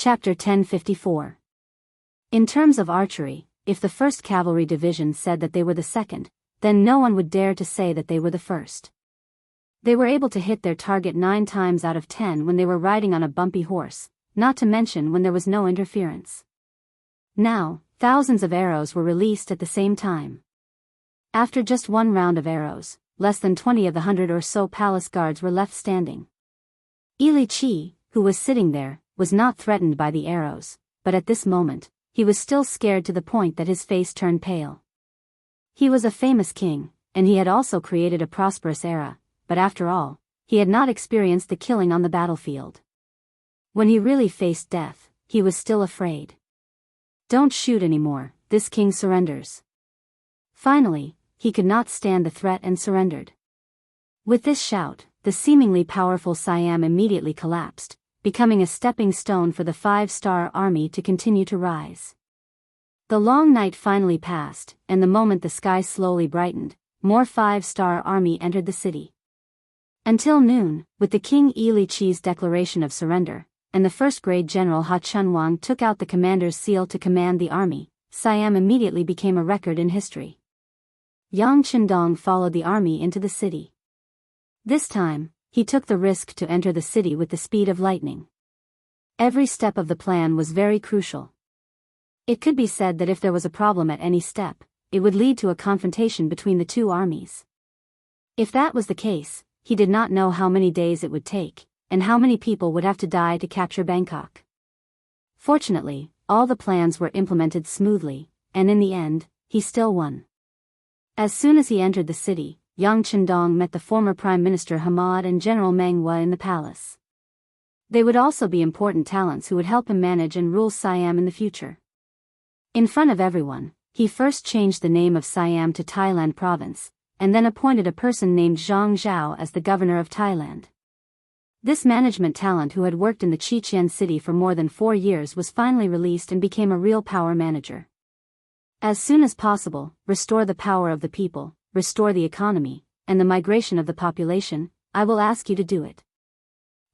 Chapter 1054. In terms of archery, if the 1st Cavalry Division said that they were the second, then no one would dare to say that they were the first. They were able to hit their target 9 times out of 10 when they were riding on a bumpy horse, not to mention when there was no interference. Now, thousands of arrows were released at the same time. After just one round of arrows, less than 20 of the 100 or so palace guards were left standing. Li Qi, who was sitting there, was not threatened by the arrows, but at this moment, he was still scared to the point that his face turned pale. He was a famous king, and he had also created a prosperous era, but after all, he had not experienced the killing on the battlefield. When he really faced death, he was still afraid. "Don't shoot anymore, this king surrenders." Finally, he could not stand the threat and surrendered. With this shout, the seemingly powerful Siam immediately collapsed, becoming a stepping stone for the 5-star army to continue to rise. The long night finally passed, and the moment the sky slowly brightened, more 5-star army entered the city. Until noon, with the King Li Qi's declaration of surrender, and the first-grade General Ha Chunwang took out the commander's seal to command the army, Siam immediately became a record in history. Yang Qindong followed the army into the city. This time, he took the risk to enter the city with the speed of lightning. Every step of the plan was very crucial. It could be said that if there was a problem at any step, it would lead to a confrontation between the two armies. If that was the case, he did not know how many days it would take, and how many people would have to die to capture Bangkok. Fortunately, all the plans were implemented smoothly, and in the end, he still won. As soon as he entered the city, Yang Qindong met the former Prime Minister Hamad and General Meng Hua in the palace. They would also be important talents who would help him manage and rule Siam in the future. In front of everyone, he first changed the name of Siam to Thailand Province, and then appointed a person named Zhang Zhao as the governor of Thailand. This management talent who had worked in the Chichen city for more than 4 years was finally released and became a real power manager. As soon as possible, restore the power of the people, restore the economy, and the migration of the population. I will ask you to do it.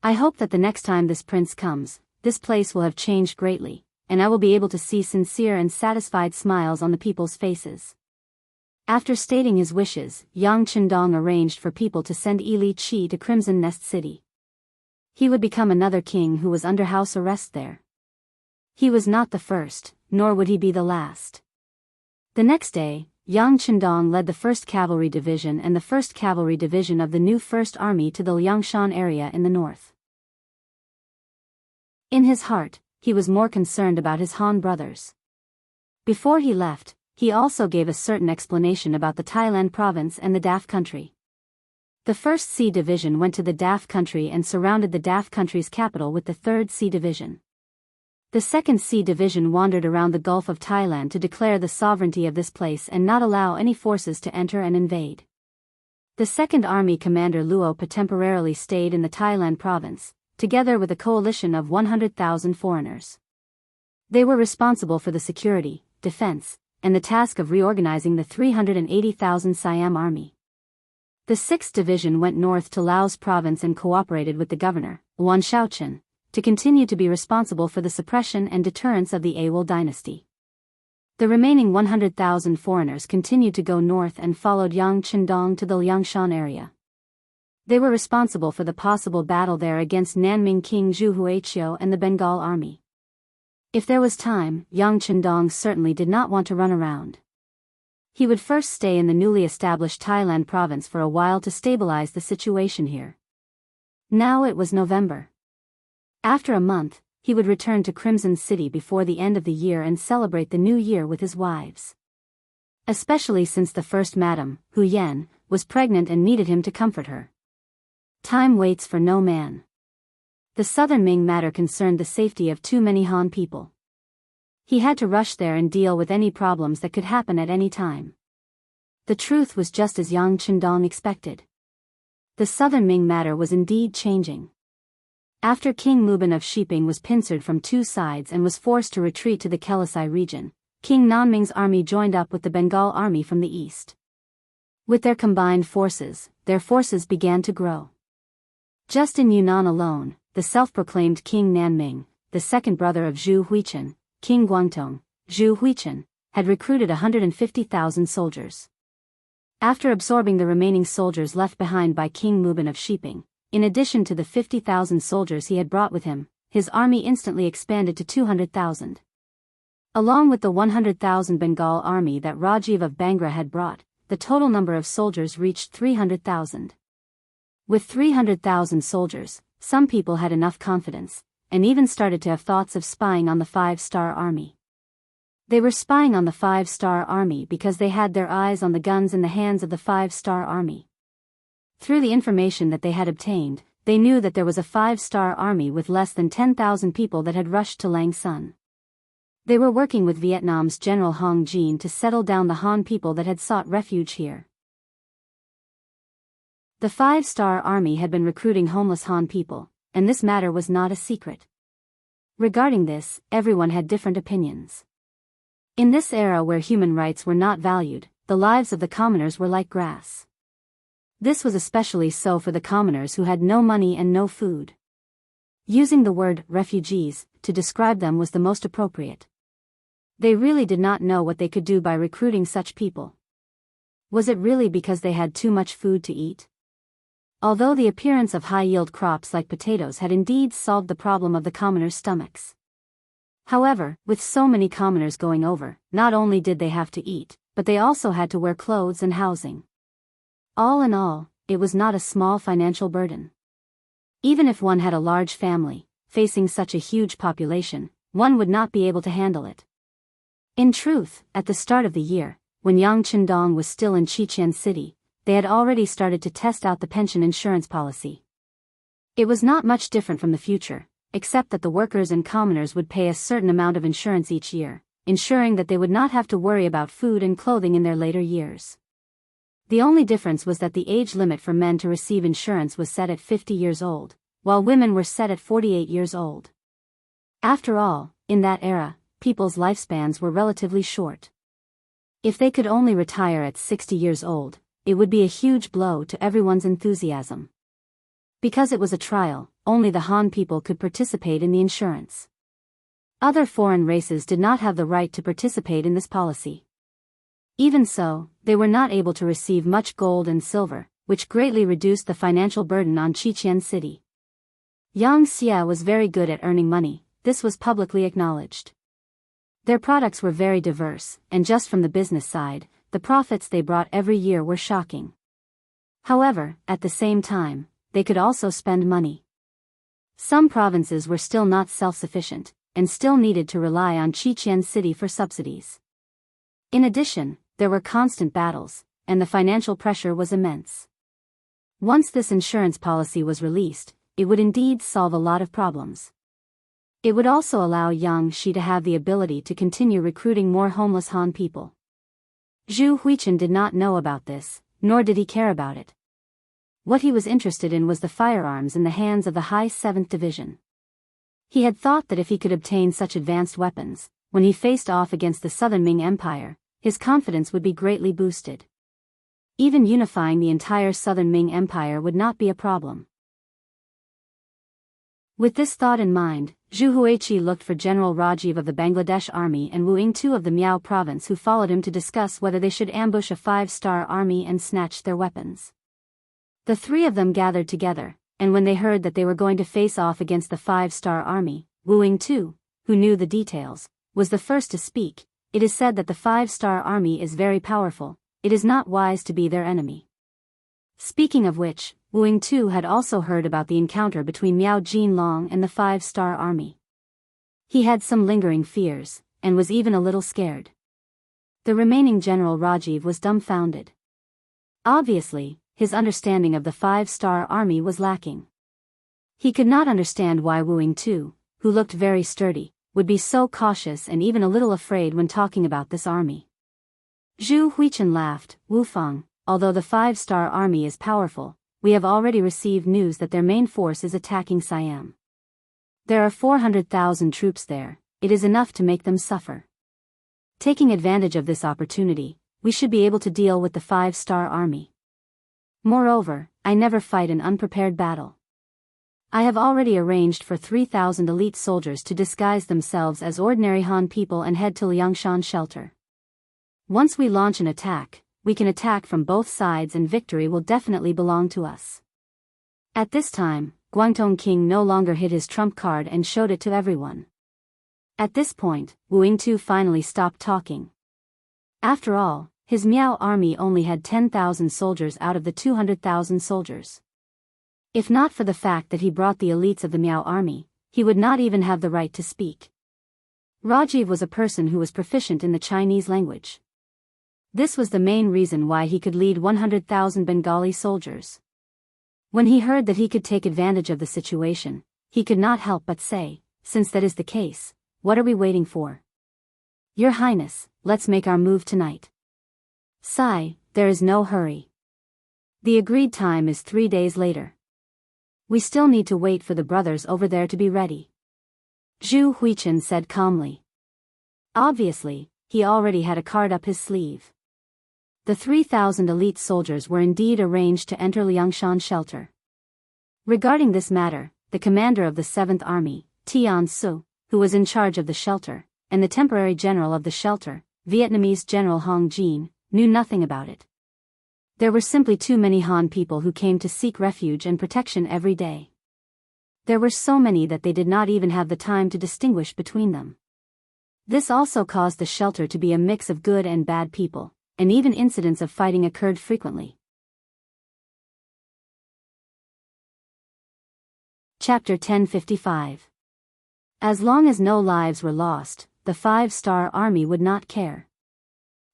I hope that the next time this prince comes, this place will have changed greatly, and I will be able to see sincere and satisfied smiles on the people's faces. After stating his wishes, Yang Qindong arranged for people to send Li Qi to Crimson Nest City. He would become another king who was under house arrest there. He was not the first, nor would he be the last. The next day, Yang Qindong led the 1st Cavalry Division and the 1st Cavalry Division of the new 1st Army to the Liangshan area in the north. In his heart, he was more concerned about his Han brothers. Before he left, he also gave a certain explanation about the Thailand province and the Daf country. The 1st C Division went to the Daf country and surrounded the Daf country's capital with the 3rd C Division. The 2nd C Division wandered around the Gulf of Thailand to declare the sovereignty of this place and not allow any forces to enter and invade. The 2nd Army Commander Luo Pa temporarily stayed in the Thailand province, together with a coalition of 100,000 foreigners. They were responsible for the security, defense, and the task of reorganizing the 380,000 Siam army. The 6th Division went north to Laos province and cooperated with the governor, Wan Shaochen, to continue to be responsible for the suppression and deterrence of the Awol dynasty. The remaining 100,000 foreigners continued to go north and followed Yang Qindong to the Liangshan area. They were responsible for the possible battle there against Nanming King Zhu Huaiqiu and the Bengal army. If there was time, Yang Qindong certainly did not want to run around. He would first stay in the newly established Thailand province for a while to stabilize the situation here. Now it was November. After a month, he would return to Crimson City before the end of the year and celebrate the new year with his wives. Especially since the first madam, Hu Yan, was pregnant and needed him to comfort her. Time waits for no man. The Southern Ming matter concerned the safety of too many Han people. He had to rush there and deal with any problems that could happen at any time. The truth was just as Yang Qindong expected. The Southern Ming matter was indeed changing. After King Mubin of Shiping was pincered from 2 sides and was forced to retreat to the Kelisai region, King Nanming's army joined up with the Bengal army from the east. With their combined forces, their forces began to grow. Just in Yunnan alone, the self-proclaimed King Nanming, the second brother of Zhu Huichen, King Guangtong, Zhu Huichen, had recruited 150,000 soldiers. After absorbing the remaining soldiers left behind by King Mubin of Shiping, in addition to the 50,000 soldiers he had brought with him, his army instantly expanded to 200,000. Along with the 100,000 Bengal army that Rajiv of Bangra had brought, the total number of soldiers reached 300,000. With 300,000 soldiers, some people had enough confidence, and even started to have thoughts of spying on the Five-Star Army. They were spying on the Five-Star Army because they had their eyes on the guns in the hands of the Five-Star Army. Through the information that they had obtained, they knew that there was a Five-Star Army with less than 10,000 people that had rushed to Lang Son. They were working with Vietnam's General Hong Jin to settle down the Han people that had sought refuge here. The Five-Star Army had been recruiting homeless Han people, and this matter was not a secret. Regarding this, everyone had different opinions. In this era where human rights were not valued, the lives of the commoners were like grass. This was especially so for the commoners who had no money and no food. Using the word refugees to describe them was the most appropriate. They really did not know what they could do by recruiting such people. Was it really because they had too much food to eat? Although the appearance of high-yield crops like potatoes had indeed solved the problem of the commoners' stomachs. However, with so many commoners going over, not only did they have to eat, but they also had to wear clothes and housing. All in all, it was not a small financial burden. Even if one had a large family, facing such a huge population, one would not be able to handle it. In truth, at the start of the year, when Yang Qindong was still in Xiqian City, they had already started to test out the pension insurance policy. It was not much different from the future, except that the workers and commoners would pay a certain amount of insurance each year, ensuring that they would not have to worry about food and clothing in their later years. The only difference was that the age limit for men to receive insurance was set at 50 years old, while women were set at 48 years old. After all, in that era, people's lifespans were relatively short. If they could only retire at 60 years old, it would be a huge blow to everyone's enthusiasm. Because it was a trial, only the Han people could participate in the insurance. Other foreign races did not have the right to participate in this policy. Even so, they were not able to receive much gold and silver, which greatly reduced the financial burden on Xiqian City. Yang Xia was very good at earning money, this was publicly acknowledged. Their products were very diverse, and just from the business side, the profits they brought every year were shocking. However, at the same time, they could also spend money. Some provinces were still not self-sufficient, and still needed to rely on Xiqian City for subsidies. In addition, there were constant battles, and the financial pressure was immense. Once this insurance policy was released, it would indeed solve a lot of problems. It would also allow Yang Shi to have the ability to continue recruiting more homeless Han people. Zhu Huichen did not know about this, nor did he care about it. What he was interested in was the firearms in the hands of the High 7th Division. He had thought that if he could obtain such advanced weapons, when he faced off against the Southern Ming Empire, his confidence would be greatly boosted. Even unifying the entire Southern Ming Empire would not be a problem. With this thought in mind, Zhu Huichi looked for General Rajiv of the Bangladesh Army and Wu Yingtu of the Miao province, who followed him to discuss whether they should ambush a 5-star army and snatch their weapons. The three of them gathered together, and when they heard that they were going to face off against the 5-star army, Wu Yingtu, who knew the details, was the first to speak. It is said that the 5-star army is very powerful, it is not wise to be their enemy. Speaking of which, Wu Yingtu had also heard about the encounter between Miao Jinlong and the 5-star army. He had some lingering fears, and was even a little scared. The remaining General Rajiv was dumbfounded. Obviously, his understanding of the 5-star army was lacking. He could not understand why Wu Yingtu, who looked very sturdy, would be so cautious and even a little afraid when talking about this army. Zhu Huichen laughed. Wu Feng, although the 5-star army is powerful, we have already received news that their main force is attacking Siam. There are 400,000 troops there, it is enough to make them suffer. Taking advantage of this opportunity, we should be able to deal with the 5-star army. Moreover, I never fight an unprepared battle. I have already arranged for 3,000 elite soldiers to disguise themselves as ordinary Han people and head to Liangshan shelter. Once we launch an attack, we can attack from both sides and victory will definitely belong to us. At this time, Guangdong King no longer hid his trump card and showed it to everyone. At this point, Wu Yingtu finally stopped talking. After all, his Miao army only had 10,000 soldiers out of the 200,000 soldiers. If not for the fact that he brought the elites of the Miao army, he would not even have the right to speak. Rajiv was a person who was proficient in the Chinese language. This was the main reason why he could lead 100,000 Bengali soldiers. When he heard that he could take advantage of the situation, he could not help but say, since that is the case, what are we waiting for? Your Highness, let's make our move tonight. Sigh, there is no hurry. The agreed time is 3 days later. We still need to wait for the brothers over there to be ready. Zhu Huichen said calmly. Obviously, he already had a card up his sleeve. The 3,000 elite soldiers were indeed arranged to enter Liangshan shelter. Regarding this matter, the commander of the 7th Army, Tian Su, who was in charge of the shelter, and the temporary general of the shelter, Vietnamese General Hong Jin, knew nothing about it. There were simply too many Han people who came to seek refuge and protection every day. There were so many that they did not even have the time to distinguish between them. This also caused the shelter to be a mix of good and bad people, and even incidents of fighting occurred frequently. Chapter 1055. As long as no lives were lost, the 5-star army would not care.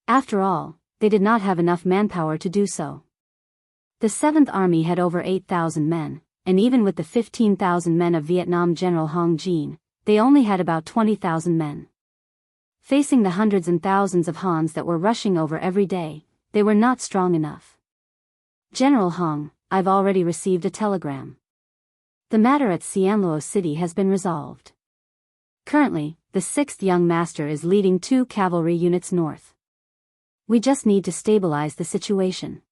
After all, they did not have enough manpower to do so. The 7th Army had over 8,000 men, and even with the 15,000 men of Vietnam General Hong Jin, they only had about 20,000 men. Facing the hundreds and thousands of Hans that were rushing over every day, they were not strong enough. General Hong, I've already received a telegram. The matter at Xianluo City has been resolved. Currently, the 6th Young Master is leading 2 cavalry units north. We just need to stabilize the situation.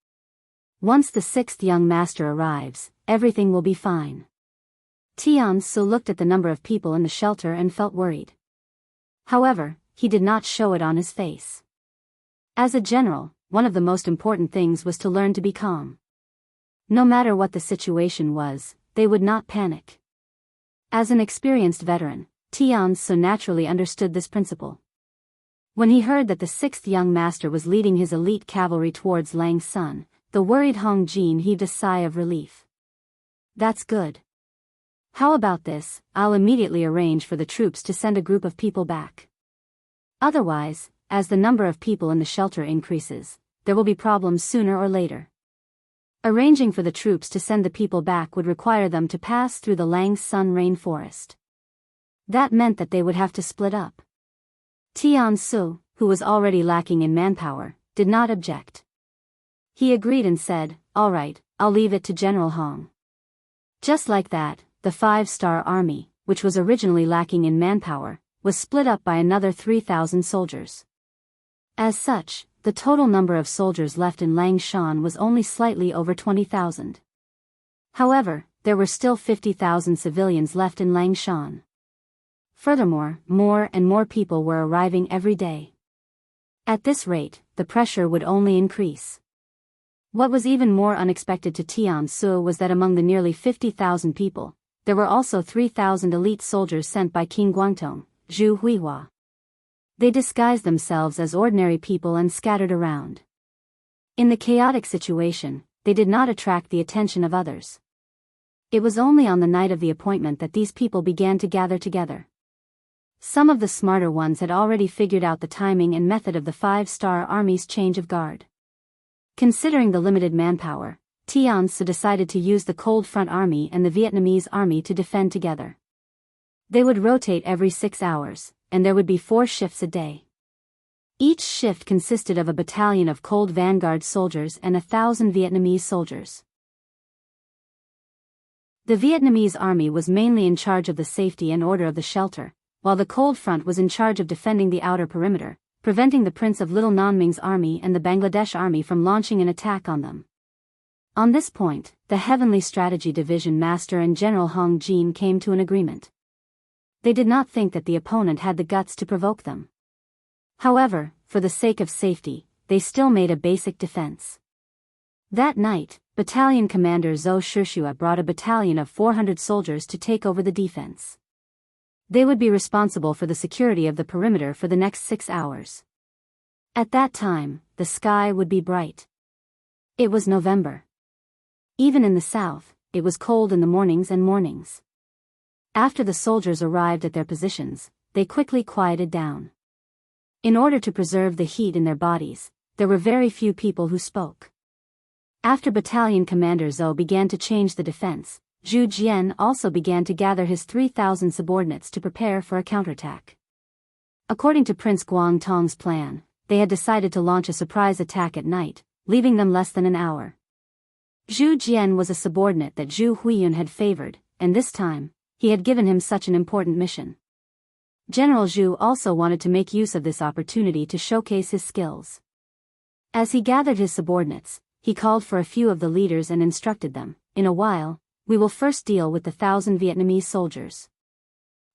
Once the 6th Young Master arrives, everything will be fine. Tian Su looked at the number of people in the shelter and felt worried. However, he did not show it on his face. As a general, one of the most important things was to learn to be calm. No matter what the situation was, they would not panic. As an experienced veteran, Tian Su naturally understood this principle. When he heard that the 6th Young Master was leading his elite cavalry towards Lang Sun, the worried Hong Jin heaved a sigh of relief. That's good. How about this? I'll immediately arrange for the troops to send a group of people back. Otherwise, as the number of people in the shelter increases, there will be problems sooner or later. Arranging for the troops to send the people back would require them to pass through the Lang Sun rainforest. That meant that they would have to split up. Tian Su, who was already lacking in manpower, did not object. He agreed and said, all right, I'll leave it to General Hong. Just like that, the 5-star army, which was originally lacking in manpower, was split up by another 3,000 soldiers. As such, the total number of soldiers left in Liangshan was only slightly over 20,000. However, there were still 50,000 civilians left in Liangshan. Furthermore, more and more people were arriving every day. At this rate, the pressure would only increase. What was even more unexpected to Tian Su was that among the nearly 50,000 people, there were also 3,000 elite soldiers sent by King Guangdong, Zhu Huihua. They disguised themselves as ordinary people and scattered around. In the chaotic situation, they did not attract the attention of others. It was only on the night of the appointment that these people began to gather together. Some of the smarter ones had already figured out the timing and method of the 5-star army's change of guard. Considering the limited manpower, Tian Su decided to use the Cold Front Army and the Vietnamese army to defend together. They would rotate every 6 hours, and there would be 4 shifts a day. Each shift consisted of a battalion of Cold Vanguard soldiers and 1,000 Vietnamese soldiers. The Vietnamese army was mainly in charge of the safety and order of the shelter, while the Cold Front was in charge of defending the outer perimeter, preventing the Prince of Little Nanming's army and the Bangladesh army from launching an attack on them. On this point, the Heavenly Strategy Division Master and General Hong Jin came to an agreement. They did not think that the opponent had the guts to provoke them. However, for the sake of safety, they still made a basic defense. That night, Battalion Commander Zhou Shixue brought a battalion of 400 soldiers to take over the defense. They would be responsible for the security of the perimeter for the next 6 hours. At that time, the sky would be bright. It was November. Even in the south, it was cold in the mornings and mornings. After the soldiers arrived at their positions, they quickly quieted down. In order to preserve the heat in their bodies, there were very few people who spoke. After Battalion Commander Zhou began to change the defense, Zhu Jian also began to gather his 3,000 subordinates to prepare for a counterattack. According to Prince Guangtong's plan, they had decided to launch a surprise attack at night, leaving them less than an hour. Zhu Jian was a subordinate that Zhu Huiyun had favored, and this time, he had given him such an important mission. General Zhu also wanted to make use of this opportunity to showcase his skills. As he gathered his subordinates, he called for a few of the leaders and instructed them, "In a while, we will first deal with the 1,000 Vietnamese soldiers.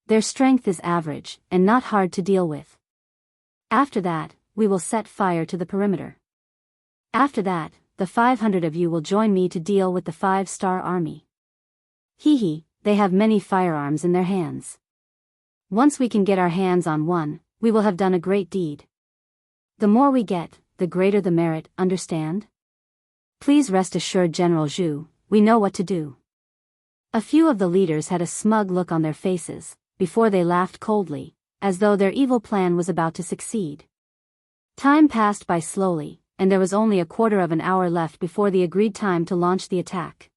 Their strength is average, and not hard to deal with. After that, we will set fire to the perimeter. After that, the 500 of you will join me to deal with the 5-star army. Hee, they have many firearms in their hands. Once we can get our hands on one, we will have done a great deed. The more we get, the greater the merit, understand? Please rest assured, General Zhu, we know what to do." A few of the leaders had a smug look on their faces, before they laughed coldly, as though their evil plan was about to succeed. Time passed by slowly, and there was only a quarter of an hour left before the agreed time to launch the attack.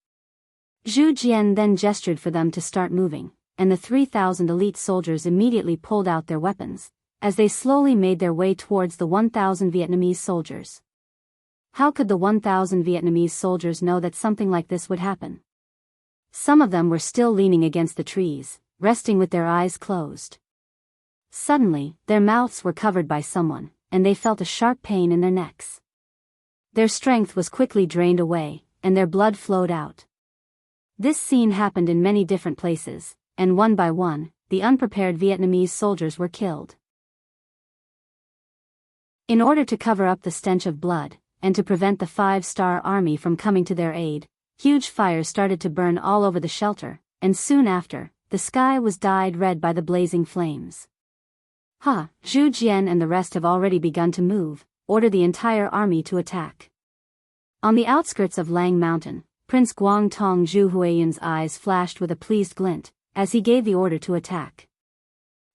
Zhu Jian then gestured for them to start moving, and the 3,000 elite soldiers immediately pulled out their weapons, as they slowly made their way towards the 1,000 Vietnamese soldiers. How could the 1,000 Vietnamese soldiers know that something like this would happen? Some of them were still leaning against the trees, resting with their eyes closed. Suddenly, their mouths were covered by someone, and they felt a sharp pain in their necks. Their strength was quickly drained away, and their blood flowed out. This scene happened in many different places, and one by one, the unprepared Vietnamese soldiers were killed. In order to cover up the stench of blood, and to prevent the 5-star army from coming to their aid, huge fires started to burn all over the shelter, and soon after, the sky was dyed red by the blazing flames. Zhu Jian and the rest have already begun to move. Order the entire army to attack. On the outskirts of Lang Mountain, Prince Guangtong Zhu Huiyun's eyes flashed with a pleased glint, as he gave the order to attack.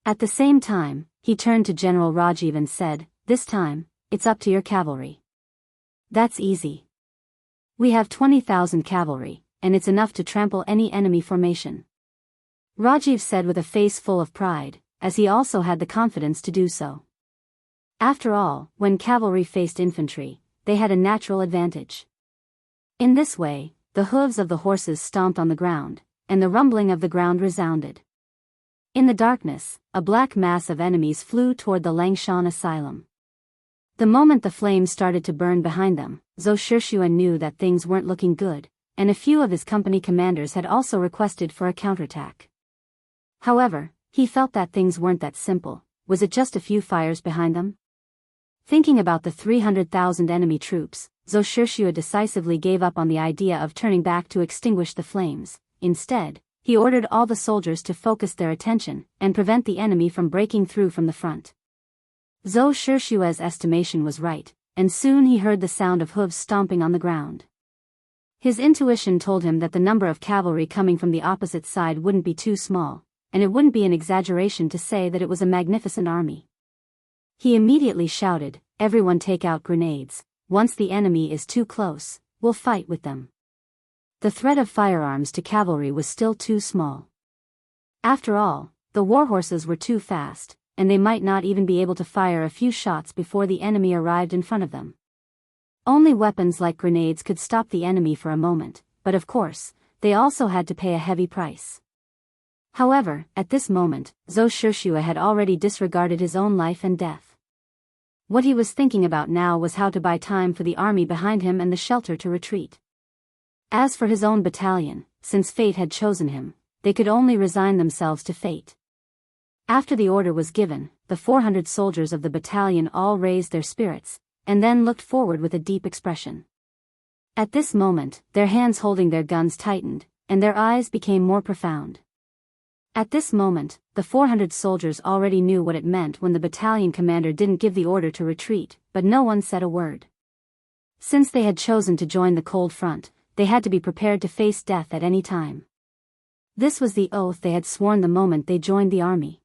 At the same time, he turned to General Rajiv and said, "This time, it's up to your cavalry." "That's easy. We have 20,000 cavalry, and it's enough to trample any enemy formation," Rajiv said with a face full of pride, as he also had the confidence to do so. After all, when cavalry faced infantry, they had a natural advantage. In this way, the hooves of the horses stomped on the ground, and the rumbling of the ground resounded. In the darkness, a black mass of enemies flew toward the Langshan asylum. The moment the flames started to burn behind them, Zhou Shixue knew that things weren't looking good, and a few of his company commanders had also requested for a counterattack. However, he felt that things weren't that simple. Was it just a few fires behind them? Thinking about the 300,000 enemy troops, Zhou Shixue decisively gave up on the idea of turning back to extinguish the flames. Instead, he ordered all the soldiers to focus their attention and prevent the enemy from breaking through from the front. Zhou Shixue's estimation was right, and soon he heard the sound of hooves stomping on the ground. His intuition told him that the number of cavalry coming from the opposite side wouldn't be too small, and it wouldn't be an exaggeration to say that it was a magnificent army. He immediately shouted, "Everyone take out grenades. Once the enemy is too close, we'll fight with them." The threat of firearms to cavalry was still too small. After all, the warhorses were too fast, and they might not even be able to fire a few shots before the enemy arrived in front of them. Only weapons like grenades could stop the enemy for a moment, but of course, they also had to pay a heavy price. However, at this moment, Zhou Shixue had already disregarded his own life and death. What he was thinking about now was how to buy time for the army behind him and the shelter to retreat. As for his own battalion, since fate had chosen him, they could only resign themselves to fate. After the order was given, the 400 soldiers of the battalion all raised their spirits, and then looked forward with a deep expression. At this moment, their hands holding their guns tightened, and their eyes became more profound. At this moment, the 400 soldiers already knew what it meant when the battalion commander didn't give the order to retreat, but no one said a word. Since they had chosen to join the cold front, they had to be prepared to face death at any time. This was the oath they had sworn the moment they joined the army.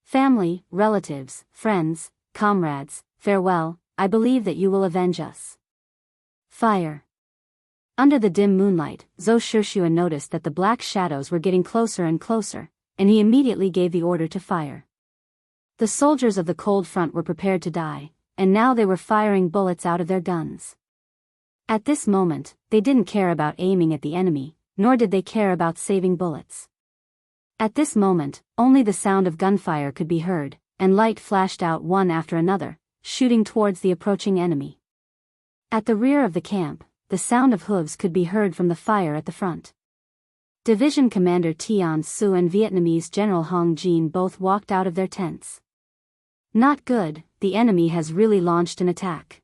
Family, relatives, friends, comrades, farewell, I believe that you will avenge us. Fire. Under the dim moonlight, Zhou Shixuan noticed that the black shadows were getting closer and closer, and he immediately gave the order to fire. The soldiers of the cold front were prepared to die, and now they were firing bullets out of their guns. At this moment, they didn't care about aiming at the enemy, nor did they care about saving bullets. At this moment, only the sound of gunfire could be heard, and light flashed out one after another, shooting towards the approaching enemy. At the rear of the camp, the sound of hooves could be heard from the fire at the front. Division Commander Tian Su and Vietnamese General Hong Jin both walked out of their tents. Not good, the enemy has really launched an attack.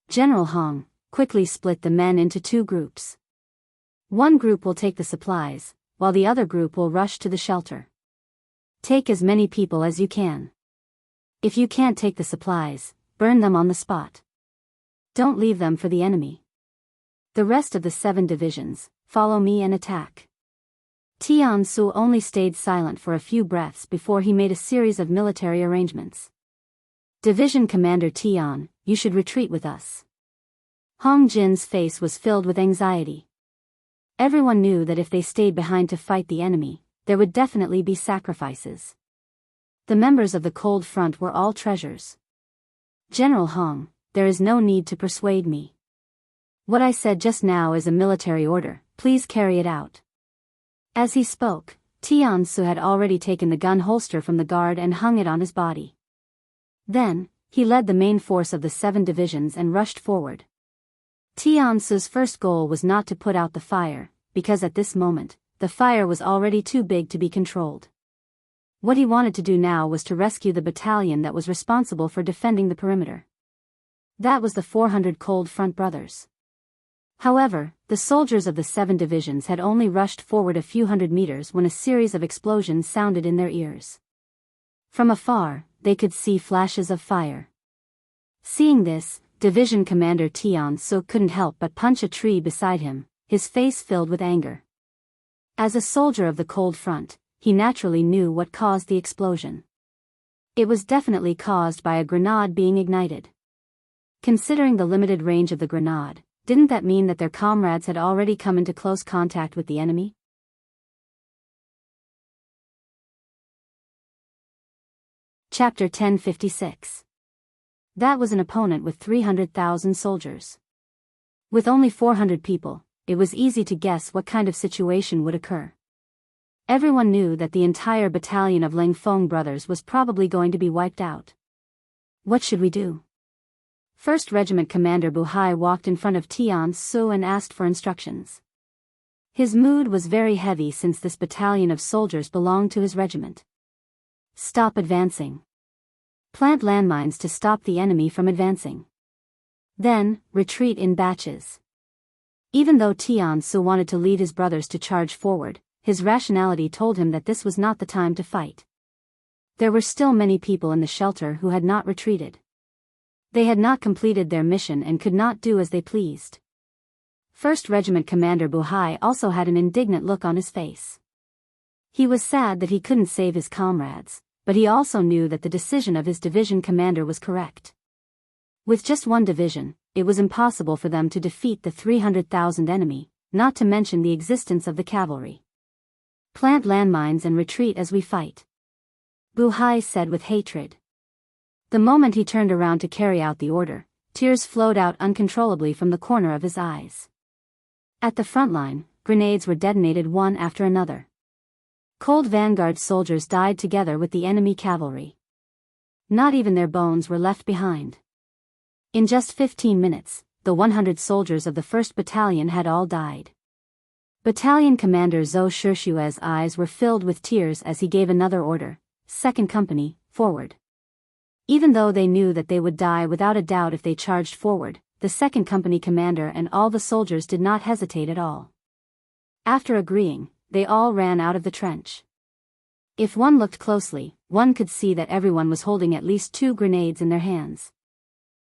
General Hong quickly split the men into two groups. One group will take the supplies, while the other group will rush to the shelter. Take as many people as you can. If you can't take the supplies, burn them on the spot. Don't leave them for the enemy. The rest of the 7 divisions, follow me and attack. Tian Su only stayed silent for a few breaths before he made a series of military arrangements. Division Commander Tian, you should retreat with us. Hong Jin's face was filled with anxiety. Everyone knew that if they stayed behind to fight the enemy, there would definitely be sacrifices. The members of the cold front were all treasures. General Hong, there is no need to persuade me. What I said just now is a military order, please carry it out. As he spoke, Tian Su had already taken the gun holster from the guard and hung it on his body. Then, he led the main force of the 7 divisions and rushed forward. Tian Su's first goal was not to put out the fire, because at this moment, the fire was already too big to be controlled. What he wanted to do now was to rescue the battalion that was responsible for defending the perimeter. That was the 400 Cold Front Brothers. However, the soldiers of the 7 divisions had only rushed forward a few hundred meters when a series of explosions sounded in their ears. From afar, they could see flashes of fire. Seeing this, Division Commander Tian Su couldn't help but punch a tree beside him, his face filled with anger. As a soldier of the cold front, he naturally knew what caused the explosion. It was definitely caused by a grenade being ignited. Considering the limited range of the grenade, didn't that mean that their comrades had already come into close contact with the enemy? Chapter 1056. That was an opponent with 300,000 soldiers. With only 400 people, it was easy to guess what kind of situation would occur. Everyone knew that the entire battalion of Lingfeng brothers was probably going to be wiped out. What should we do? 1st Regiment Commander Bu Hai walked in front of Tian Su and asked for instructions. His mood was very heavy since this battalion of soldiers belonged to his regiment. Stop advancing. Plant landmines to stop the enemy from advancing. Then, retreat in batches. Even though Tian Su wanted to lead his brothers to charge forward, his rationality told him that this was not the time to fight. There were still many people in the shelter who had not retreated. They had not completed their mission and could not do as they pleased. 1st Regiment Commander Bu Hai also had an indignant look on his face. He was sad that he couldn't save his comrades, but he also knew that the decision of his division commander was correct. With just one division, it was impossible for them to defeat the 300,000 enemy, not to mention the existence of the cavalry. Plant landmines and retreat as we fight. Bu Hai said with hatred. The moment he turned around to carry out the order, tears flowed out uncontrollably from the corner of his eyes. At the front line, grenades were detonated one after another. Cold vanguard soldiers died together with the enemy cavalry. Not even their bones were left behind. In just 15 minutes, the 100 soldiers of the 1st Battalion had all died. Battalion Commander Zhou Shixue's eyes were filled with tears as he gave another order, 2nd Company, forward. Even though they knew that they would die without a doubt if they charged forward, the 2nd Company commander and all the soldiers did not hesitate at all. After agreeing, they all ran out of the trench. If one looked closely, one could see that everyone was holding at least 2 grenades in their hands.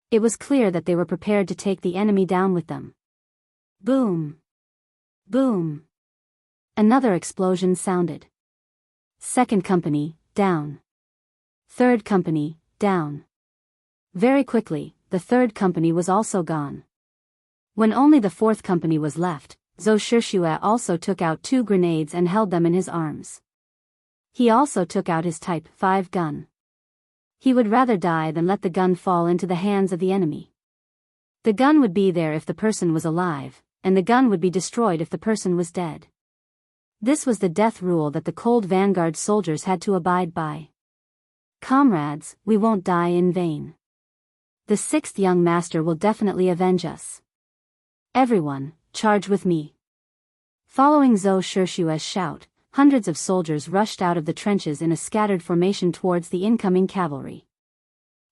It was clear that they were prepared to take the enemy down with them. Boom! Boom! Another explosion sounded. 2nd Company, down. 3rd Company, down. Very quickly, the 3rd Company was also gone. When only the 4th Company was left, Zhou Shixue also took out 2 grenades and held them in his arms. He also took out his Type 5 gun. He would rather die than let the gun fall into the hands of the enemy. The gun would be there if the person was alive, and the gun would be destroyed if the person was dead. This was the death rule that the Cold Vanguard soldiers had to abide by. Comrades, we won't die in vain. The 6th young master will definitely avenge us. Everyone, charge with me. Following Zhou Shixue's shout, hundreds of soldiers rushed out of the trenches in a scattered formation towards the incoming cavalry.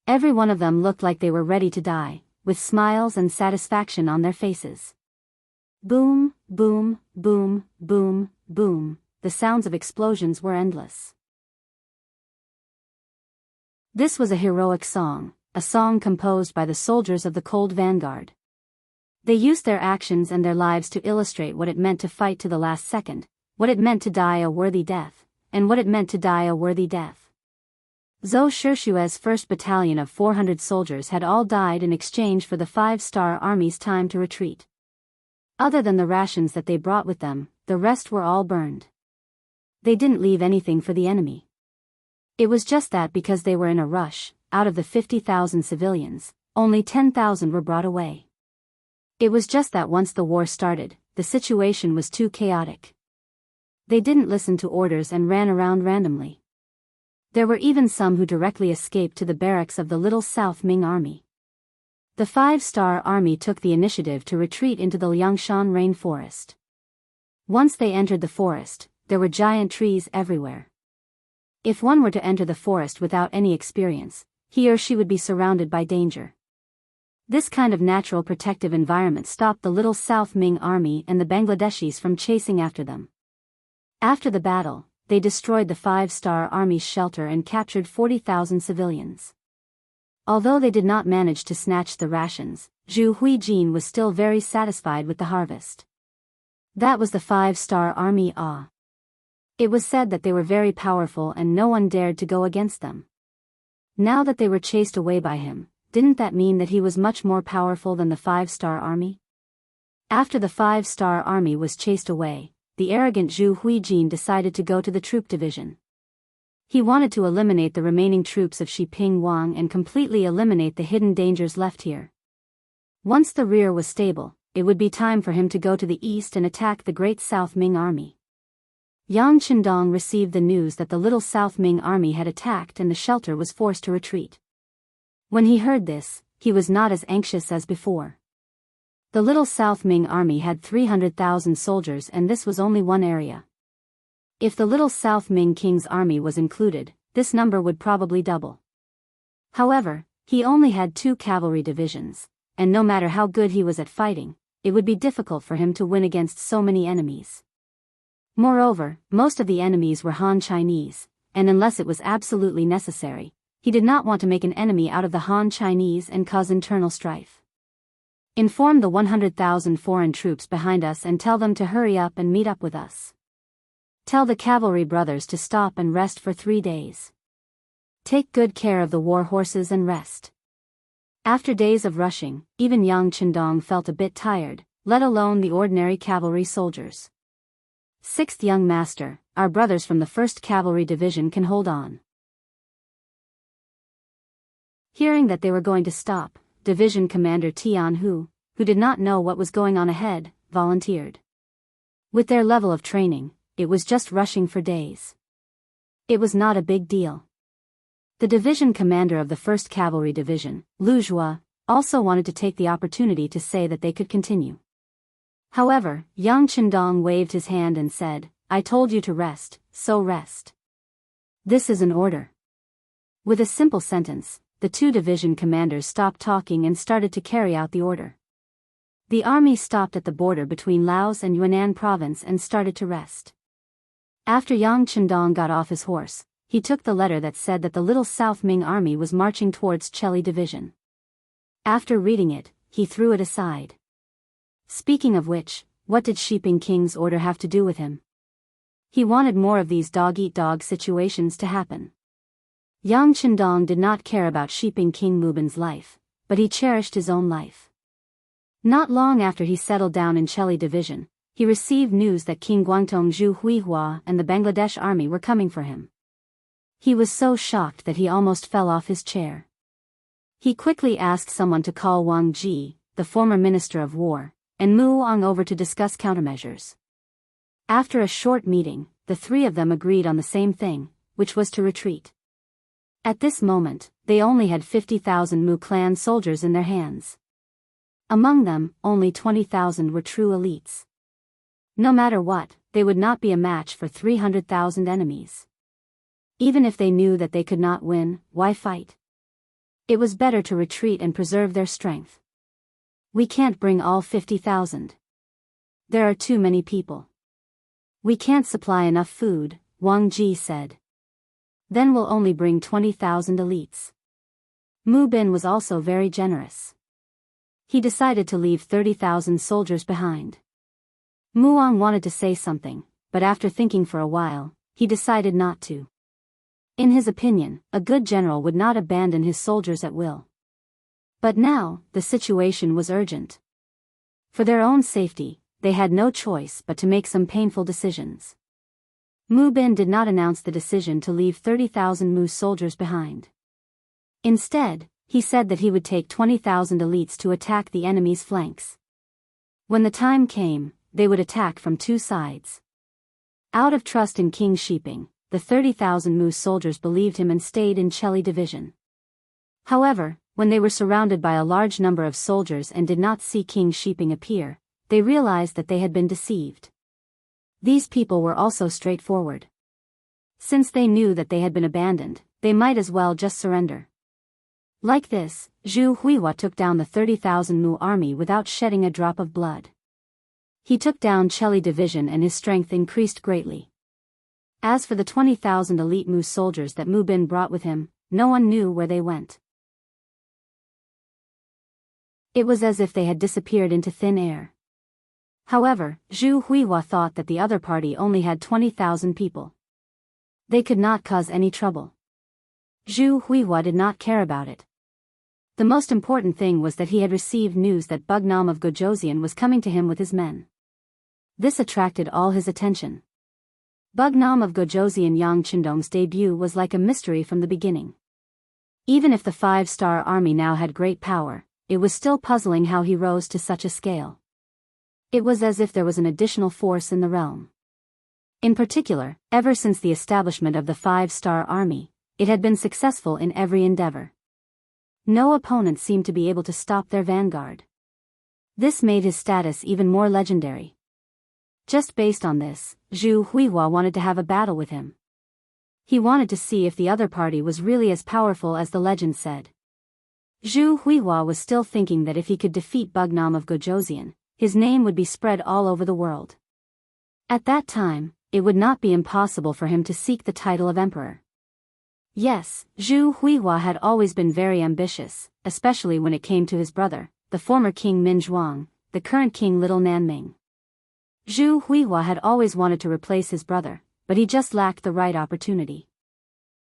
Every one of them looked like they were ready to die, with smiles and satisfaction on their faces. Boom, boom, boom, boom, boom, the sounds of explosions were endless. This was a heroic song, a song composed by the soldiers of the Cold Vanguard. They used their actions and their lives to illustrate what it meant to fight to the last second, what it meant to die a worthy death, and what it meant to die a worthy death. Zhou Shixue's 1st Battalion of 400 soldiers had all died in exchange for the 5-star Army's time to retreat. Other than the rations that they brought with them, the rest were all burned. They didn't leave anything for the enemy. It was just that because they were in a rush, out of the 50,000 civilians, only 10,000 were brought away. It was just that once the war started, the situation was too chaotic. They didn't listen to orders and ran around randomly. There were even some who directly escaped to the barracks of the Little South Ming Army. The 5-star Army took the initiative to retreat into the Liangshan rainforest. Once they entered the forest, there were giant trees everywhere. If one were to enter the forest without any experience, he or she would be surrounded by danger. This kind of natural protective environment stopped the Little South Ming Army and the Bangladeshis from chasing after them. After the battle, they destroyed the 5-star Army's shelter and captured 40,000 civilians. Although they did not manage to snatch the rations, Zhu Huijin was still very satisfied with the harvest. That was the 5-star Army. It was said that they were very powerful and no one dared to go against them. Now that they were chased away by him, didn't that mean that he was much more powerful than the 5-star Army? After the 5-star Army was chased away, the arrogant Zhu Huijin decided to go to the troop division. He wanted to eliminate the remaining troops of Xiping Wang and completely eliminate the hidden dangers left here. Once the rear was stable, it would be time for him to go to the east and attack the Great South Ming Army. Yang Qindong received the news that the Little South Ming Army had attacked and the shelter was forced to retreat. When he heard this, he was not as anxious as before. The Little South Ming Army had 300,000 soldiers and this was only one area. If the Little South Ming King's army was included, this number would probably double. However, he only had 2 cavalry divisions, and no matter how good he was at fighting, it would be difficult for him to win against so many enemies. Moreover, most of the enemies were Han Chinese, and unless it was absolutely necessary, he did not want to make an enemy out of the Han Chinese and cause internal strife. Inform the 100,000 foreign troops behind us and tell them to hurry up and meet up with us. Tell the cavalry brothers to stop and rest for 3 days. Take good care of the war horses and rest. After days of rushing, even Yang Qindong felt a bit tired, let alone the ordinary cavalry soldiers. 6th young master, our brothers from the 1st Cavalry Division can hold on. Hearing that they were going to stop, Division Commander Tianhu, who did not know what was going on ahead, volunteered. With their level of training, it was just rushing for days. It was not a big deal. The division commander of the 1st Cavalry Division, Lu Zhua, also wanted to take the opportunity to say that they could continue. However, Yang Qindong waved his hand and said, "I told you to rest, so rest. This is an order." With a simple sentence, the two division commanders stopped talking and started to carry out the order. The army stopped at the border between Laos and Yunnan province and started to rest. After Yang Qindong got off his horse, he took the letter that said that the Little South Ming army was marching towards Cheli division. After reading it, he threw it aside. Speaking of which, what did Shiping King's order have to do with him? He wanted more of these dog-eat-dog situations to happen. Yang Qindong did not care about Shiping King Mubin's life, but he cherished his own life. Not long after he settled down in Cheli division, he received news that King Guangtong Zhu Huihua and the Bangladesh army were coming for him. He was so shocked that he almost fell off his chair. He quickly asked someone to call Wang Ji, the former Minister of War, and Mu Wang over to discuss countermeasures. After a short meeting, the three of them agreed on the same thing, which was to retreat. At this moment, they only had 50,000 Mu clan soldiers in their hands. Among them, only 20,000 were true elites. No matter what, they would not be a match for 300,000 enemies. Even if they knew that they could not win, why fight? It was better to retreat and preserve their strength. We can't bring all 50,000. There are too many people. We can't supply enough food, Wang Ji said. Then we'll only bring 20,000 elites. Mu Bin was also very generous. He decided to leave 30,000 soldiers behind. Mu Wang wanted to say something, but after thinking for a while, he decided not to. In his opinion, a good general would not abandon his soldiers at will. But now, the situation was urgent. For their own safety, they had no choice but to make some painful decisions. Mu Bin did not announce the decision to leave 30,000 Mu soldiers behind. Instead, he said that he would take 20,000 elites to attack the enemy's flanks. When the time came, they would attack from two sides. Out of trust in King Shiping, the 30,000 Mu soldiers believed him and stayed in Cheli division. However, when they were surrounded by a large number of soldiers and did not see King Shiping appear, they realized that they had been deceived. These people were also straightforward. Since they knew that they had been abandoned, they might as well just surrender. Like this, Zhu Huihua took down the 30,000 Mu army without shedding a drop of blood. He took down Cheli division and his strength increased greatly. As for the 20,000 elite Mu soldiers that Mu Bin brought with him, no one knew where they went. It was as if they had disappeared into thin air. However, Zhu Huihua thought that the other party only had 20,000 people. They could not cause any trouble. Zhu Huihua did not care about it. The most important thing was that he had received news that Bugnam of Gojoseon was coming to him with his men. This attracted all his attention. Bugnam of Gojoseon Yang Qindong's debut was like a mystery from the beginning. Even if the 5-star army now had great power, it was still puzzling how he rose to such a scale. It was as if there was an additional force in the realm. In particular, ever since the establishment of the 5-star army, it had been successful in every endeavor. No opponent seemed to be able to stop their vanguard. This made his status even more legendary. Just based on this, Zhu Huihua wanted to have a battle with him. He wanted to see if the other party was really as powerful as the legend said. Zhu Huihua was still thinking that if he could defeat Bugnam of Gojoseon, his name would be spread all over the world. At that time, it would not be impossible for him to seek the title of emperor. Yes, Zhu Huihua had always been very ambitious, especially when it came to his brother, the former King Min Zhuang, the current King Little Nanming. Zhu Huihua had always wanted to replace his brother, but he just lacked the right opportunity.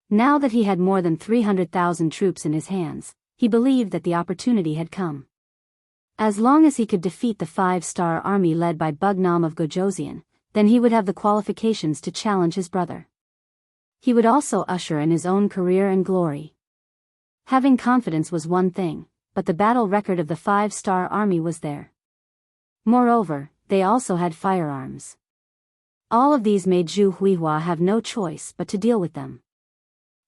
Now that he had more than 300,000 troops in his hands, he believed that the opportunity had come. As long as he could defeat the 5-star army led by Bugnam of Gojoseon, then he would have the qualifications to challenge his brother. He would also usher in his own career and glory. Having confidence was one thing, but the battle record of the 5-star army was there. Moreover, they also had firearms. All of these made Zhu Huihua have no choice but to deal with them.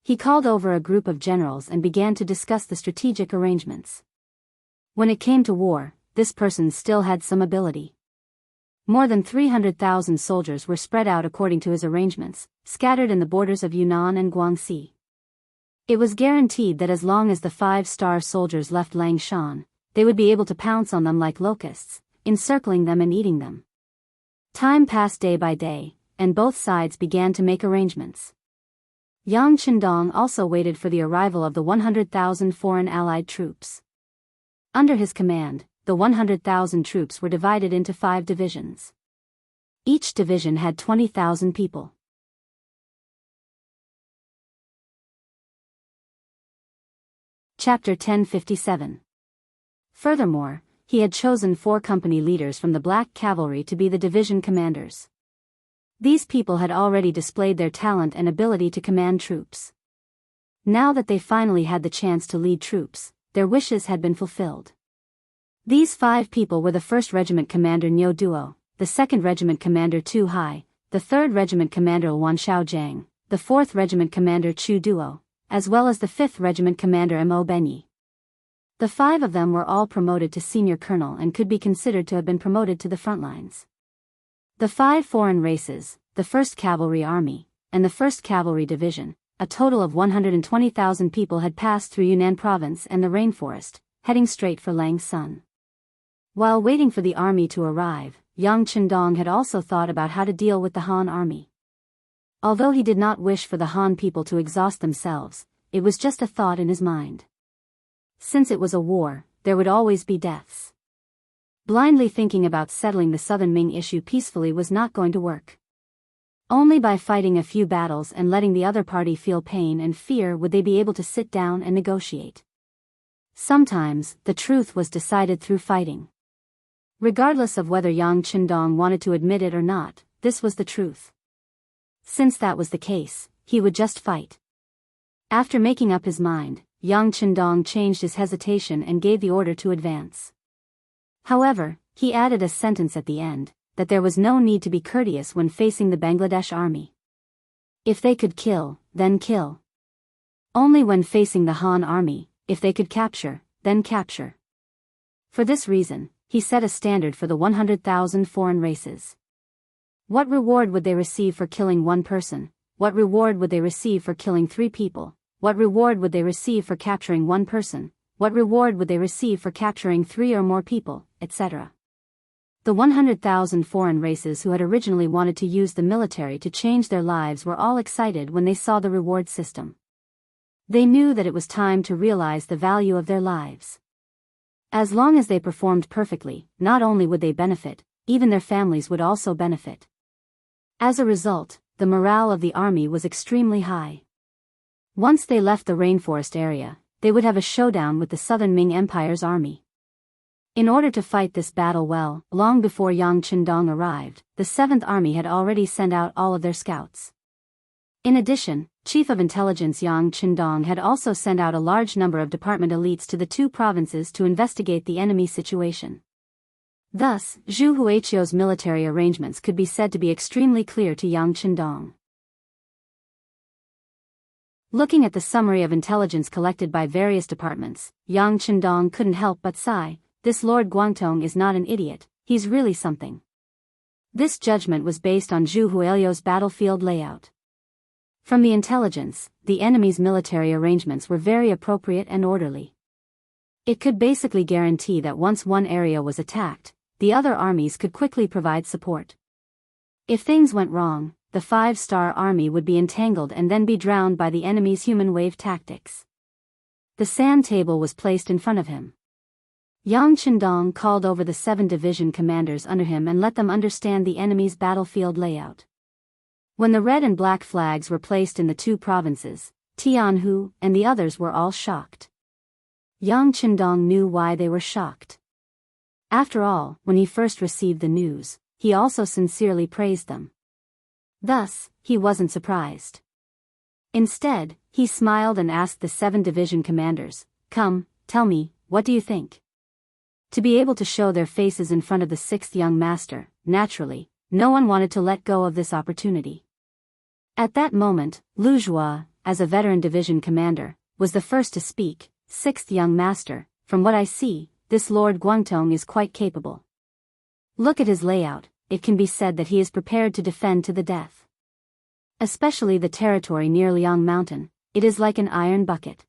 He called over a group of generals and began to discuss the strategic arrangements. When it came to war, this person still had some ability. More than 300,000 soldiers were spread out according to his arrangements, scattered in the borders of Yunnan and Guangxi. It was guaranteed that as long as the 5-star soldiers left Langshan, they would be able to pounce on them like locusts, encircling them and eating them. Time passed day by day, and both sides began to make arrangements. Yang Qindong also waited for the arrival of the 100,000 foreign allied troops. Under his command, the 100,000 troops were divided into 5 divisions. Each division had 20,000 people. Chapter 1057. Furthermore, he had chosen 4 company leaders from the Black Cavalry to be the division commanders. These people had already displayed their talent and ability to command troops. Now that they finally had the chance to lead troops, their wishes had been fulfilled. These 5 people were the 1st Regiment Commander Niu Duo, the 2nd Regiment Commander Tu Hai, the 3rd Regiment Commander Wan Xiaojiang, the 4th Regiment Commander Chu Duo, as well as the 5th Regiment Commander Mo Benyi. The 5 of them were all promoted to senior colonel and could be considered to have been promoted to the front lines. The 5 foreign races, the 1st Cavalry Army, and the 1st Cavalry Division, a total of 120,000 people had passed through Yunnan Province and the rainforest, heading straight for Langsun. While waiting for the army to arrive, Yang Qindong had also thought about how to deal with the Han army. Although he did not wish for the Han people to exhaust themselves, it was just a thought in his mind. Since it was a war, there would always be deaths. Blindly thinking about settling the Southern Ming issue peacefully was not going to work. Only by fighting a few battles and letting the other party feel pain and fear would they be able to sit down and negotiate. Sometimes, the truth was decided through fighting. Regardless of whether Yang Qindong wanted to admit it or not, this was the truth. Since that was the case, he would just fight. After making up his mind, Yang Qindong changed his hesitation and gave the order to advance. However, he added a sentence at the end, that there was no need to be courteous when facing the Bangladesh army. If they could kill, then kill. Only when facing the Han army, if they could capture, then capture. For this reason, he set a standard for the 100,000 foreign races. What reward would they receive for killing 1 person? What reward would they receive for killing 3 people? What reward would they receive for capturing 1 person? What reward would they receive for capturing 3 or more people, etc.? The 100,000 foreign races who had originally wanted to use the military to change their lives were all excited when they saw the reward system. They knew that it was time to realize the value of their lives. As long as they performed perfectly, not only would they benefit, even their families would also benefit. As a result, the morale of the army was extremely high. Once they left the rainforest area, they would have a showdown with the Southern Ming Empire's army. In order to fight this battle well, long before Yang Qindong arrived, the 7th Army had already sent out all of their scouts. In addition, Chief of Intelligence Yang Qindong had also sent out a large number of department elites to the 2 provinces to investigate the enemy situation. Thus, Zhu Huiqiu's military arrangements could be said to be extremely clear to Yang Qindong. Looking at the summary of intelligence collected by various departments, Yang Qindong couldn't help but sigh. This Lord Guangtong is not an idiot, he's really something. This judgment was based on Zhu Huiqiu's battlefield layout. From the intelligence, the enemy's military arrangements were very appropriate and orderly. It could basically guarantee that once one area was attacked, the other armies could quickly provide support. If things went wrong, the 5-star army would be entangled and then be drowned by the enemy's human wave tactics. The sand table was placed in front of him. Yang Qindong called over the 7 division commanders under him and let them understand the enemy's battlefield layout. When the red and black flags were placed in the 2 provinces, Jianghu and the others were all shocked. Yang Qindong knew why they were shocked. After all, when he first received the news, he also sincerely praised them. Thus, he wasn't surprised. Instead, he smiled and asked the 7 division commanders, "Come, tell me, what do you think?" To be able to show their faces in front of the 6th young master, naturally, no one wanted to let go of this opportunity. At that moment, Lu Zhua, as a veteran division commander, was the first to speak. "6th young master, from what I see, this Lord Guangtong is quite capable. Look at his layout, it can be said that he is prepared to defend to the death. Especially the territory near Liang Mountain, it is like an iron bucket.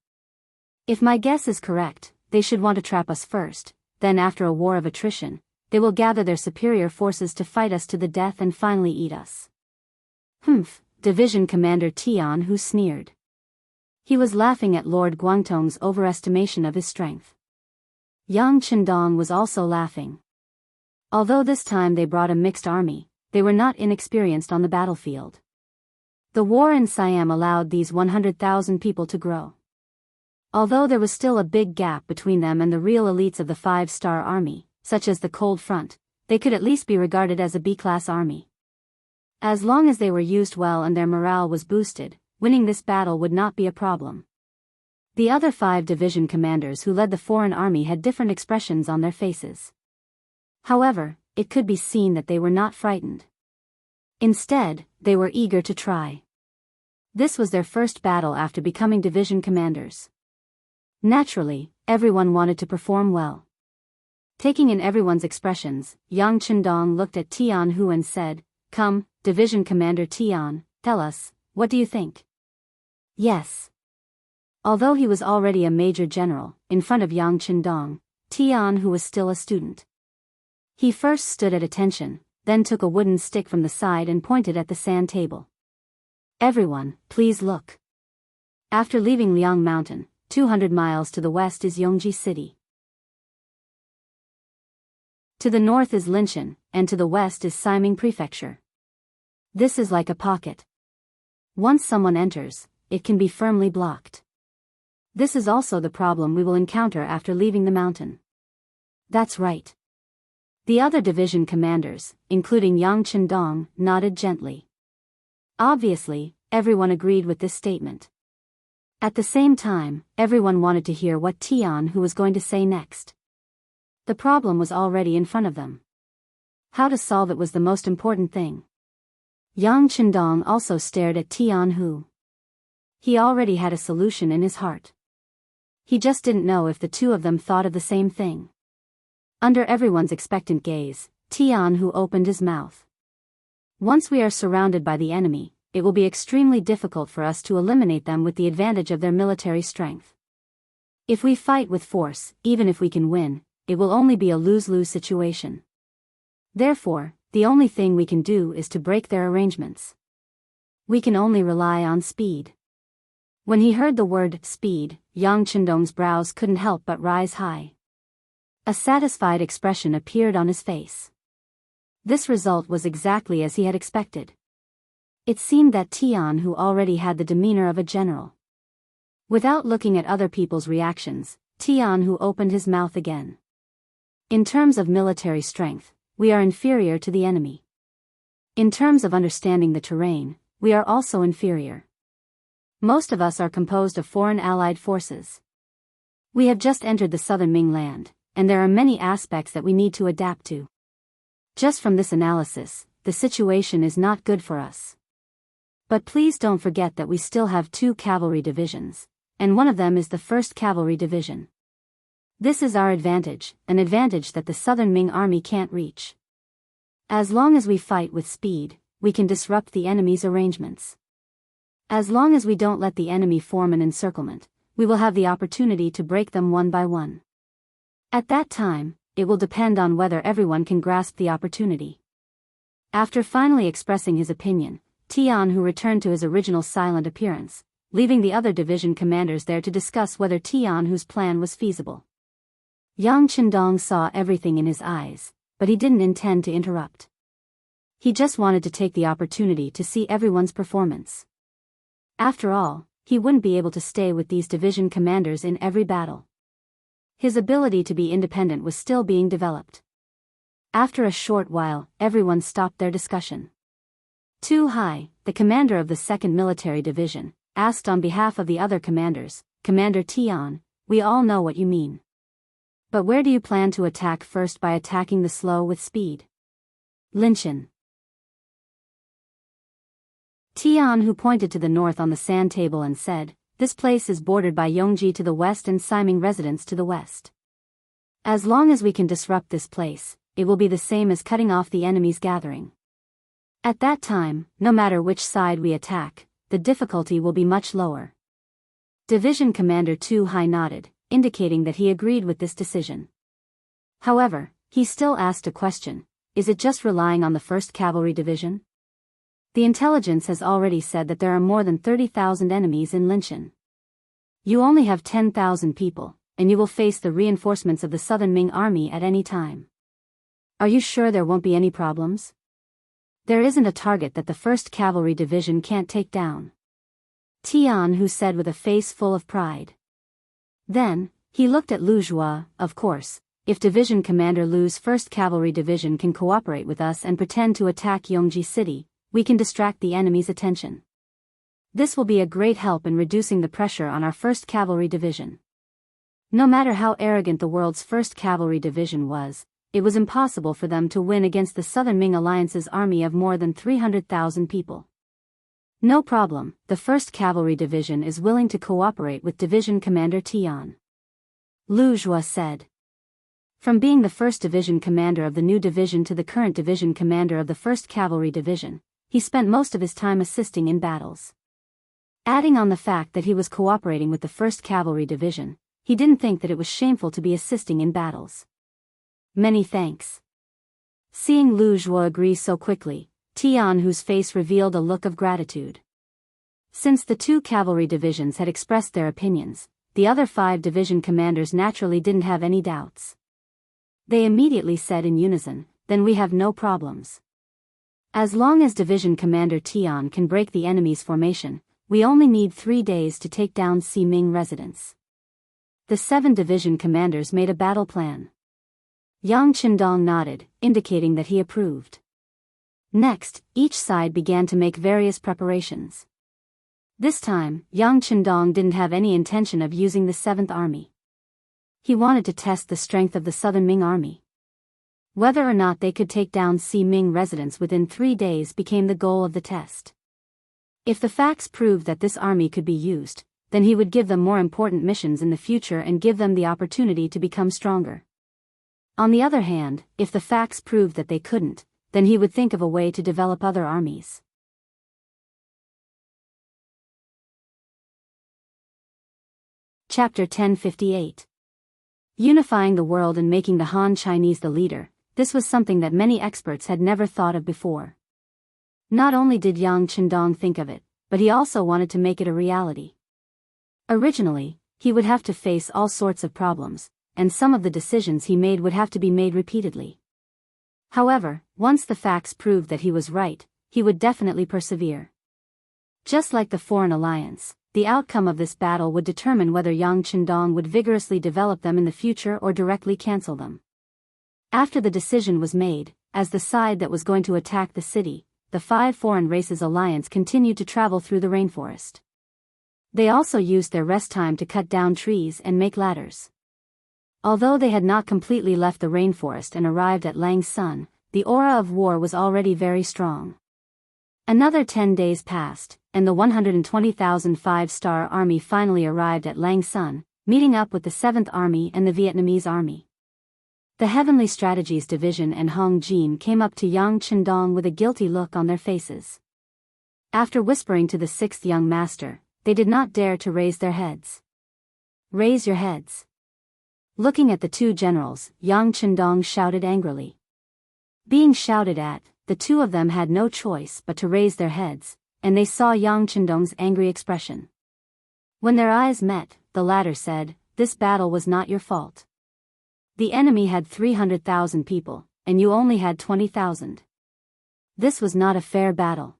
If my guess is correct, they should want to trap us first, then after a war of attrition, they will gather their superior forces to fight us to the death and finally eat us. Humph, Division Commander Tian Hu sneered. He was laughing at Lord Guangtong's overestimation of his strength. Yang Chendong was also laughing. Although this time they brought a mixed army, they were not inexperienced on the battlefield. The war in Siam allowed these 100,000 people to grow. Although there was still a big gap between them and the real elites of the five-star army, such as the Cold Front, they could at least be regarded as a B-class army. As long as they were used well and their morale was boosted, winning this battle would not be a problem. The other 5 division commanders who led the foreign army had different expressions on their faces. However, it could be seen that they were not frightened. Instead, they were eager to try. This was their first battle after becoming division commanders. Naturally, everyone wanted to perform well. Taking in everyone's expressions, Yang Chendong looked at Tian Hu and said, "Come, Division Commander Tian, tell us, what do you think?" Yes. Although he was already a major general, in front of Yang Chendong, Tian Hu was still a student. He first stood at attention, then took a wooden stick from the side and pointed at the sand table. "Everyone, please look." After leaving Liang Mountain, 200 miles to the west is Yongji City. To the north is Linshan, and to the west is Siming Prefecture. This is like a pocket. Once someone enters, it can be firmly blocked. This is also the problem we will encounter after leaving the mountain. That's right. The other division commanders, including Yang Chendong, nodded gently. Obviously, everyone agreed with this statement. At the same time, everyone wanted to hear what Tian Hu was going to say next. The problem was already in front of them. How to solve it was the most important thing. Yang Chendong also stared at Tian Hu. He already had a solution in his heart. He just didn't know if the two of them thought of the same thing. Under everyone's expectant gaze, Tian Hu opened his mouth. "Once we are surrounded by the enemy, it will be extremely difficult for us to eliminate them with the advantage of their military strength. If we fight with force, even if we can win, it will only be a lose-lose situation. Therefore, the only thing we can do is to break their arrangements. We can only rely on speed." When he heard the word speed, Yang Chendong's brows couldn't help but rise high. A satisfied expression appeared on his face. This result was exactly as he had expected. It seemed that Tian Hu already had the demeanor of a general. Without looking at other people's reactions, Tian Hu opened his mouth again. "In terms of military strength, we are inferior to the enemy. In terms of understanding the terrain, we are also inferior. Most of us are composed of foreign allied forces. We have just entered the southern Ming land, and there are many aspects that we need to adapt to. Just from this analysis, the situation is not good for us. But please don't forget that we still have 2 cavalry divisions, and one of them is the 1st Cavalry Division. This is our advantage, an advantage that the southern Ming army can't reach. As long as we fight with speed, we can disrupt the enemy's arrangements. As long as we don't let the enemy form an encirclement, we will have the opportunity to break them one by one. At that time, it will depend on whether everyone can grasp the opportunity." After finally expressing his opinion, Tian Hu returned to his original silent appearance, leaving the other division commanders there to discuss whether Tian Hu's plan was feasible. Yang Chendong saw everything in his eyes, but he didn't intend to interrupt. He just wanted to take the opportunity to see everyone's performance. After all, he wouldn't be able to stay with these division commanders in every battle. His ability to be independent was still being developed. After a short while, everyone stopped their discussion. Tu Hai, the commander of the 2nd Military Division, asked on behalf of the other commanders, "Commander Tian, we all know what you mean. But where do you plan to attack first by attacking the slow with speed?" "Linshan." Tian Hu pointed to the north on the sand table and said, "This place is bordered by Yongji to the west and Siming residence to the west. As long as we can disrupt this place, it will be the same as cutting off the enemy's gathering. At that time, no matter which side we attack, the difficulty will be much lower. Division Commander Tu Hai nodded, indicating that he agreed with this decision. However, he still asked a question: is it just relying on the 1st Cavalry Division? The intelligence has already said that there are more than 30,000 enemies in Linshan. You only have 10,000 people, and you will face the reinforcements of the Southern Ming Army at any time. Are you sure there won't be any problems? There isn't a target that the 1st Cavalry Division can't take down. Tianhu said with a face full of pride. Then, he looked at Lu Zhua. Of course, if Division Commander Lu's 1st Cavalry Division can cooperate with us and pretend to attack Yongji City, we can distract the enemy's attention. This will be a great help in reducing the pressure on our 1st Cavalry Division. No matter how arrogant the world's 1st Cavalry Division was, it was impossible for them to win against the Southern Ming Alliance's army of more than 300,000 people. No problem, the 1st Cavalry Division is willing to cooperate with Division Commander Tian. Lu Zhua said. From being the 1st Division Commander of the new division to the current Division Commander of the 1st Cavalry Division, he spent most of his time assisting in battles. Adding on the fact that he was cooperating with the 1st Cavalry Division, he didn't think that it was shameful to be assisting in battles. Many thanks. Seeing Lu Zhua agree so quickly, Tianhu's face revealed a look of gratitude. Since the 2 cavalry divisions had expressed their opinions, the other 5 division commanders naturally didn't have any doubts. They immediately said in unison, "Then we have no problems. As long as Division Commander Tian can break the enemy's formation, we only need 3 days to take down Ximing residents." The 7 division commanders made a battle plan. Yang Qindong nodded, indicating that he approved. Next, each side began to make various preparations. This time, Yang Qindong didn't have any intention of using the 7th Army. He wanted to test the strength of the Southern Ming Army. Whether or not they could take down Ximing residents within 3 days became the goal of the test. If the facts proved that this army could be used, then he would give them more important missions in the future and give them the opportunity to become stronger. On the other hand, if the facts proved that they couldn't, then he would think of a way to develop other armies. Chapter 1058. Unifying the world and making the Han Chinese the leader, this was something that many experts had never thought of before. Not only did Yang Qindong think of it, but he also wanted to make it a reality. Originally, he would have to face all sorts of problems, and some of the decisions he made would have to be made repeatedly. However, once the facts proved that he was right, he would definitely persevere. Just like the Foreign Alliance, the outcome of this battle would determine whether Yang Qindong would vigorously develop them in the future or directly cancel them. After the decision was made, as the side that was going to attack the city, the 5 Foreign Races Alliance continued to travel through the rainforest. They also used their rest time to cut down trees and make ladders. Although they had not completely left the rainforest and arrived at Langsun, the aura of war was already very strong. Another 10 days passed, and the 120,000 5-star army finally arrived at Langsun, meeting up with the 7th Army and the Vietnamese Army. The Heavenly Strategies Division and Hong Jin came up to Yang Qindong with a guilty look on their faces. After whispering to the 6th young master, they did not dare to raise their heads. "Raise your heads." Looking at the 2 generals, Yang Qindong shouted angrily. Being shouted at, the 2 of them had no choice but to raise their heads, and they saw Yang Qindong's angry expression. When their eyes met, the latter said, "This battle was not your fault. The enemy had 300,000 people, and you only had 20,000. This was not a fair battle.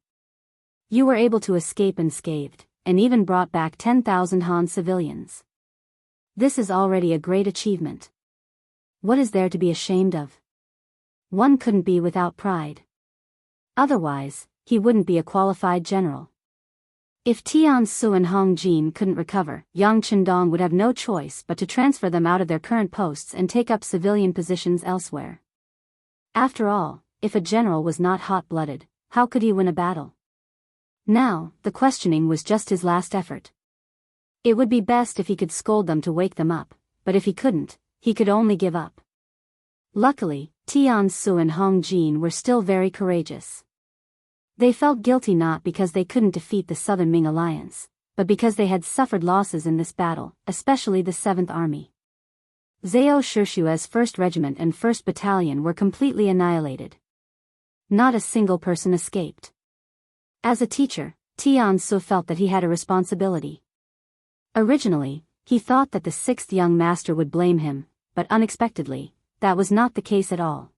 You were able to escape unscathed, and even brought back 10,000 Han civilians. This is already a great achievement. What is there to be ashamed of? One couldn't be without pride. Otherwise, he wouldn't be a qualified general." If Tian Su and Hong Jin couldn't recover, Yang Qindong would have no choice but to transfer them out of their current posts and take up civilian positions elsewhere. After all, if a general was not hot-blooded, how could he win a battle? Now, the questioning was just his last effort. It would be best if he could scold them to wake them up, but if he couldn't, he could only give up. Luckily, Tian Su and Hong Jin were still very courageous. They felt guilty not because they couldn't defeat the Southern Ming alliance, but because they had suffered losses in this battle, especially the 7th Army. Zhao Shishue's 1st Regiment and 1st Battalion were completely annihilated. Not a single person escaped. As a teacher, Tian Su felt that he had a responsibility. Originally, he thought that the 6th young master would blame him, but unexpectedly, that was not the case at all.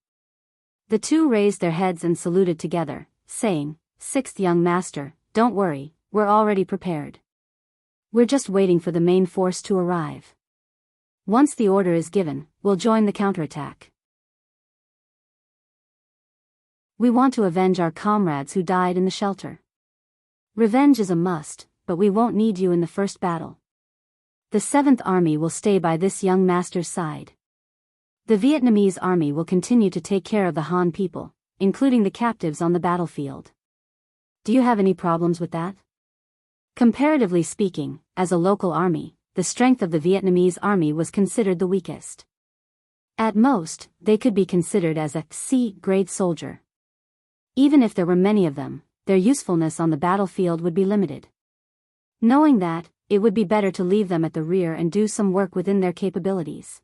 The two raised their heads and saluted together, saying, "6th young master, don't worry, we're already prepared. We're just waiting for the main force to arrive. Once the order is given, we'll join the counterattack. We want to avenge our comrades who died in the shelter. Revenge is a must, but we won't need you in the first battle. The 7th Army will stay by this young master's side. The Vietnamese army will continue to take care of the Han people, including the captives on the battlefield. Do you have any problems with that?" Comparatively speaking, as a local army, the strength of the Vietnamese army was considered the weakest. At most, they could be considered as a C-grade soldier. Even if there were many of them, their usefulness on the battlefield would be limited. Knowing that, it would be better to leave them at the rear and do some work within their capabilities.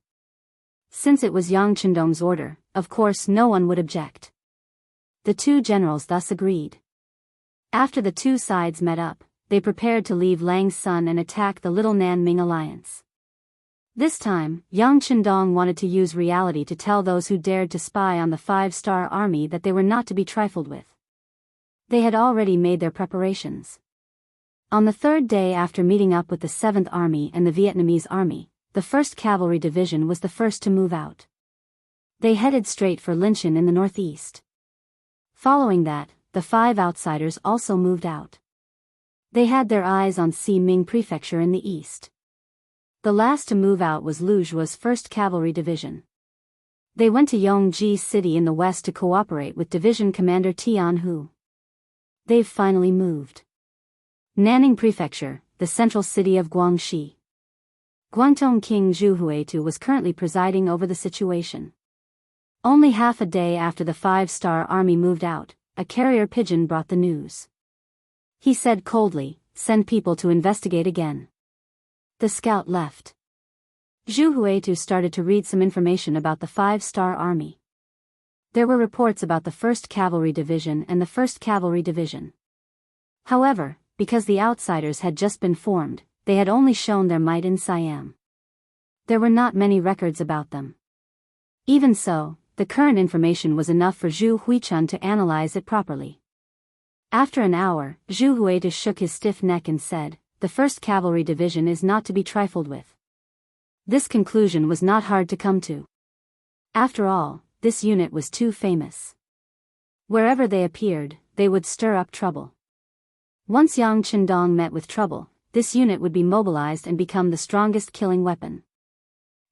Since it was Yang Chendong's order, of course no one would object. The two generals thus agreed. After the two sides met up, they prepared to leave Lang's Sun and attack the Little Nanming alliance. This time, Yang Chendong wanted to use reality to tell those who dared to spy on the 5-star army that they were not to be trifled with. They had already made their preparations. On the 3rd day after meeting up with the 7th Army and the Vietnamese Army, the 1st Cavalry Division was the first to move out. They headed straight for Linchin in the northeast. Following that, the 5 outsiders also moved out. They had their eyes on Ximing Prefecture in the east. The last to move out was Lu Zhuo's 1st Cavalry Division. They went to Yongji City in the west to cooperate with Division Commander Tian Hu. They've finally moved. Nanning Prefecture, the central city of Guangxi. Guangdong King Zhu Huitu was currently presiding over the situation. Only half a day after the 5-star army moved out, a carrier pigeon brought the news. He said coldly, "Send people to investigate again." The scout left. Zhu Huitu started to read some information about the 5-star army. There were reports about the 1st Cavalry Division and the 1st Cavalry Division. However, because the outsiders had just been formed, they had only shown their might in Siam. There were not many records about them. Even so, the current information was enough for Zhu Huichun to analyze it properly. After an hour, Zhu Huitu shook his stiff neck and said, "The 1st Cavalry Division is not to be trifled with." This conclusion was not hard to come to. After all, this unit was too famous. Wherever they appeared, they would stir up trouble. Once Yang Chendong met with trouble, this unit would be mobilized and become the strongest killing weapon.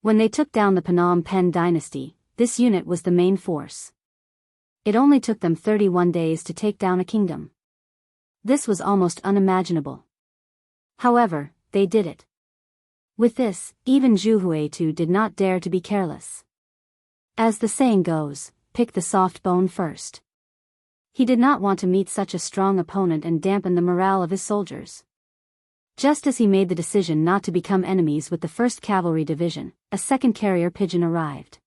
When they took down the Phnom Penh dynasty, this unit was the main force. It only took them 31 days to take down a kingdom. This was almost unimaginable. However, they did it. With this, even Zhu Huitu did not dare to be careless. As the saying goes, pick the soft bone first. He did not want to meet such a strong opponent and dampen the morale of his soldiers. Just as he made the decision not to become enemies with the 1st Cavalry Division, a second carrier pigeon arrived.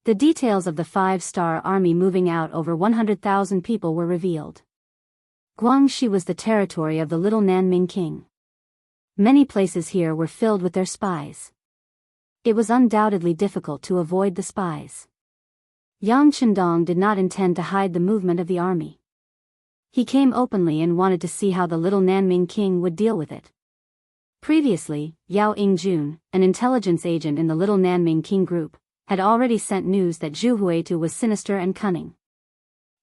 The details of the 5-star army moving out over 100,000 people were revealed. Guangxi was the territory of the Little Nanming King. Many places here were filled with their spies. It was undoubtedly difficult to avoid the spies. Yang Chendong did not intend to hide the movement of the army. He came openly and wanted to see how the Little Nanming King would deal with it. Previously, Yao Yingjun, an intelligence agent in the Little Nanming King group, had already sent news that Zhu Huitu was sinister and cunning.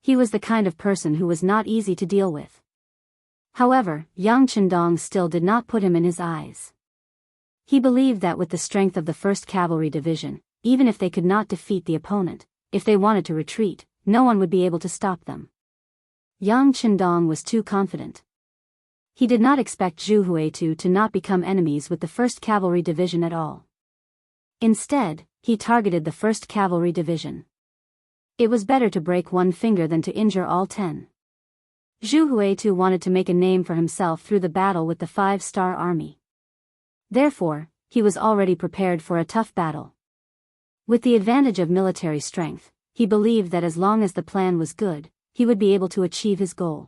He was the kind of person who was not easy to deal with. However, Yang Chendong still did not put him in his eyes. He believed that with the strength of the 1st Cavalry Division, even if they could not defeat the opponent, if they wanted to retreat, no one would be able to stop them. Yang Chendong was too confident. He did not expect Zhu Huitu to not become enemies with the 1st Cavalry Division at all. Instead, he targeted the 1st Cavalry Division. It was better to break one finger than to injure all 10. Zhu Huitu wanted to make a name for himself through the battle with the 5-star army. Therefore, he was already prepared for a tough battle. With the advantage of military strength, he believed that as long as the plan was good, he would be able to achieve his goal.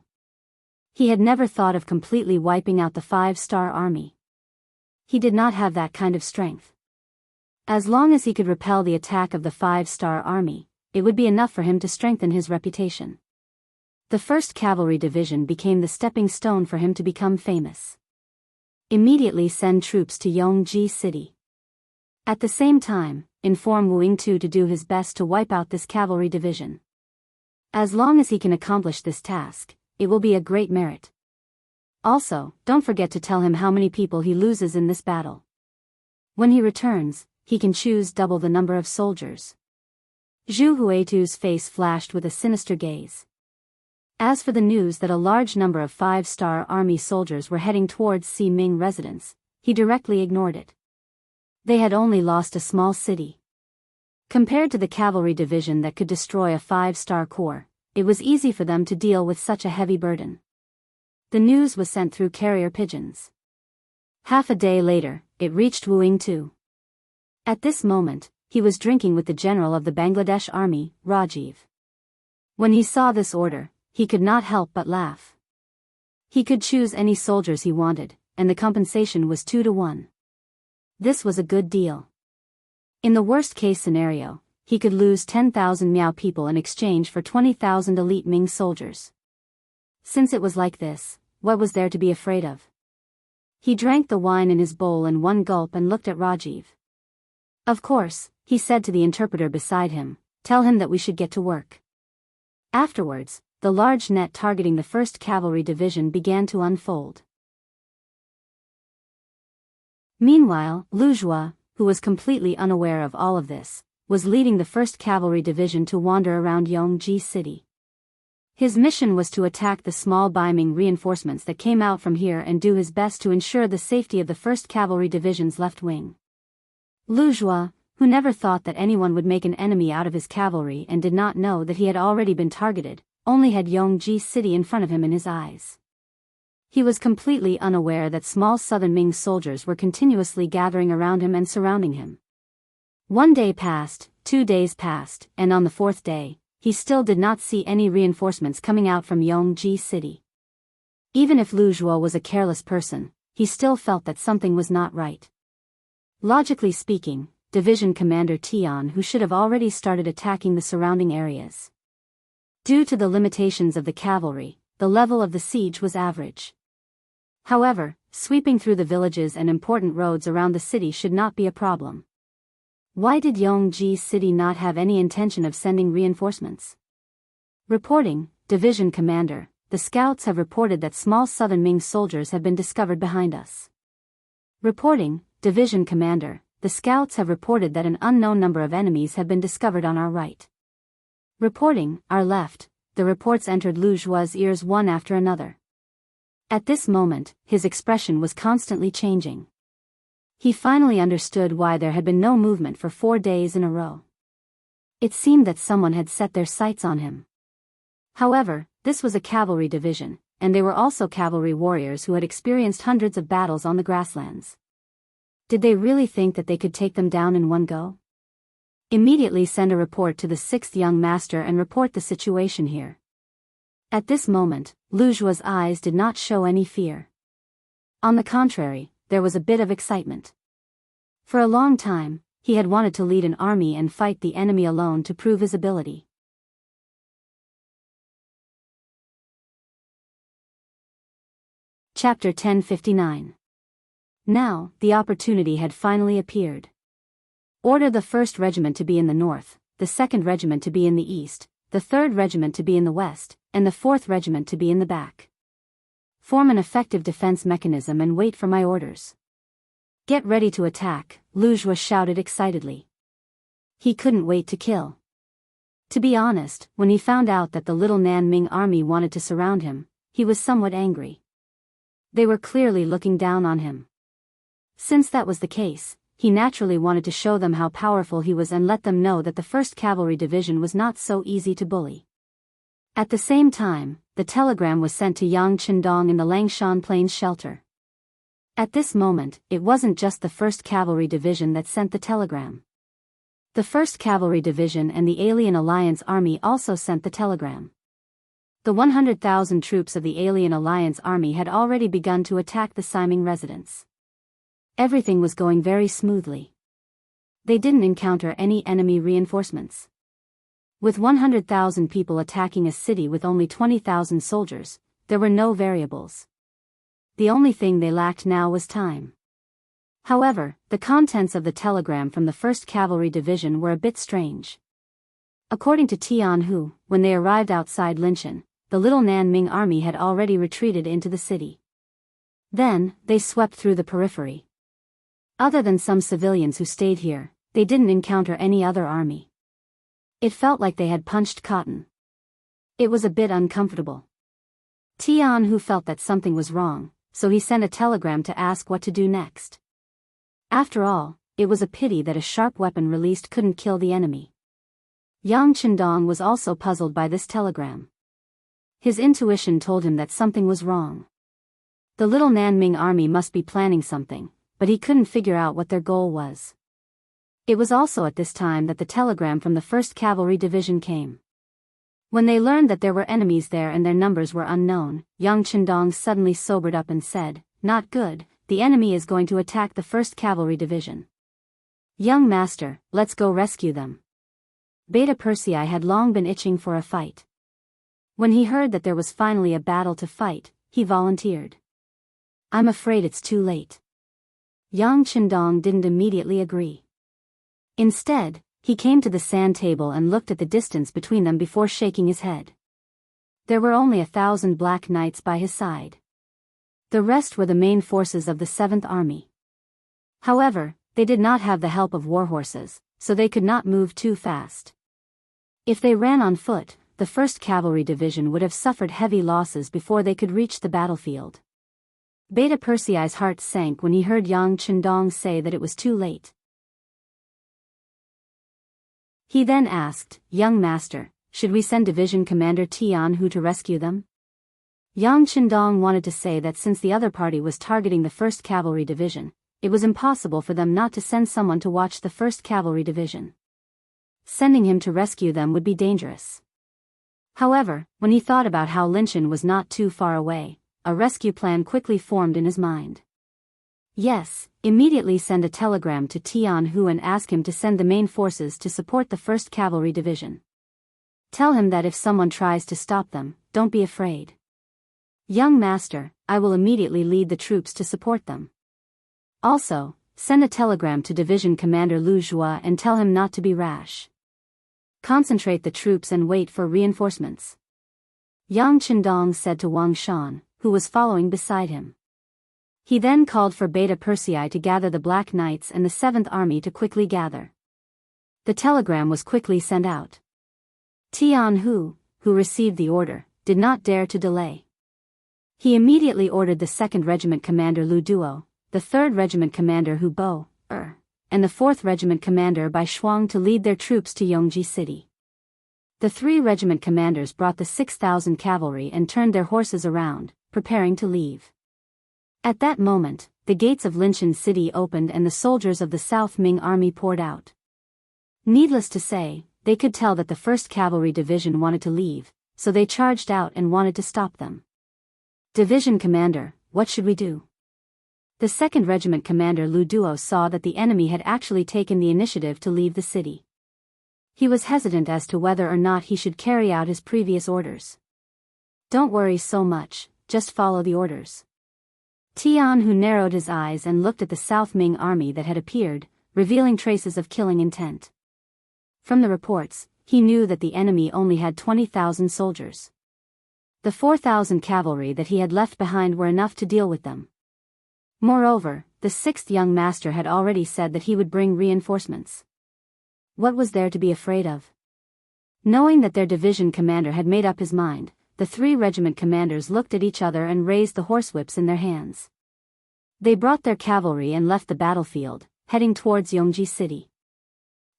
He had never thought of completely wiping out the 5-star army. He did not have that kind of strength. As long as he could repel the attack of the 5-star army, it would be enough for him to strengthen his reputation. The 1st Cavalry Division became the stepping stone for him to become famous. Immediately send troops to Yongji City. At the same time, inform Wu Yingtu to do his best to wipe out this cavalry division. As long as he can accomplish this task, it will be a great merit. Also, don't forget to tell him how many people he loses in this battle. When he returns, he can choose double the number of soldiers. Zhu Huitu's face flashed with a sinister gaze. As for the news that a large number of 5-star army soldiers were heading towards Si Ming residence, he directly ignored it. They had only lost a small city. Compared to the cavalry division that could destroy a 5-star corps, it was easy for them to deal with such a heavy burden. The news was sent through carrier pigeons. Half a day later, it reached Wu Yingtu. At this moment, he was drinking with the general of the Bangladesh army, Rajiv. When he saw this order, he could not help but laugh. He could choose any soldiers he wanted, and the compensation was 2-to-1. This was a good deal. In the worst-case scenario, he could lose 10,000 Miao people in exchange for 20,000 elite Ming soldiers. Since it was like this, what was there to be afraid of? He drank the wine in his bowl in one gulp and looked at Rajiv. Of course, he said to the interpreter beside him, "Tell him that we should get to work." Afterwards, the large net targeting the 1st Cavalry Division began to unfold. Meanwhile, Lu Zhua, who was completely unaware of all of this, was leading the 1st Cavalry Division to wander around Yongji City. His mission was to attack the small Baiming reinforcements that came out from here and do his best to ensure the safety of the 1st Cavalry Division's left wing. Lu Zhua, who never thought that anyone would make an enemy out of his cavalry and did not know that he had already been targeted, only had Yongji City in front of him in his eyes. He was completely unaware that small southern Ming soldiers were continuously gathering around him and surrounding him. 1 day passed, 2 days passed, and on the 4th day, he still did not see any reinforcements coming out from Yongji City. Even if Lu Zhuo was a careless person, he still felt that something was not right. Logically speaking, Division Commander Tian who should have already started attacking the surrounding areas. Due to the limitations of the cavalry, the level of the siege was average. However, sweeping through the villages and important roads around the city should not be a problem. Why did Yongji City not have any intention of sending reinforcements? Reporting, Division Commander, the scouts have reported that small southern Ming soldiers have been discovered behind us. Reporting, Division Commander, the scouts have reported that an unknown number of enemies have been discovered on our right. Reporting, our left, the reports entered Lu Zhua's ears one after another. At this moment, his expression was constantly changing. He finally understood why there had been no movement for 4 days in a row. It seemed that someone had set their sights on him. However, this was a cavalry division, and they were also cavalry warriors who had experienced hundreds of battles on the grasslands. Did they really think that they could take them down in one go? Immediately send a report to the 6th young master and report the situation here. At this moment, Lu Zhua's eyes did not show any fear. On the contrary, there was a bit of excitement. For a long time, he had wanted to lead an army and fight the enemy alone to prove his ability. Chapter 1059. Now, the opportunity had finally appeared. Order the 1st Regiment to be in the north, the 2nd Regiment to be in the east, the 3rd Regiment to be in the west, and the 4th Regiment to be in the back. Form an effective defense mechanism and wait for my orders. Get ready to attack, Lu Zhua shouted excitedly. He couldn't wait to kill. To be honest, when he found out that the little Nanming army wanted to surround him, he was somewhat angry. They were clearly looking down on him. Since that was the case, he naturally wanted to show them how powerful he was and let them know that the 1st Cavalry Division was not so easy to bully. At the same time, the telegram was sent to Yang Chendong in the Langshan Plains shelter. At this moment, it wasn't just the 1st Cavalry Division that sent the telegram. The 1st Cavalry Division and the Alien Alliance Army also sent the telegram. The 100,000 troops of the Alien Alliance Army had already begun to attack the Siming residents. Everything was going very smoothly. They didn't encounter any enemy reinforcements. With 100,000 people attacking a city with only 20,000 soldiers, there were no variables. The only thing they lacked now was time. However, the contents of the telegram from the 1st Cavalry Division were a bit strange. According to Jianghu, when they arrived outside Linshan, the Little Nanming army had already retreated into the city. Then, they swept through the periphery. Other than some civilians who stayed here, they didn't encounter any other army. It felt like they had punched cotton. It was a bit uncomfortable. Tianhu felt that something was wrong, so he sent a telegram to ask what to do next. After all, it was a pity that a sharp weapon released couldn't kill the enemy. Yang Chendong was also puzzled by this telegram. His intuition told him that something was wrong. The Little Nanming army must be planning something, but he couldn't figure out what their goal was. It was also at this time that the telegram from the 1st Cavalry Division came. When they learned that there were enemies there and their numbers were unknown, Yang Chendong suddenly sobered up and said, "Not good, the enemy is going to attack the 1st Cavalry Division. Young master, let's go rescue them." Beta Persei had long been itching for a fight. When he heard that there was finally a battle to fight, he volunteered. "I'm afraid it's too late." Yang Chendong didn't immediately agree. Instead, he came to the sand table and looked at the distance between them before shaking his head. There were only 1,000 black knights by his side. The rest were the main forces of the 7th Army. However, they did not have the help of war horses, so they could not move too fast. If they ran on foot, the 1st Cavalry Division would have suffered heavy losses before they could reach the battlefield. Beta Persei's heart sank when he heard Yang Chendong say that it was too late. He then asked, "Young master, should we send Division Commander Tianhu to rescue them?" Yang Chendong wanted to say that since the other party was targeting the 1st Cavalry Division, it was impossible for them not to send someone to watch the 1st Cavalry Division. Sending him to rescue them would be dangerous. However, when he thought about how Linshan was not too far away, a rescue plan quickly formed in his mind. Yes, immediately send a telegram to Tianhu and ask him to send the main forces to support the 1st Cavalry Division. Tell him that if someone tries to stop them, don't be afraid. Young master, I will immediately lead the troops to support them. Also, send a telegram to Division Commander Lu Zhua and tell him not to be rash. Concentrate the troops and wait for reinforcements. Yang Chendong said to Wang Shan, who was following beside him. He then called for Beta Persei to gather the Black Knights and the 7th Army to quickly gather. The telegram was quickly sent out. Tianhu, who received the order, did not dare to delay. He immediately ordered the 2nd Regiment Commander Lu Duo, the 3rd Regiment Commander Hu Bo, and the 4th Regiment Commander Bai Shuang to lead their troops to Yongji City. The 3 regiment commanders brought the 6,000 cavalry and turned their horses around, preparing to leave. At that moment, the gates of Linshan City opened and the soldiers of the South Ming Army poured out. Needless to say, they could tell that the 1st Cavalry Division wanted to leave, so they charged out and wanted to stop them. "Division Commander, what should we do?" The 2nd Regiment Commander Lu Duo saw that the enemy had actually taken the initiative to leave the city. He was hesitant as to whether or not he should carry out his previous orders. "Don't worry so much, just follow the orders." Tianhu narrowed his eyes and looked at the South Ming army that had appeared, revealing traces of killing intent. From the reports, he knew that the enemy only had 20,000 soldiers. The 4,000 cavalry that he had left behind were enough to deal with them. Moreover, the 6th young master had already said that he would bring reinforcements. What was there to be afraid of? Knowing that their division commander had made up his mind, the 3 regiment commanders looked at each other and raised the horsewhips in their hands. They brought their cavalry and left the battlefield, heading towards Yongji city.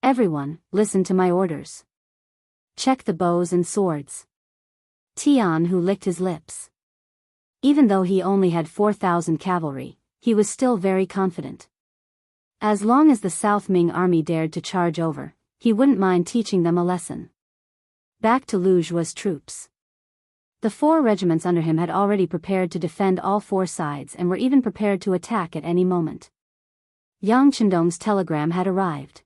Everyone, listen to my orders. Check the bows and swords. Tianhu licked his lips. Even though he only had 4,000 cavalry, he was still very confident. As long as the South Ming army dared to charge over, he wouldn't mind teaching them a lesson. Back to Lu Zhua's troops. The 4 regiments under him had already prepared to defend all 4 sides and were even prepared to attack at any moment. Yang Chendong's telegram had arrived.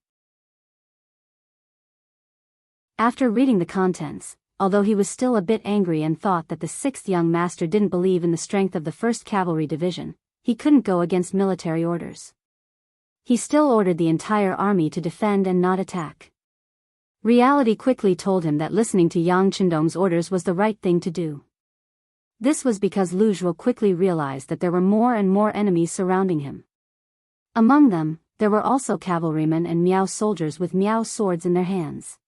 After reading the contents, although he was still a bit angry and thought that the 6th young master didn't believe in the strength of the 1st Cavalry Division, he couldn't go against military orders. He still ordered the entire army to defend and not attack. Reality quickly told him that listening to Yang Chendong's orders was the right thing to do. This was because Lu Zhuo quickly realized that there were more and more enemies surrounding him. Among them, there were also cavalrymen and Miao soldiers with Miao swords in their hands.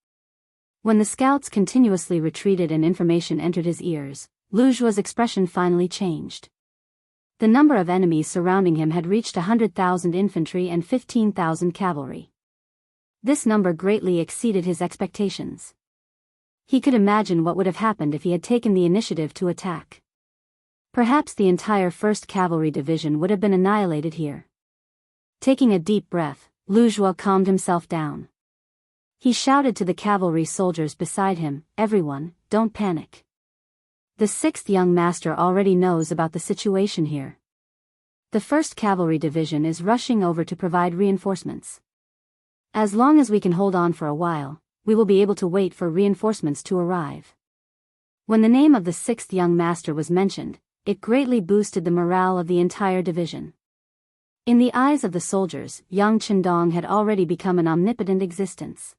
When the scouts continuously retreated and information entered his ears, Lu Zhuo's expression finally changed. The number of enemies surrounding him had reached 100,000 infantry and 15,000 cavalry. This number greatly exceeded his expectations. He could imagine what would have happened if he had taken the initiative to attack. Perhaps the entire 1st Cavalry Division would have been annihilated here. Taking a deep breath, Lu Zhuo calmed himself down. He shouted to the cavalry soldiers beside him, "Everyone, don't panic. The 6th young master already knows about the situation here. The 1st Cavalry Division is rushing over to provide reinforcements. As long as we can hold on for a while, we will be able to wait for reinforcements to arrive." When the name of the 6th young master was mentioned, it greatly boosted the morale of the entire division. In the eyes of the soldiers, Yang Chendong had already become an omnipotent existence.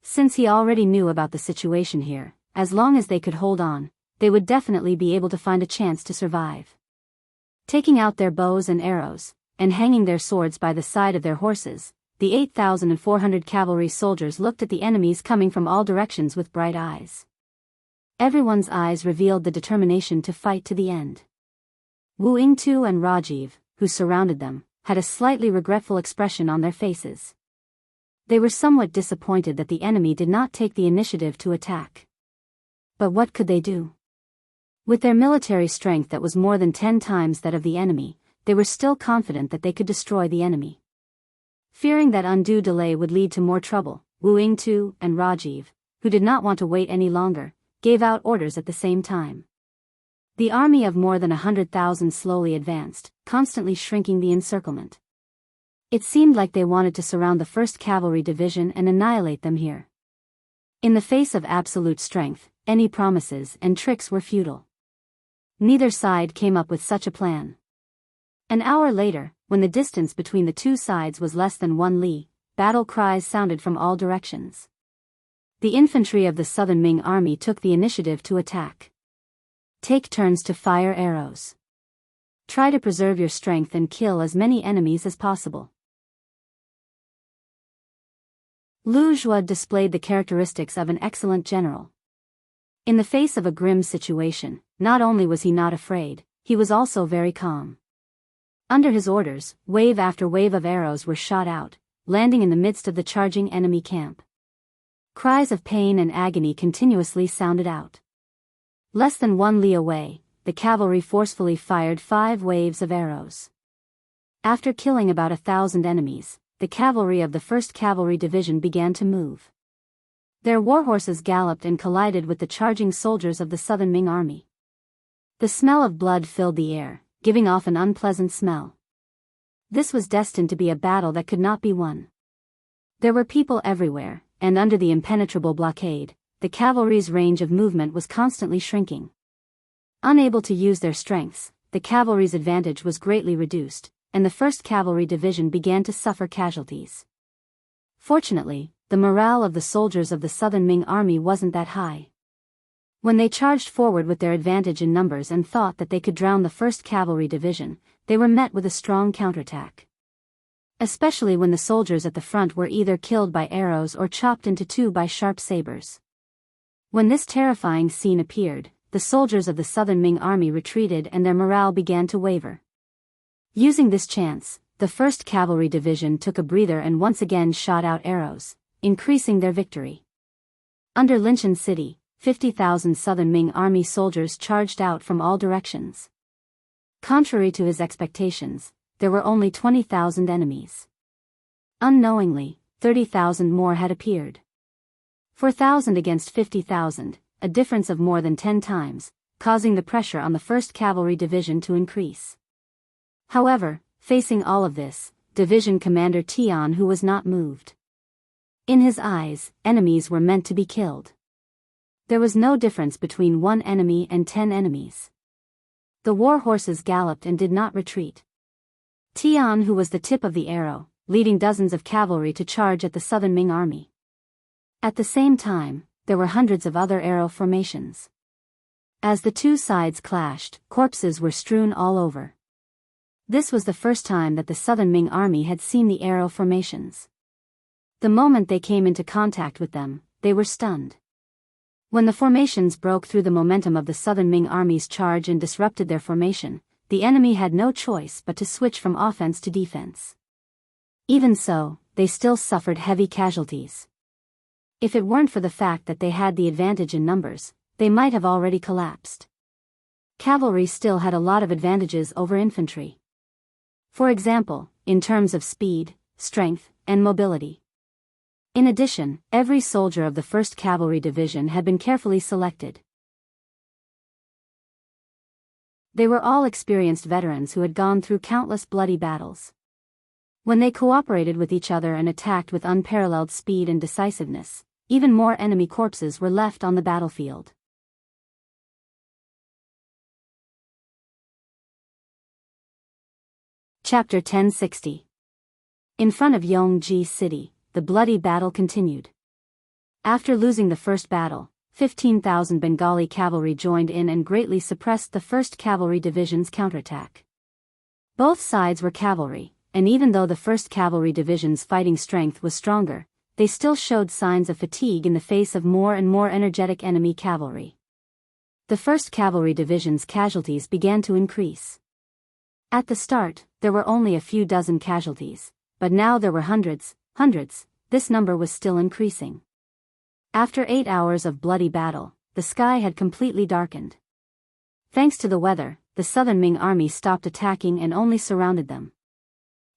Since he already knew about the situation here, as long as they could hold on, they would definitely be able to find a chance to survive. Taking out their bows and arrows, and hanging their swords by the side of their horses, the 8,400 cavalry soldiers looked at the enemies coming from all directions with bright eyes. Everyone's eyes revealed the determination to fight to the end. Wu Yingtu and Rajiv, who surrounded them, had a slightly regretful expression on their faces. They were somewhat disappointed that the enemy did not take the initiative to attack. But what could they do? With their military strength that was more than 10 times that of the enemy, they were still confident that they could destroy the enemy. Fearing that undue delay would lead to more trouble, Wu Yingtu and Rajiv, who did not want to wait any longer, gave out orders at the same time. The army of more than 100,000 slowly advanced, constantly shrinking the encirclement. It seemed like they wanted to surround the 1st Cavalry Division and annihilate them here. In the face of absolute strength, any promises and tricks were futile. Neither side came up with such a plan. An hour later, when the distance between the 2 sides was less than 1 li, battle cries sounded from all directions. The infantry of the Southern Ming army took the initiative to attack. Take turns to fire arrows. Try to preserve your strength and kill as many enemies as possible. Lu Zhuo displayed the characteristics of an excellent general. In the face of a grim situation, not only was he not afraid, he was also very calm. Under his orders, wave after wave of arrows were shot out, landing in the midst of the charging enemy camp. Cries of pain and agony continuously sounded out. Less than 1 li away, the cavalry forcefully fired 5 waves of arrows. After killing about 1,000 enemies, the cavalry of the 1st Cavalry Division began to move. Their warhorses galloped and collided with the charging soldiers of the Southern Ming army. The smell of blood filled the air, giving off an unpleasant smell. This was destined to be a battle that could not be won. There were people everywhere, and under the impenetrable blockade, the cavalry's range of movement was constantly shrinking. Unable to use their strengths, the cavalry's advantage was greatly reduced, and the 1st Cavalry Division began to suffer casualties. Fortunately, the morale of the soldiers of the Southern Ming army wasn't that high. When they charged forward with their advantage in numbers and thought that they could drown the 1st Cavalry Division, they were met with a strong counterattack. Especially when the soldiers at the front were either killed by arrows or chopped into 2 by sharp sabers. When this terrifying scene appeared, the soldiers of the southern Ming army retreated and their morale began to waver. Using this chance, the 1st Cavalry Division took a breather and once again shot out arrows, increasing their victory. Under Linshan City, 50,000 southern Ming army soldiers charged out from all directions. Contrary to his expectations, there were only 20,000 enemies. Unknowingly, 30,000 more had appeared. 4,000 against 50,000, a difference of more than 10 times, causing the pressure on the 1st Cavalry Division to increase. However, facing all of this, Division Commander Tian Hu was not moved. In his eyes, enemies were meant to be killed. There was no difference between 1 enemy and 10 enemies. The war horses galloped and did not retreat. Tian Hu was the tip of the arrow, leading dozens of cavalry to charge at the southern Ming army. At the same time, there were hundreds of other arrow formations. As the two sides clashed, corpses were strewn all over. This was the first time that the southern Ming army had seen the arrow formations. The moment they came into contact with them, they were stunned. When the formations broke through the momentum of the southern Ming army's charge and disrupted their formation, the enemy had no choice but to switch from offense to defense. Even so, they still suffered heavy casualties. If it weren't for the fact that they had the advantage in numbers, they might have already collapsed. Cavalry still had a lot of advantages over infantry. For example, in terms of speed, strength, and mobility. In addition, every soldier of the 1st Cavalry Division had been carefully selected. They were all experienced veterans who had gone through countless bloody battles. When they cooperated with each other and attacked with unparalleled speed and decisiveness, even more enemy corpses were left on the battlefield. Chapter 1060. In front of Yongji City, the bloody battle continued. After losing the first battle, 15,000 Bengali cavalry joined in and greatly suppressed the 1st Cavalry Division's counterattack. Both sides were cavalry, and even though the 1st Cavalry Division's fighting strength was stronger, they still showed signs of fatigue in the face of more and more energetic enemy cavalry. The 1st Cavalry Division's casualties began to increase. At the start, there were only a few dozen casualties, but now there were hundreds. This number was still increasing. After 8 hours of bloody battle, the sky had completely darkened. Thanks to the weather, the southern Ming army stopped attacking and only surrounded them.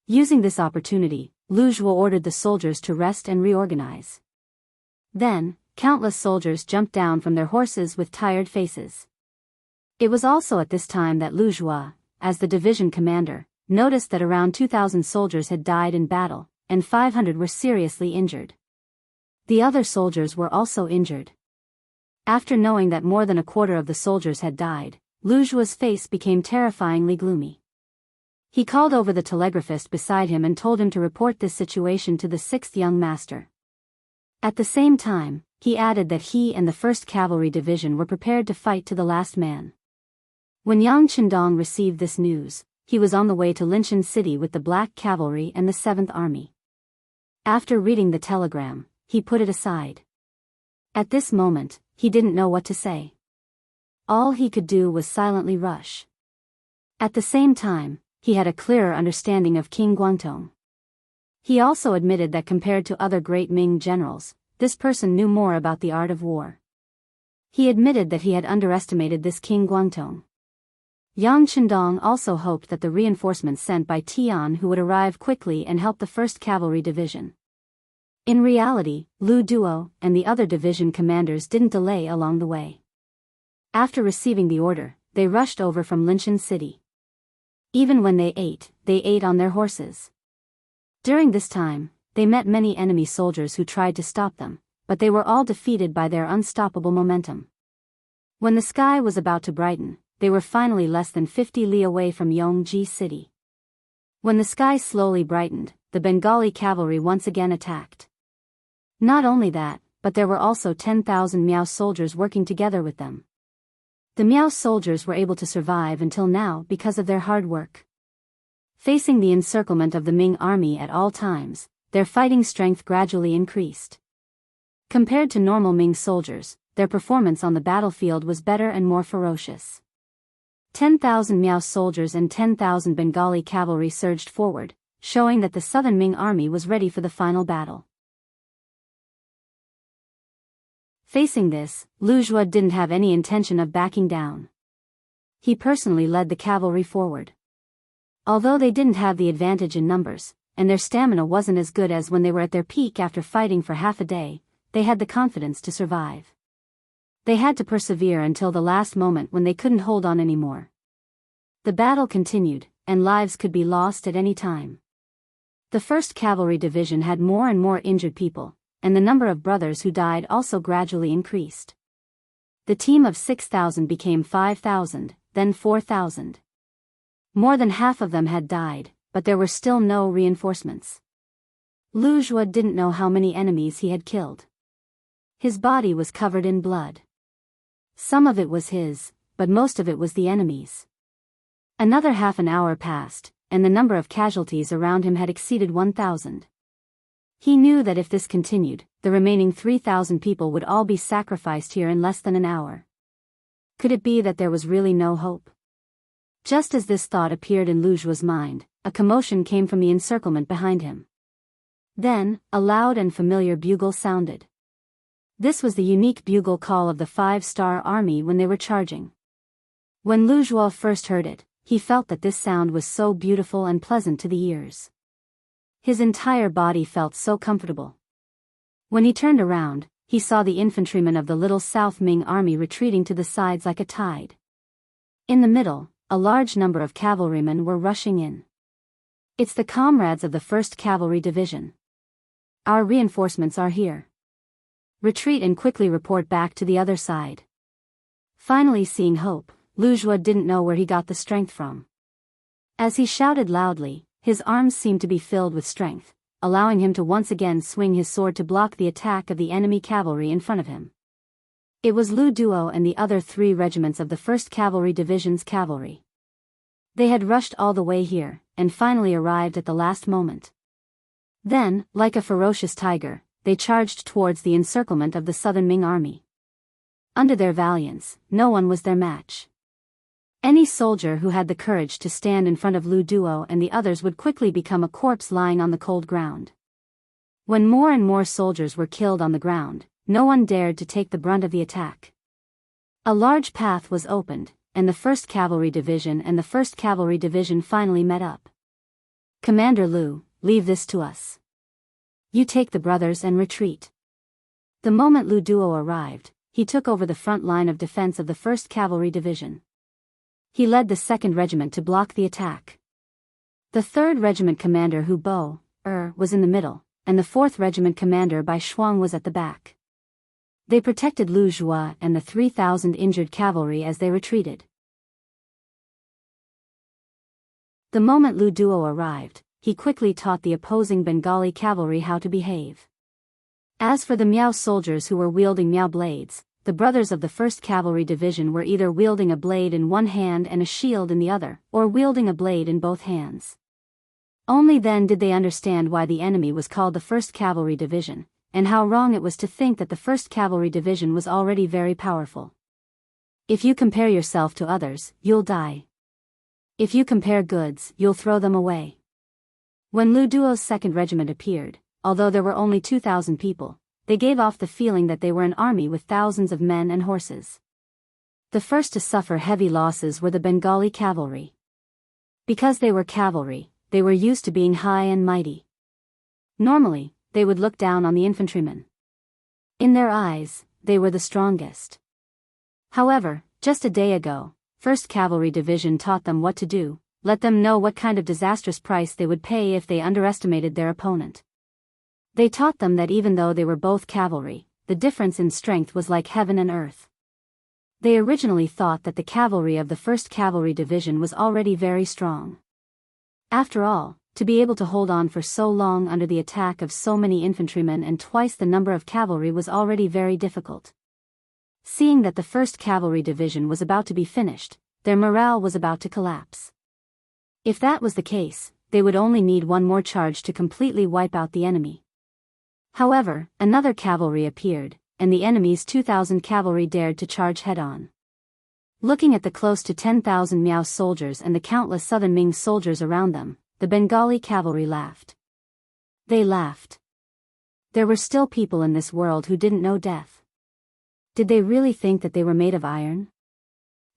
Using this opportunity, Lu Zhuo ordered the soldiers to rest and reorganize. Then, countless soldiers jumped down from their horses with tired faces. It was also at this time that Lu Zhuo, as the division commander, noticed that around 2,000 soldiers had died in battle, and 500 were seriously injured. The other soldiers were also injured. After knowing that more than a quarter of the soldiers had died, Lu Zhuo's face became terrifyingly gloomy. He called over the telegraphist beside him and told him to report this situation to the 6th young master. At the same time, he added that he and the 1st Cavalry Division were prepared to fight to the last man. When Yang Qindong received this news, he was on the way to Linshan City with the Black Cavalry and the 7th Army. After reading the telegram, he put it aside. At this moment, he didn't know what to say. All he could do was silently rush. At the same time, he had a clearer understanding of King Guangdong. He also admitted that compared to other great Ming generals, this person knew more about the art of war. He admitted that he had underestimated this King Guangdong. Yang Qindong also hoped that the reinforcements sent by Tian Hu would arrive quickly and help the 1st Cavalry Division. In reality, Lu Duo and the other division commanders didn't delay along the way. After receiving the order, they rushed over from Linshan City. Even when they ate on their horses. During this time, they met many enemy soldiers who tried to stop them, but they were all defeated by their unstoppable momentum. When the sky was about to brighten, they were finally less than 50 li away from Yongji City. When the sky slowly brightened, the Bengali cavalry once again attacked. Not only that, but there were also 10,000 Miao soldiers working together with them. The Miao soldiers were able to survive until now because of their hard work. Facing the encirclement of the Ming army at all times, their fighting strength gradually increased. Compared to normal Ming soldiers, their performance on the battlefield was better and more ferocious. 10,000 Miao soldiers and 10,000 Bengali cavalry surged forward, showing that the southern Ming army was ready for the final battle. Facing this, Lu Zhuo didn't have any intention of backing down. He personally led the cavalry forward. Although they didn't have the advantage in numbers, and their stamina wasn't as good as when they were at their peak after fighting for half a day, they had the confidence to survive. They had to persevere until the last moment when they couldn't hold on anymore. The battle continued, and lives could be lost at any time. The 1st Cavalry Division had more and more injured people, and the number of brothers who died also gradually increased. The team of 6,000 became 5,000, then 4,000. More than half of them had died, but there were still no reinforcements. Lu Zhuo didn't know how many enemies he had killed. His body was covered in blood. Some of it was his, but most of it was the enemy's. Another half an hour passed, and the number of casualties around him had exceeded 1,000. He knew that if this continued, the remaining 3,000 people would all be sacrificed here in less than an hour. Could it be that there was really no hope? Just as this thought appeared in Lu Zhuo's mind, a commotion came from the encirclement behind him. Then, a loud and familiar bugle sounded. This was the unique bugle call of the 5-star army when they were charging. When Lu Zhuo first heard it, he felt that this sound was so beautiful and pleasant to the ears. His entire body felt so comfortable. When he turned around, he saw the infantrymen of the little South Ming army retreating to the sides like a tide. In the middle, a large number of cavalrymen were rushing in. It's the comrades of the 1st Cavalry Division. Our reinforcements are here. Retreat and quickly report back to the other side. Finally seeing hope, Lu Zhuo didn't know where he got the strength from. As he shouted loudly, his arms seemed to be filled with strength, allowing him to once again swing his sword to block the attack of the enemy cavalry in front of him. It was Lu Duo and the other 3 regiments of the 1st Cavalry Division's cavalry. They had rushed all the way here, and finally arrived at the last moment. Then, like a ferocious tiger, they charged towards the encirclement of the southern Ming army. Under their valiance, no one was their match. Any soldier who had the courage to stand in front of Lu Duo and the others would quickly become a corpse lying on the cold ground. When more and more soldiers were killed on the ground, no one dared to take the brunt of the attack. A large path was opened, and the 1st Cavalry Division and the 1st Cavalry Division finally met up. "Commander Lu, leave this to us. You take the brothers and retreat." The moment Lu Duo arrived, he took over the front line of defense of the 1st Cavalry Division. He led the 2nd Regiment to block the attack. The 3rd Regiment commander Hu Bo was in the middle, and the 4th Regiment commander Bai Shuang was at the back. They protected Lu Zhuo and the 3,000 injured cavalry as they retreated. The moment Lu Duo arrived, he quickly taught the opposing Bengali cavalry how to behave. As for the Miao soldiers who were wielding Miao blades, the brothers of the 1st Cavalry Division were either wielding a blade in one hand and a shield in the other, or wielding a blade in both hands. Only then did they understand why the enemy was called the 1st Cavalry Division, and how wrong it was to think that the 1st Cavalry Division was already very powerful. If you compare yourself to others, you'll die. If you compare goods, you'll throw them away. When Lu Duo's 2nd Regiment appeared, although there were only 2,000 people, they gave off the feeling that they were an army with thousands of men and horses. The first to suffer heavy losses were the Bengali cavalry. Because they were cavalry, they were used to being high and mighty. Normally, they would look down on the infantrymen. In their eyes, they were the strongest. However, just a day ago, 1st Cavalry Division taught them what to do, let them know what kind of disastrous price they would pay if they underestimated their opponent. They taught them that even though they were both cavalry, the difference in strength was like heaven and earth. They originally thought that the cavalry of the 1st Cavalry Division was already very strong. After all, to be able to hold on for so long under the attack of so many infantrymen and twice the number of cavalry was already very difficult. Seeing that the 1st Cavalry Division was about to be finished, their morale was about to collapse. If that was the case, they would only need one more charge to completely wipe out the enemy. However, another cavalry appeared, and the enemy's 2,000 cavalry dared to charge head-on. Looking at the close to 10,000 Miao soldiers and the countless southern Ming soldiers around them, the Bengali cavalry laughed. They laughed. There were still people in this world who didn't know death. Did they really think that they were made of iron?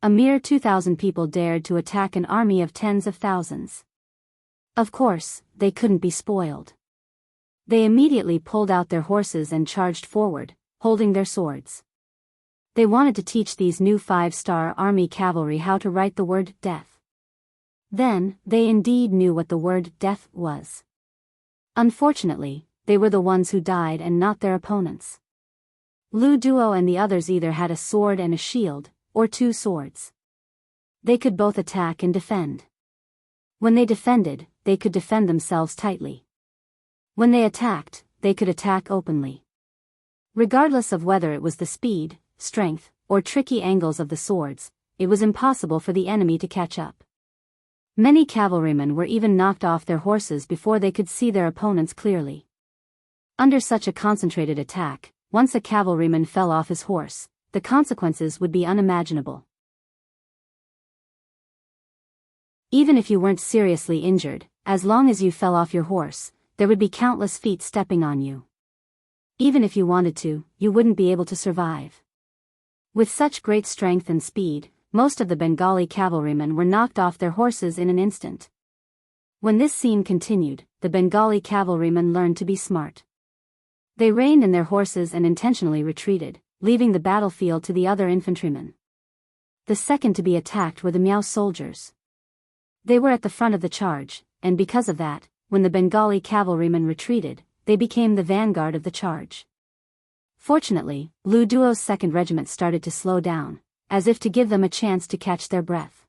A mere 2,000 people dared to attack an army of tens of thousands. Of course, they couldn't be spoiled. They immediately pulled out their horses and charged forward, holding their swords. They wanted to teach these new 5-star army cavalry how to write the word death. Then, they indeed knew what the word death was. Unfortunately, they were the ones who died and not their opponents. Lu Duo and the others either had a sword and a shield, or 2 swords. They could both attack and defend. When they defended, they could defend themselves tightly. When they attacked, they could attack openly. Regardless of whether it was the speed, strength, or tricky angles of the swords, it was impossible for the enemy to catch up. Many cavalrymen were even knocked off their horses before they could see their opponents clearly. Under such a concentrated attack, once a cavalryman fell off his horse, the consequences would be unimaginable. Even if you weren't seriously injured, as long as you fell off your horse, there would be countless feet stepping on you. Even if you wanted to, you wouldn't be able to survive. With such great strength and speed, most of the Bengali cavalrymen were knocked off their horses in an instant. When this scene continued, the Bengali cavalrymen learned to be smart. They reined in their horses and intentionally retreated, leaving the battlefield to the other infantrymen. The second to be attacked were the Miao soldiers. They were at the front of the charge, and because of that, when the Bengali cavalrymen retreated, they became the vanguard of the charge. Fortunately, Lu Duo's 2nd Regiment started to slow down, as if to give them a chance to catch their breath.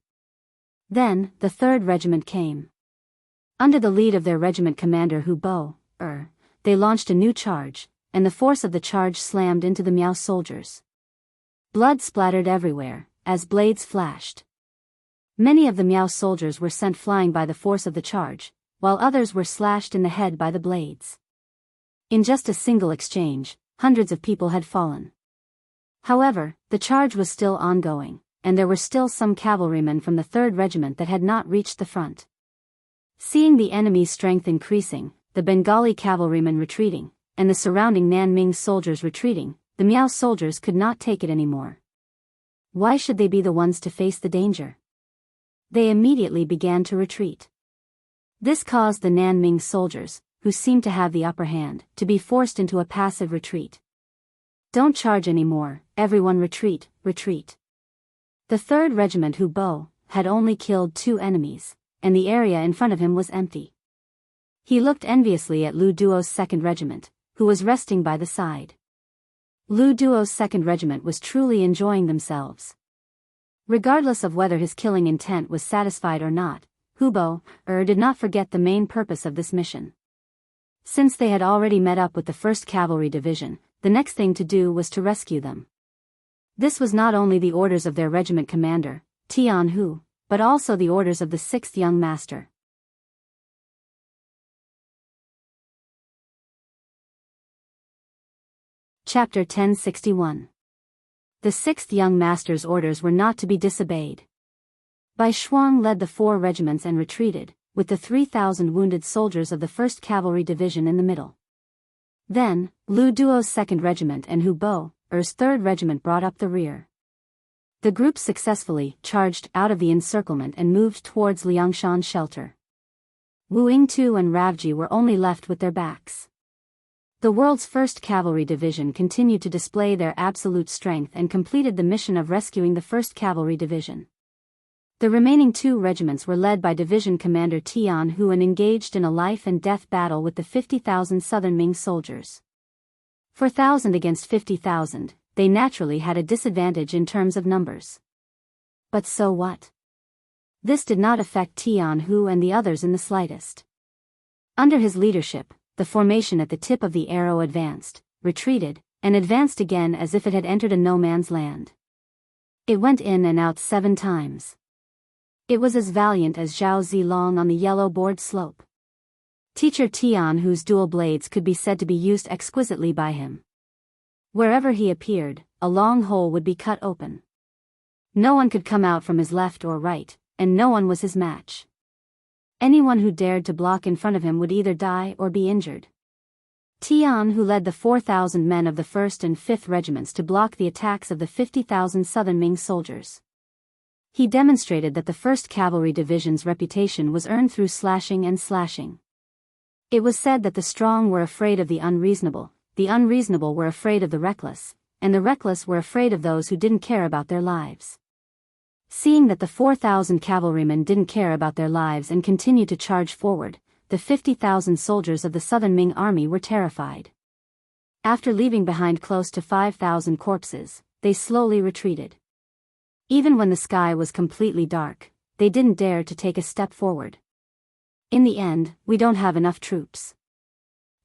Then, the 3rd Regiment came. Under the lead of their regiment commander Hu Bo, they launched a new charge, and the force of the charge slammed into the Miao soldiers. Blood splattered everywhere, as blades flashed. Many of the Miao soldiers were sent flying by the force of the charge, while others were slashed in the head by the blades. In just a single exchange, hundreds of people had fallen. However, the charge was still ongoing, and there were still some cavalrymen from the 3rd Regiment that had not reached the front. Seeing the enemy's strength increasing, the Bengali cavalrymen retreating, and the surrounding Nanming soldiers retreating, the Miao soldiers could not take it anymore. Why should they be the ones to face the danger? They immediately began to retreat. This caused the Nanming soldiers, who seemed to have the upper hand, to be forced into a passive retreat. Don't charge anymore, everyone retreat, retreat. The 3rd Regiment Hu Bo had only killed 2 enemies, and the area in front of him was empty. He looked enviously at Lu Duo's 2nd Regiment, who was resting by the side. Lu Duo's 2nd Regiment was truly enjoying themselves. Regardless of whether his killing intent was satisfied or not, Hu Bo did not forget the main purpose of this mission. Since they had already met up with the 1st Cavalry Division, the next thing to do was to rescue them. This was not only the orders of their regiment commander, Tian Hu, but also the orders of the 6th Young Master. Chapter 1061. The 6th Young Master's orders were not to be disobeyed. Bai Shuang led the 4 regiments and retreated, with the 3,000 wounded soldiers of the 1st Cavalry Division in the middle. Then, Lu Duo's 2nd Regiment and Hu Bo's 3rd Regiment brought up the rear. The group successfully charged out of the encirclement and moved towards Liangshan's shelter. Wu Yingtu and Ravji were only left with their backs. The world's 1st Cavalry Division continued to display their absolute strength and completed the mission of rescuing the 1st Cavalry Division. The remaining 2 regiments were led by Division Commander Tian Hu and engaged in a life-and-death battle with the 50,000 Southern Ming soldiers. 4,000 against 50,000, they naturally had a disadvantage in terms of numbers. But so what? This did not affect Tian Hu and the others in the slightest. Under his leadership, the formation at the tip of the arrow advanced, retreated, and advanced again as if it had entered a no-man's land. It went in and out 7 times. It was as valiant as Zhao Zilong on the yellow board slope. Teacher Tian Hu's dual blades could be said to be used exquisitely by him. Wherever he appeared, a long hole would be cut open. No one could come out from his left or right, and no one was his match. Anyone who dared to block in front of him would either die or be injured. Tian, who led the 4,000 men of the 1st and 5th regiments to block the attacks of the 50,000 southern Ming soldiers. He demonstrated that the 1st Cavalry Division's reputation was earned through slashing and slashing. It was said that the strong were afraid of the unreasonable were afraid of the reckless, and the reckless were afraid of those who didn't care about their lives. Seeing that the 4,000 cavalrymen didn't care about their lives and continued to charge forward, the 50,000 soldiers of the Southern Ming army were terrified. After leaving behind close to 5,000 corpses, they slowly retreated. Even when the sky was completely dark, they didn't dare to take a step forward. In the end, we don't have enough troops.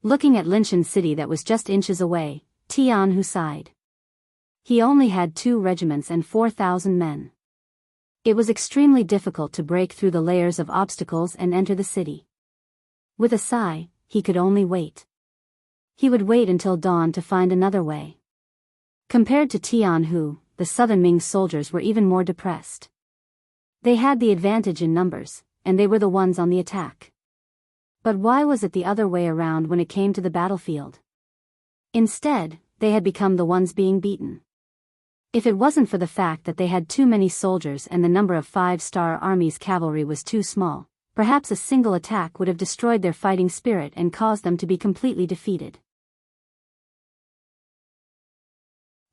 Looking at Linshan City that was just inches away, Tianhu sighed. He only had 2 regiments and 4,000 men. It was extremely difficult to break through the layers of obstacles and enter the city. With a sigh, he could only wait. He would wait until dawn to find another way. Compared to Tianhu, the Southern Ming soldiers were even more depressed. They had the advantage in numbers, and they were the ones on the attack. But why was it the other way around when it came to the battlefield? Instead, they had become the ones being beaten. If it wasn't for the fact that they had too many soldiers and the number of 5-star army's cavalry was too small, perhaps a single attack would have destroyed their fighting spirit and caused them to be completely defeated.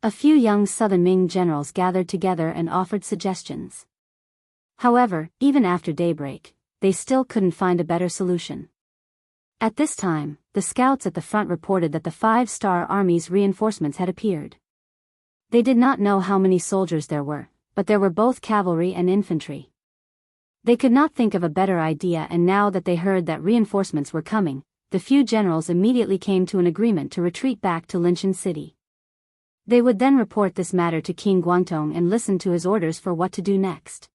A few young Southern Ming generals gathered together and offered suggestions. However, even after daybreak, they still couldn't find a better solution. At this time, the scouts at the front reported that the 5-star army's reinforcements had appeared. They did not know how many soldiers there were, but there were both cavalry and infantry. They could not think of a better idea, and now that they heard that reinforcements were coming, the few generals immediately came to an agreement to retreat back to Linshan City. They would then report this matter to King Guangdong and listen to his orders for what to do next.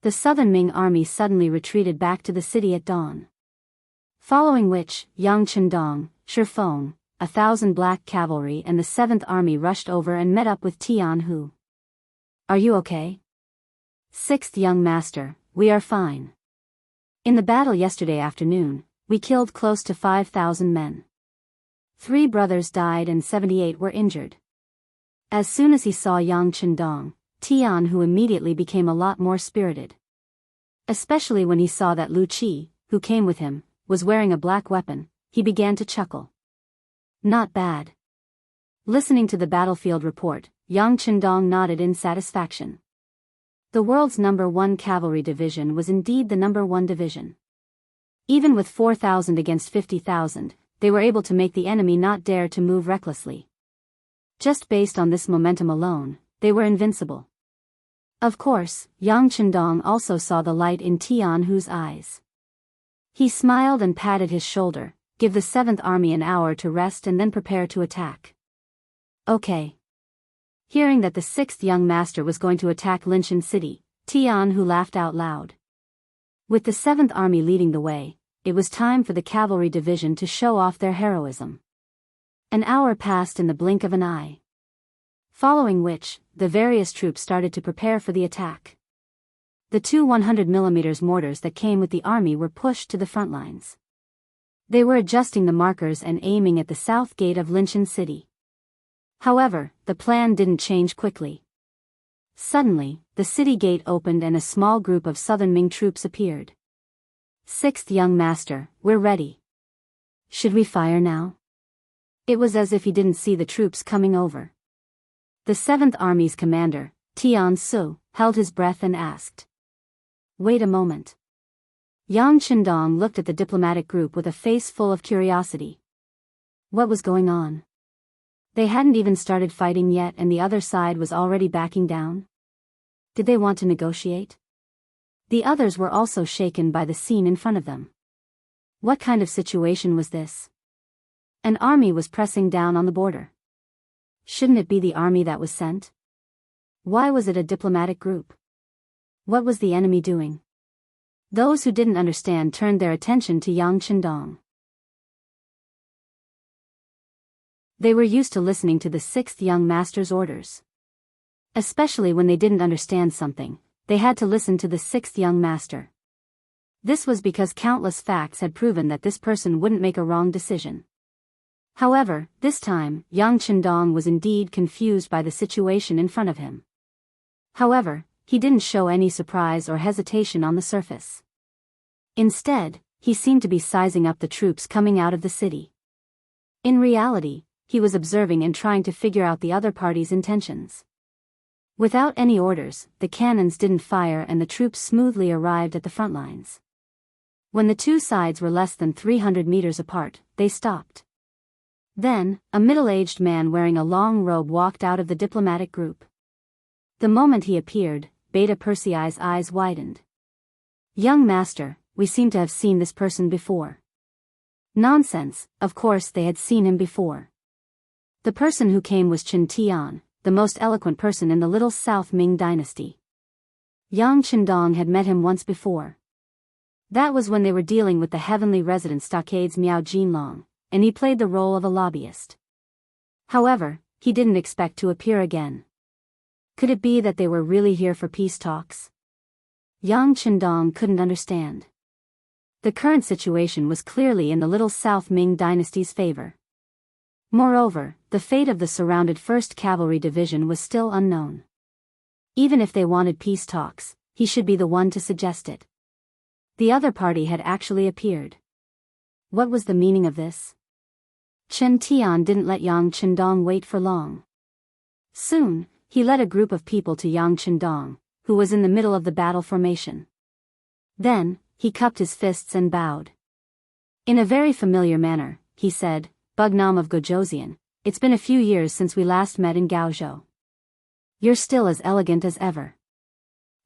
The Southern Ming army suddenly retreated back to the city at dawn. Following which, Yang Chendong, Shifeng, 1,000 black cavalry and the 7th army rushed over and met up with Tianhu. "Are you okay?" "6th young master, we are fine. In the battle yesterday afternoon, we killed close to 5,000 men. 3 brothers died and 78 were injured." As soon as he saw Yang Chendong, Tianhu immediately became a lot more spirited. Especially when he saw that Lu Qi, who came with him, was wearing a black weapon, he began to chuckle. Not bad. Listening to the battlefield report, Yang Chendong nodded in satisfaction. The world's number 1 cavalry division was indeed the number 1 division. Even with 4,000 against 50,000, they were able to make the enemy not dare to move recklessly. Just based on this momentum alone, they were invincible. Of course, Yang Chendong also saw the light in Tianhu's eyes. He smiled and patted his shoulder. "Give the 7th army an hour to rest and then prepare to attack." "Okay." Hearing that the 6th young master was going to attack Linshan City, Tianhu laughed out loud. With the 7th army leading the way, it was time for the cavalry division to show off their heroism. An hour passed in the blink of an eye. Following which, the various troops started to prepare for the attack. The 2 100mm mortars that came with the army were pushed to the front lines. They were adjusting the markers and aiming at the south gate of Linshan City. However, the plan didn't change quickly. Suddenly, the city gate opened and a small group of Southern Ming troops appeared. "6th young master, we're ready. Should we fire now?" It was as if he didn't see the troops coming over. The 7th Army's commander, Tian Su, held his breath and asked. "Wait a moment." Yang Chendong looked at the diplomatic group with a face full of curiosity. What was going on? They hadn't even started fighting yet and the other side was already backing down? Did they want to negotiate? The others were also shaken by the scene in front of them. What kind of situation was this? An army was pressing down on the border. Shouldn't it be the army that was sent? Why was it a diplomatic group? What was the enemy doing? Those who didn't understand turned their attention to Yang Chendong. They were used to listening to the sixth young master's orders. Especially when they didn't understand something, they had to listen to the sixth young master. This was because countless facts had proven that this person wouldn't make a wrong decision. However, this time, Yang Qindong was indeed confused by the situation in front of him. However, he didn't show any surprise or hesitation on the surface. Instead, he seemed to be sizing up the troops coming out of the city. In reality, he was observing and trying to figure out the other party's intentions. Without any orders, the cannons didn't fire and the troops smoothly arrived at the front lines. When the two sides were less than 300 meters apart, they stopped. Then, a middle-aged man wearing a long robe walked out of the diplomatic group. The moment he appeared, Beta Persei's eyes widened. "Young master, we seem to have seen this person before." Nonsense, of course they had seen him before. The person who came was Qin Tian, the most eloquent person in the little South Ming dynasty. Yang Qindong had met him once before. That was when they were dealing with the heavenly resident stockades Miao Jinlong, and he played the role of a lobbyist. However, he didn't expect to appear again. Could it be that they were really here for peace talks? Yang Qindong couldn't understand. The current situation was clearly in the little South Ming dynasty's favor. Moreover, the fate of the surrounded 1st Cavalry Division was still unknown. Even if they wanted peace talks, he should be the one to suggest it. The other party had actually appeared. What was the meaning of this? Qin Tian didn't let Yang Qindong wait for long. Soon, he led a group of people to Yang Qindong, who was in the middle of the battle formation. Then, he cupped his fists and bowed. In a very familiar manner, he said, "Bugnam of Gojosian, it's been a few years since we last met in Gaozhou. You're still as elegant as ever."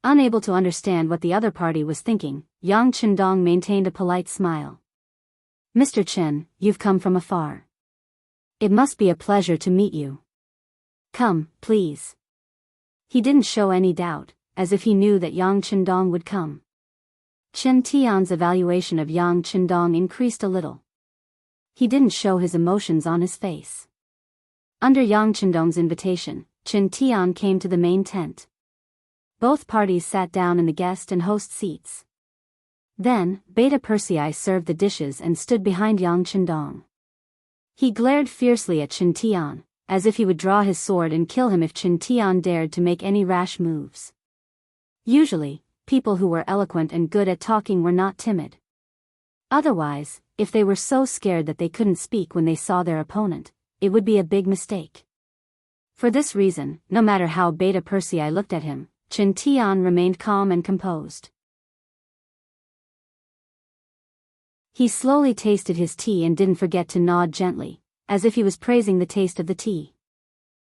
Unable to understand what the other party was thinking, Yang Qindong maintained a polite smile. "Mr. Chen, you've come from afar. It must be a pleasure to meet you. Come, please." He didn't show any doubt, as if he knew that Yang Qindong would come. Qin Tian's evaluation of Yang Qindong increased a little. He didn't show his emotions on his face. Under Yang Qindong's invitation, Qin Tian came to the main tent. Both parties sat down in the guest and host seats. Then, Beta Persei served the dishes and stood behind Yang Qindong. He glared fiercely at Qin Tian, as if he would draw his sword and kill him if Qin Tian dared to make any rash moves. Usually, people who were eloquent and good at talking were not timid. Otherwise, if they were so scared that they couldn't speak when they saw their opponent, it would be a big mistake. For this reason, no matter how Beta Persei looked at him, Qin Tian remained calm and composed. He slowly tasted his tea and didn't forget to nod gently, as if he was praising the taste of the tea.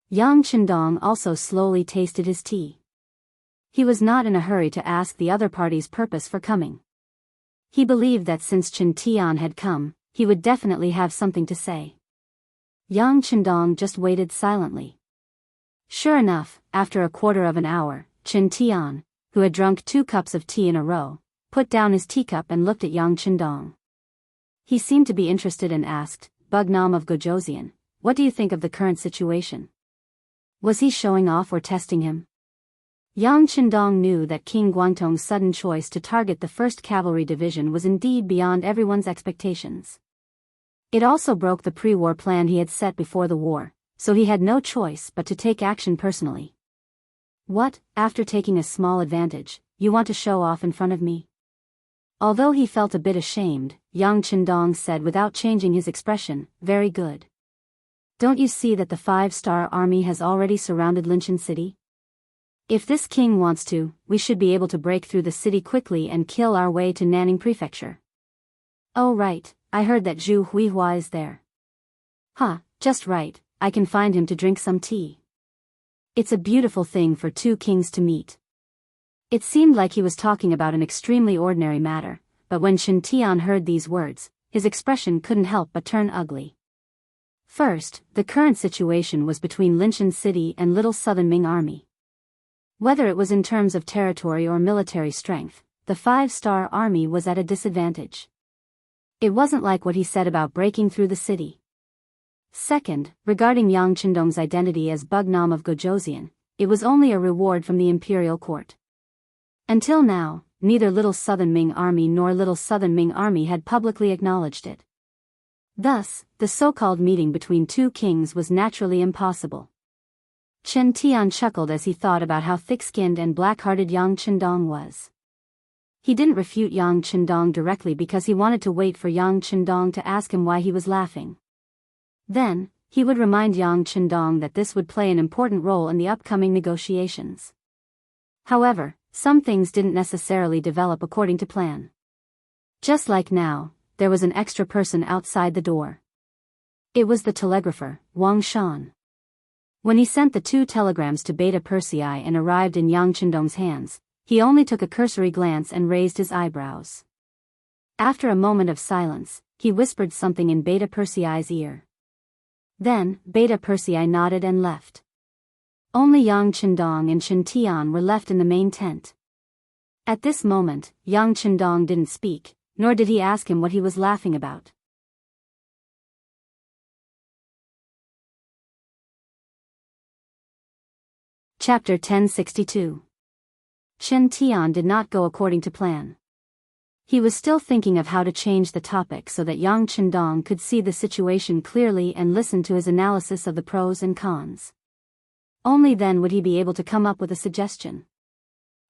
Yang Qindong also slowly tasted his tea. He was not in a hurry to ask the other party's purpose for coming. He believed that since Qin Tian had come, he would definitely have something to say. Yang Qindong just waited silently. Sure enough, after a quarter of an hour, Qin Tian, who had drunk 2 cups of tea in a row, put down his teacup and looked at Yang Qindong. He seemed to be interested and asked, "Bugnam of Gojosian, what do you think of the current situation?" Was he showing off or testing him? Yang Qindong knew that King Guangtong's sudden choice to target the 1st Cavalry Division was indeed beyond everyone's expectations. It also broke the pre-war plan he had set before the war, so he had no choice but to take action personally. "What, after taking a small advantage, you want to show off in front of me?" Although he felt a bit ashamed, Yang Qindong said without changing his expression, "Very good. Don't you see that the 5-star army has already surrounded Linshan City? If this king wants to, we should be able to break through the city quickly and kill our way to Nanning Prefecture." "Oh right, I heard that Zhu Huihua is there." "Huh, just right, I can find him to drink some tea." It's a beautiful thing for 2 kings to meet. It seemed like he was talking about an extremely ordinary matter, but when Qin Tian heard these words, his expression couldn't help but turn ugly. First, the current situation was between Linshan City and Little Southern Ming Army. Whether it was in terms of territory or military strength, the 5-star army was at a disadvantage. It wasn't like what he said about breaking through the city. Second, regarding Yang Qindong's identity as Bugnam of Gojosian, it was only a reward from the imperial court. Until now, neither Little Southern Ming Army nor Little Southern Ming Army had publicly acknowledged it. Thus, the so-called meeting between two kings was naturally impossible. Chen Tian chuckled as he thought about how thick-skinned and black-hearted Yang Qindong was. He didn't refute Yang Qindong directly because he wanted to wait for Yang Qindong to ask him why he was laughing. Then, he would remind Yang Qindong that this would play an important role in the upcoming negotiations. However, some things didn't necessarily develop according to plan. Just like now, there was an extra person outside the door. It was the telegrapher, Wang Shan. When he sent the 2 telegrams to Beta Persei and arrived in Yang Qindong's hands, he only took a cursory glance and raised his eyebrows. After a moment of silence, he whispered something in Beta Persei's ear. Then, Beta Persei nodded and left. Only Yang Qindong and Chen Tian were left in the main tent. At this moment, Yang Qindong didn't speak, nor did he ask him what he was laughing about. Chapter 1062. Chen Tian did not go according to plan. He was still thinking of how to change the topic so that Yang Qindong could see the situation clearly and listen to his analysis of the pros and cons. Only then would he be able to come up with a suggestion.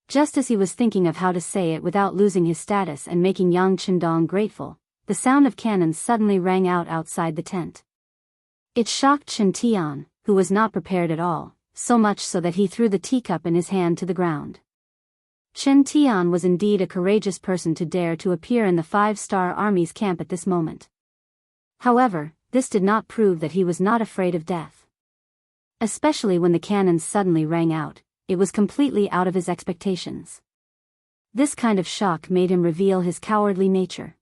Just as he was thinking of how to say it without losing his status and making Yang Qindong grateful, the sound of cannons suddenly rang out outside the tent. It shocked Chen Tian, who was not prepared at all, so much so that he threw the teacup in his hand to the ground. Chen Tian was indeed a courageous person to dare to appear in the 5-star army's camp at this moment. However, this did not prove that he was not afraid of death. Especially when the cannons suddenly rang out, it was completely out of his expectations. This kind of shock made him reveal his cowardly nature.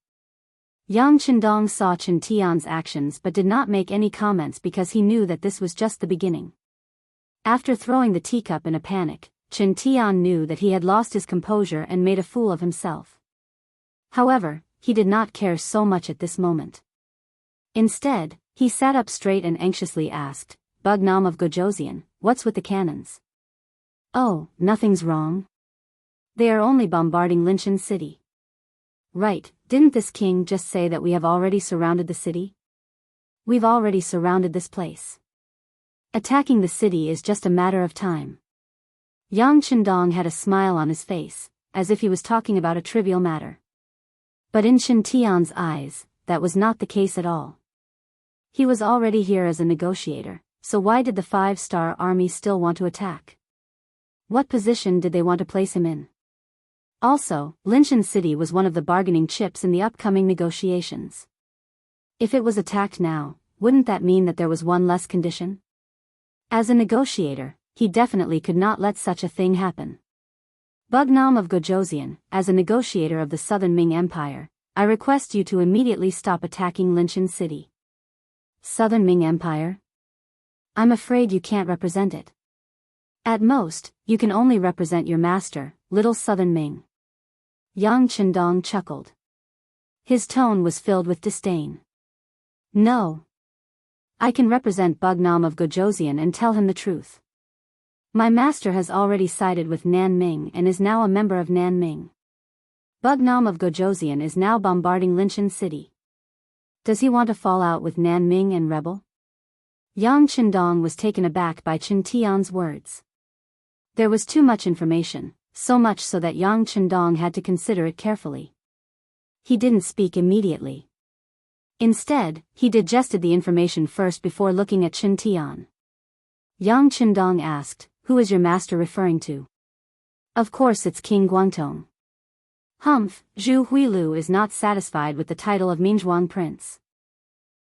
Yang Qindong saw Chen Tian's actions but did not make any comments because he knew that this was just the beginning. After throwing the teacup in a panic, Chen Tian knew that he had lost his composure and made a fool of himself. However, he did not care so much at this moment. Instead, he sat up straight and anxiously asked, "Bugnam of Gojosian, what's with the cannons?" "Oh, nothing's wrong. They are only bombarding Linshan City." "Right, didn't this king just say that we have already surrounded the city?" "We've already surrounded this place. Attacking the city is just a matter of time." Yang Qindong had a smile on his face, as if he was talking about a trivial matter. But in Chen Tian's eyes, that was not the case at all. He was already here as a negotiator, so why did the 5-star army still want to attack? What position did they want to place him in? Also, Linshan City was one of the bargaining chips in the upcoming negotiations. If it was attacked now, wouldn't that mean that there was one less condition? As a negotiator, he definitely could not let such a thing happen. "Bugnam of Gojosian, as a negotiator of the Southern Ming Empire, I request you to immediately stop attacking Linshan City." "Southern Ming Empire? I'm afraid you can't represent it. At most, you can only represent your master, Little Southern Ming." Yang Qindong chuckled. His tone was filled with disdain. "No. I can represent Bugnam of Gojosian and tell him the truth. My master has already sided with Nanming and is now a member of Nanming. Bugnam of Gojosian is now bombarding Linshan City. Does he want to fall out with Nanming and rebel?" Yang Qindong was taken aback by Chen Tian's words. There was too much information, so much so that Yang Qindong had to consider it carefully. He didn't speak immediately. Instead, he digested the information first before looking at Chen Tian. Yang Qindong asked, "Who is your master referring to?" "Of course it's King Guangtong." "Humph, Zhu Huilu is not satisfied with the title of Mingzhuang Prince.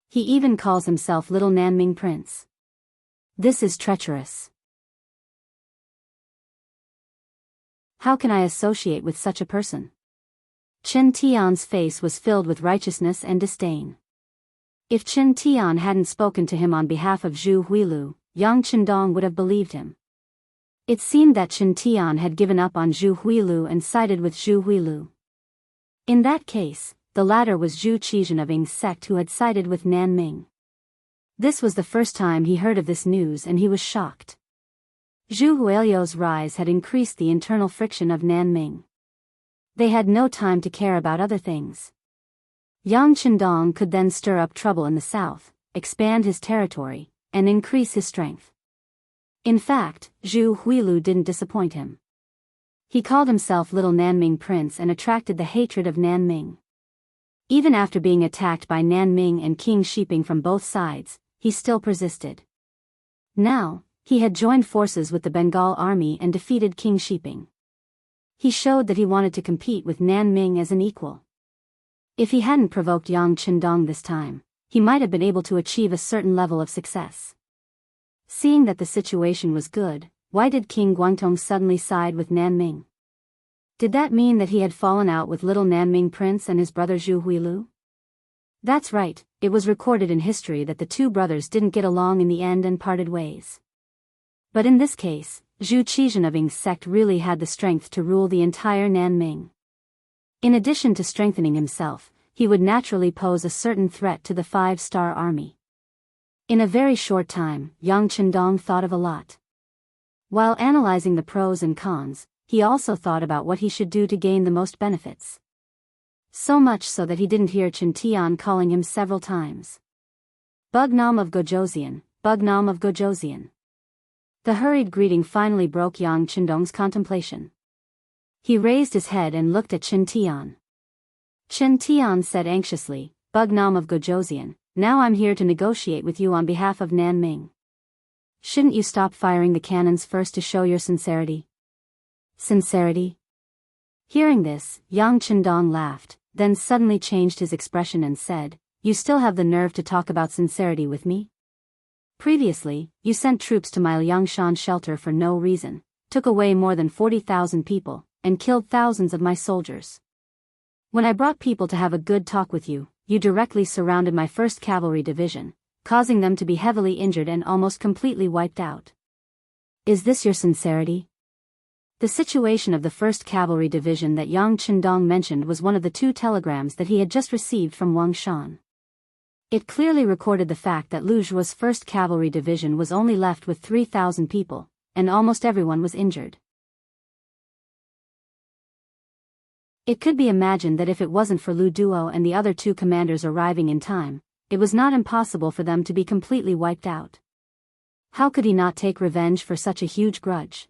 He even calls himself Little Nanming Prince. This is treacherous. How can I associate with such a person?" Chen Tian's face was filled with righteousness and disdain. If Chen Tian hadn't spoken to him on behalf of Zhu Huilu, Yang Qindong would have believed him. It seemed that Chen Tian had given up on Zhu Huilu and sided with Zhu Huilu. In that case, the latter was Zhu Qizhen of Ying's sect who had sided with Nanming. This was the first time he heard of this news and he was shocked. Zhu Huilio's rise had increased the internal friction of Nanming. They had no time to care about other things. Yang Chendong could then stir up trouble in the south, expand his territory, and increase his strength. In fact, Zhu Huilu didn't disappoint him. He called himself Little Nanming Prince and attracted the hatred of Nanming. Even after being attacked by Nanming and King Shiping from both sides, he still persisted. Now, he had joined forces with the Bengal army and defeated King Shiping. He showed that he wanted to compete with Nanming as an equal. If he hadn't provoked Yang Chendong this time, he might have been able to achieve a certain level of success. Seeing that the situation was good, why did King Guangtong suddenly side with Nanming? Did that mean that he had fallen out with Little Nanming Prince and his brother Zhu Huilu? That's right, it was recorded in history that the two brothers didn't get along in the end and parted ways. But in this case, Zhu Qizhenabing's sect really had the strength to rule the entire Nanming. In addition to strengthening himself, he would naturally pose a certain threat to the five-star army. In a very short time, Yang Chendong thought of a lot. While analyzing the pros and cons, he also thought about what he should do to gain the most benefits. So much so that he didn't hear Chen Tian calling him several times. Bugnam of Gojoseon, Bugnam of Gojoseon. The hurried greeting finally broke Yang Chendong's contemplation. He raised his head and looked at Chen Tian. Chen Tian said anxiously, Bugnam of Gojoseon, now I'm here to negotiate with you on behalf of Nanming. Shouldn't you stop firing the cannons first to show your sincerity? Sincerity? Hearing this, Yang Chendong laughed, then suddenly changed his expression and said, You still have the nerve to talk about sincerity with me? Previously, you sent troops to my Liangshan shelter for no reason, took away more than 40,000 people, and killed thousands of my soldiers. When I brought people to have a good talk with you, you directly surrounded my 1st Cavalry Division, causing them to be heavily injured and almost completely wiped out. Is this your sincerity? The situation of the 1st Cavalry Division that Yang Chendong mentioned was one of the 2 telegrams that he had just received from Wang Shan. It clearly recorded the fact that Lu Zhuo's 1st Cavalry Division was only left with 3,000 people, and almost everyone was injured. It could be imagined that if it wasn't for Lu Duo and the other 2 commanders arriving in time, it was not impossible for them to be completely wiped out. How could he not take revenge for such a huge grudge?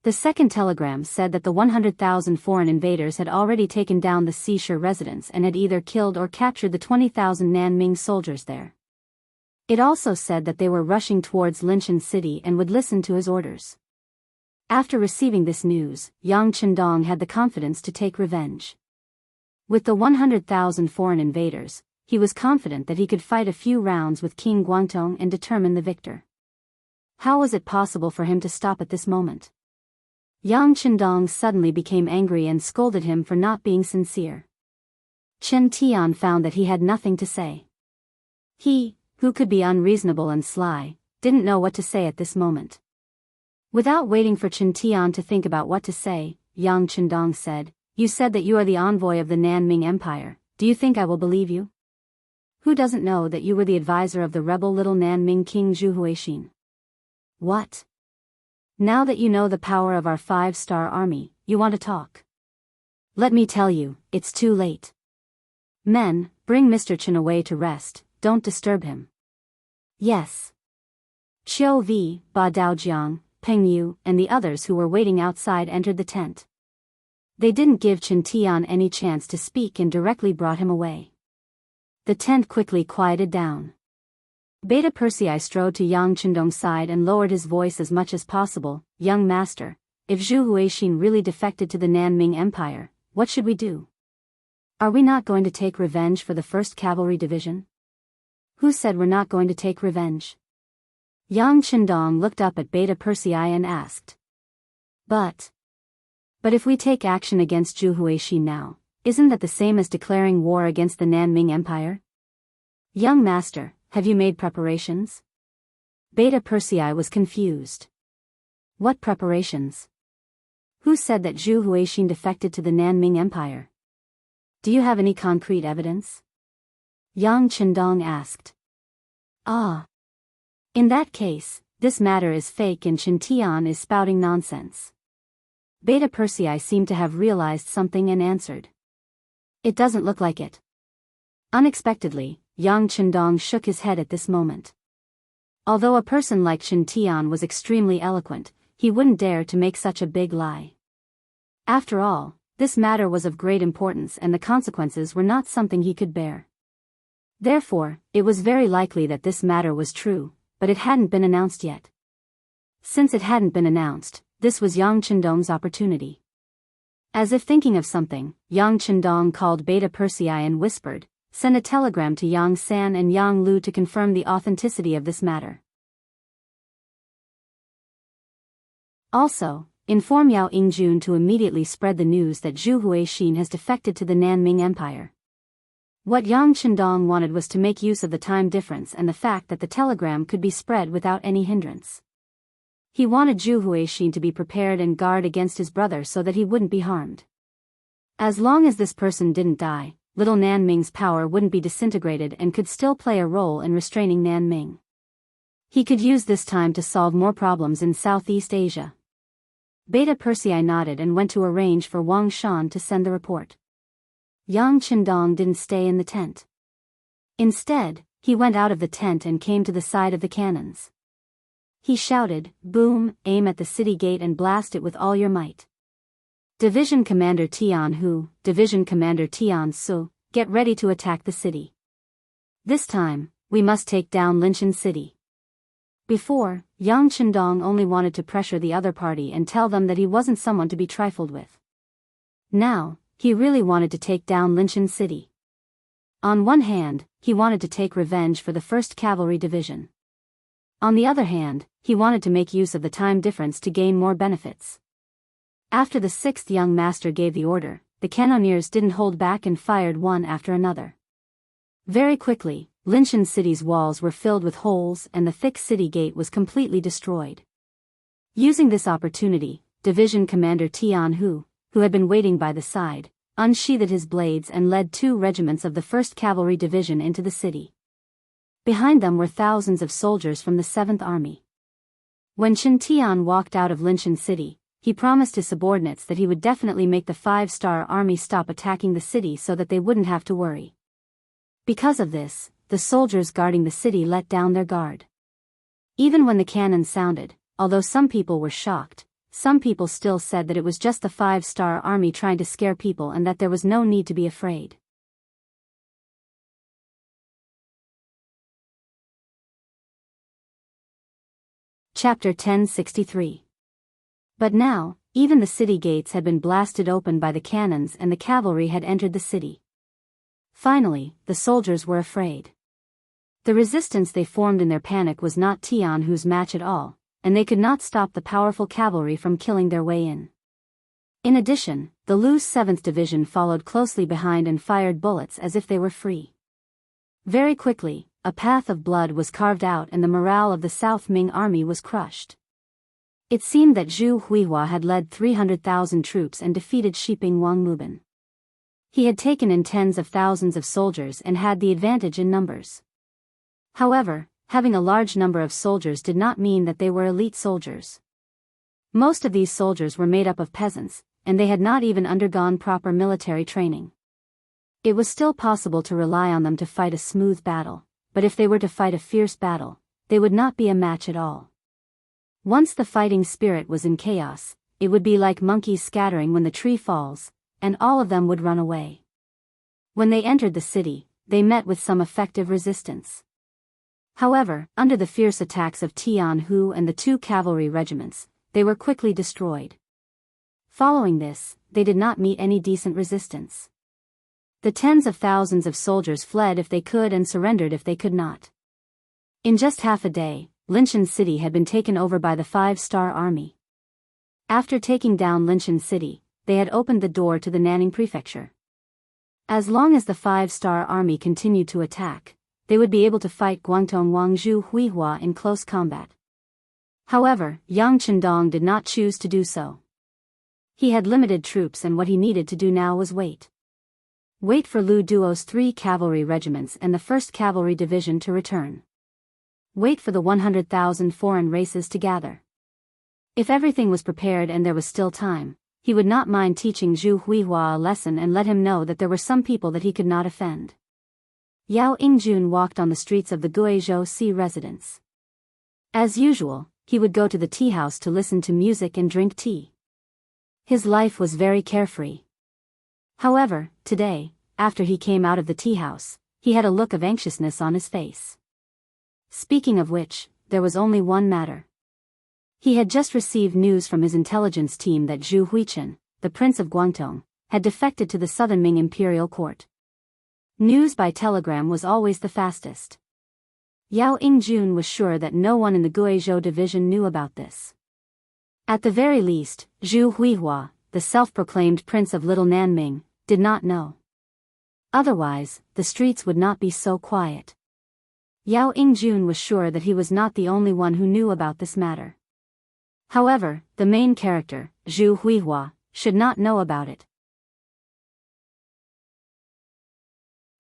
The 2nd telegram said that the 100,000 foreign invaders had already taken down the Sishir residence and had either killed or captured the 20,000 Nanming soldiers there. It also said that they were rushing towards Linshan City and would listen to his orders. After receiving this news, Yang Chendong had the confidence to take revenge. With the 100,000 foreign invaders, he was confident that he could fight a few rounds with King Guangtong and determine the victor. How was it possible for him to stop at this moment? Yang Chendong suddenly became angry and scolded him for not being sincere. Chen Tian found that he had nothing to say. He, who could be unreasonable and sly, didn't know what to say at this moment. Without waiting for Chen Tian to think about what to say, Yang Chendong said, You said that you are the envoy of the Nanming Empire, do you think I will believe you? Who doesn't know that you were the advisor of the rebel Little Nanming King Zhu Huixin? What? Now that you know the power of our 5-star army, you want to talk? Let me tell you, it's too late. Men, bring Mr. Chen away to rest, don't disturb him. Yes. Qiu Vi, Ba Daojiang, Peng Yu, and the others who were waiting outside entered the tent. They didn't give Chen Tian any chance to speak and directly brought him away. The tent quickly quieted down. Beta Persei strode to Yang Chendong's side and lowered his voice as much as possible. Young master, if Zhu Huixin really defected to the Nanming Empire, what should we do? Are we not going to take revenge for the 1st Cavalry Division? Who said we're not going to take revenge? Yang Chendong looked up at Beta Persei and asked. But if we take action against Zhu Huixin now, isn't that the same as declaring war against the Nanming Empire? Young master, have you made preparations? Beta Persei was confused. What preparations? Who said that Zhu Huixin defected to the Nanming Empire? Do you have any concrete evidence? Yang Chendong asked. Ah. In that case, this matter is fake and Chen Tian is spouting nonsense. Beta Persei seemed to have realized something and answered. It doesn't look like it. Unexpectedly, Yang Chendong shook his head at this moment. Although a person like Chen Tian was extremely eloquent, he wouldn't dare to make such a big lie. After all, this matter was of great importance and the consequences were not something he could bear. Therefore, it was very likely that this matter was true, but it hadn't been announced yet. Since it hadn't been announced, this was Yang Chendong's opportunity. As if thinking of something, Yang Chendong called Beta Persei and whispered, "Send a telegram to Yang San and Yang Lu to confirm the authenticity of this matter. Also, inform Yao Yingjun to immediately spread the news that Zhu Huixin has defected to the Nanming Empire." What Yang Chendong wanted was to make use of the time difference and the fact that the telegram could be spread without any hindrance. He wanted Zhu Huixin to be prepared and guard against his brother so that he wouldn't be harmed. As long as this person didn't die, little Nanming's power wouldn't be disintegrated and could still play a role in restraining Nanming. He could use this time to solve more problems in Southeast Asia. Beta Persei nodded and went to arrange for Wang Shan to send the report. Yang Chendong didn't stay in the tent. Instead, he went out of the tent and came to the side of the cannons. He shouted, "Boom, aim at the city gate and blast it with all your might. Division Commander Tian Hu, Division Commander Tian Su, get ready to attack the city. This time, we must take down Linshan City." Before, Yang Chendong only wanted to pressure the other party and tell them that he wasn't someone to be trifled with. Now, he really wanted to take down Linshan City. On one hand, he wanted to take revenge for the 1st Cavalry Division. On the other hand, he wanted to make use of the time difference to gain more benefits. After the 6th young master gave the order, the cannoneers didn't hold back and fired one after another. Very quickly, Linshan City's walls were filled with holes and the thick city gate was completely destroyed. Using this opportunity, Division Commander Tian Hu, who had been waiting by the side, unsheathed his blades and led 2 regiments of the 1st Cavalry Division into the city. Behind them were thousands of soldiers from the 7th Army. When Chen Tian walked out of Linshan City, he promised his subordinates that he would definitely make the 5-star army stop attacking the city so that they wouldn't have to worry. Because of this, the soldiers guarding the city let down their guard. Even when the cannon sounded, although some people were shocked, some people still said that it was just the 5-star army trying to scare people and that there was no need to be afraid. Chapter 1063. But now, even the city gates had been blasted open by the cannons and the cavalry had entered the city. Finally, the soldiers were afraid. The resistance they formed in their panic was not Tian Hu's match at all, and they could not stop the powerful cavalry from killing their way in. In addition, the loose 7th Division followed closely behind and fired bullets as if they were free. Very quickly, a path of blood was carved out and the morale of the South Ming army was crushed. It seemed that Zhu Huihua had led 300,000 troops and defeated Shiping Wang Mubin. He had taken in tens of thousands of soldiers and had the advantage in numbers. However, having a large number of soldiers did not mean that they were elite soldiers. Most of these soldiers were made up of peasants, and they had not even undergone proper military training. It was still possible to rely on them to fight a smooth battle, but if they were to fight a fierce battle, they would not be a match at all. Once the fighting spirit was in chaos, it would be like monkeys scattering when the tree falls, and all of them would run away. When they entered the city, they met with some effective resistance. However, under the fierce attacks of Tian Hu and the 2 cavalry regiments, they were quickly destroyed. Following this, they did not meet any decent resistance. The tens of thousands of soldiers fled if they could and surrendered if they could not. In just half a day, Linshan City had been taken over by the 5-star army. After taking down Linshan City, they had opened the door to the Nanning Prefecture. As long as the 5-star army continued to attack, they would be able to fight Guangdong Wangzhou Huihua in close combat. However, Yang Chendong did not choose to do so. He had limited troops and what he needed to do now was wait. Wait for Lu Duo's 3 cavalry regiments and the 1st Cavalry Division to return. Wait for the 100,000 foreign races to gather. If everything was prepared and there was still time, he would not mind teaching Zhu Huihua a lesson and let him know that there were some people that he could not offend. Yao Yingjun walked on the streets of the Guizhou Sea residence. As usual, he would go to the tea house to listen to music and drink tea. His life was very carefree. However, today, after he came out of the tea house, he had a look of anxiousness on his face. Speaking of which, there was only one matter. He had just received news from his intelligence team that Zhu Huichen, the Prince of Guangdong, had defected to the Southern Ming Imperial Court. News by telegram was always the fastest. Yao Yingjun was sure that no one in the Guizhou division knew about this. At the very least, Zhu Huihua, the self-proclaimed Prince of Little Nanming, did not know. Otherwise, the streets would not be so quiet. Yao Yingjun was sure that he was not the only one who knew about this matter. However, the main character, Zhu Huihua, should not know about it.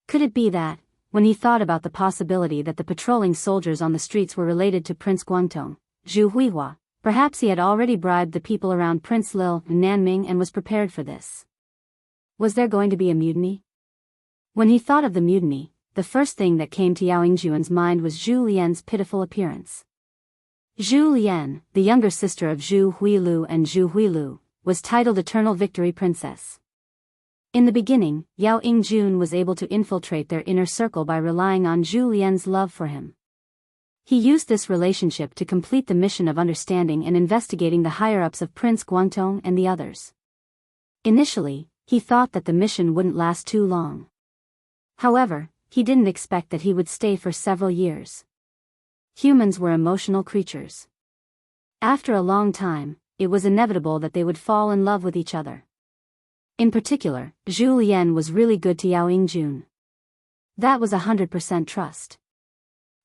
Could it be that, when he thought about the possibility that the patrolling soldiers on the streets were related to Prince Guangdong, Zhu Huihua, perhaps he had already bribed the people around Prince Lil Nanming and was prepared for this? Was there going to be a mutiny? When he thought of the mutiny, the first thing that came to Yao Yingjun's mind was Zhu Lian's pitiful appearance. Zhu Lian, the younger sister of Zhu Huilu and Zhu Huilu, was titled Eternal Victory Princess. In the beginning, Yao Yingjun was able to infiltrate their inner circle by relying on Zhu Lian's love for him. He used this relationship to complete the mission of understanding and investigating the higher-ups of Prince Guangdong and the others. Initially, he thought that the mission wouldn't last too long. However, he didn't expect that he would stay for several years. Humans were emotional creatures. After a long time, it was inevitable that they would fall in love with each other. In particular, Zhu Lian was really good to Yao Yingjun. That was 100% trust.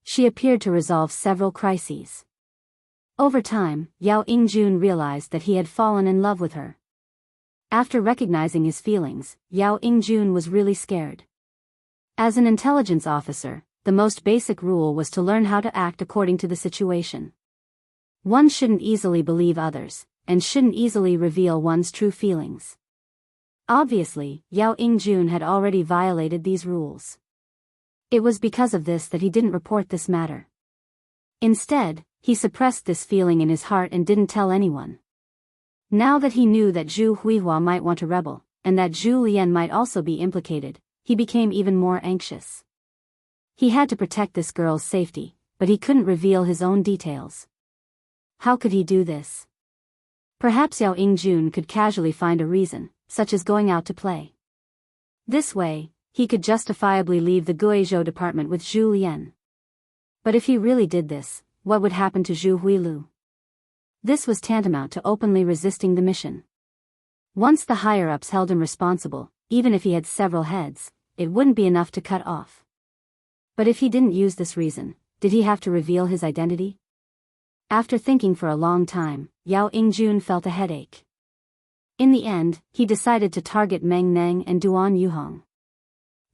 She appeared to resolve several crises. Over time, Yao Yingjun realized that he had fallen in love with her. After recognizing his feelings, Yao Yingjun was really scared. As an intelligence officer, the most basic rule was to learn how to act according to the situation. One shouldn't easily believe others, and shouldn't easily reveal one's true feelings. Obviously, Yao Yingjun had already violated these rules. It was because of this that he didn't report this matter. Instead, he suppressed this feeling in his heart and didn't tell anyone. Now that he knew that Zhu Huihua might want to rebel, and that Zhu Lian might also be implicated, he became even more anxious. He had to protect this girl's safety, but he couldn't reveal his own details. How could he do this? Perhaps Yao Yingjun could casually find a reason, such as going out to play. This way, he could justifiably leave the Guizhou department with Zhu Lian. But if he really did this, what would happen to Zhu Huilu? This was tantamount to openly resisting the mission. Once the higher-ups held him responsible, even if he had several heads, it wouldn't be enough to cut off. But if he didn't use this reason, did he have to reveal his identity? After thinking for a long time, Yao Yingjun felt a headache. In the end, he decided to target Meng Neng and Duan Yuhong.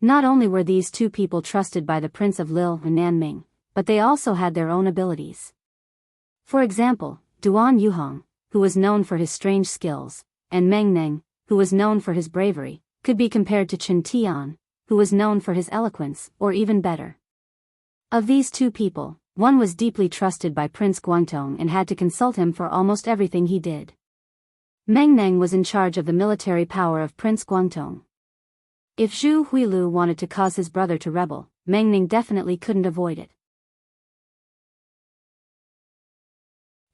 Not only were these two people trusted by the Prince of Lil Nanming, but they also had their own abilities. For example, Duan Yuhong, who was known for his strange skills, and Meng Neng, who was known for his bravery, could be compared to Chen Tian, who was known for his eloquence, or even better. Of these two people, one was deeply trusted by Prince Guangdong and had to consult him for almost everything he did. Meng Neng was in charge of the military power of Prince Guangdong. If Zhu Huilu wanted to cause his brother to rebel, Meng Neng definitely couldn't avoid it.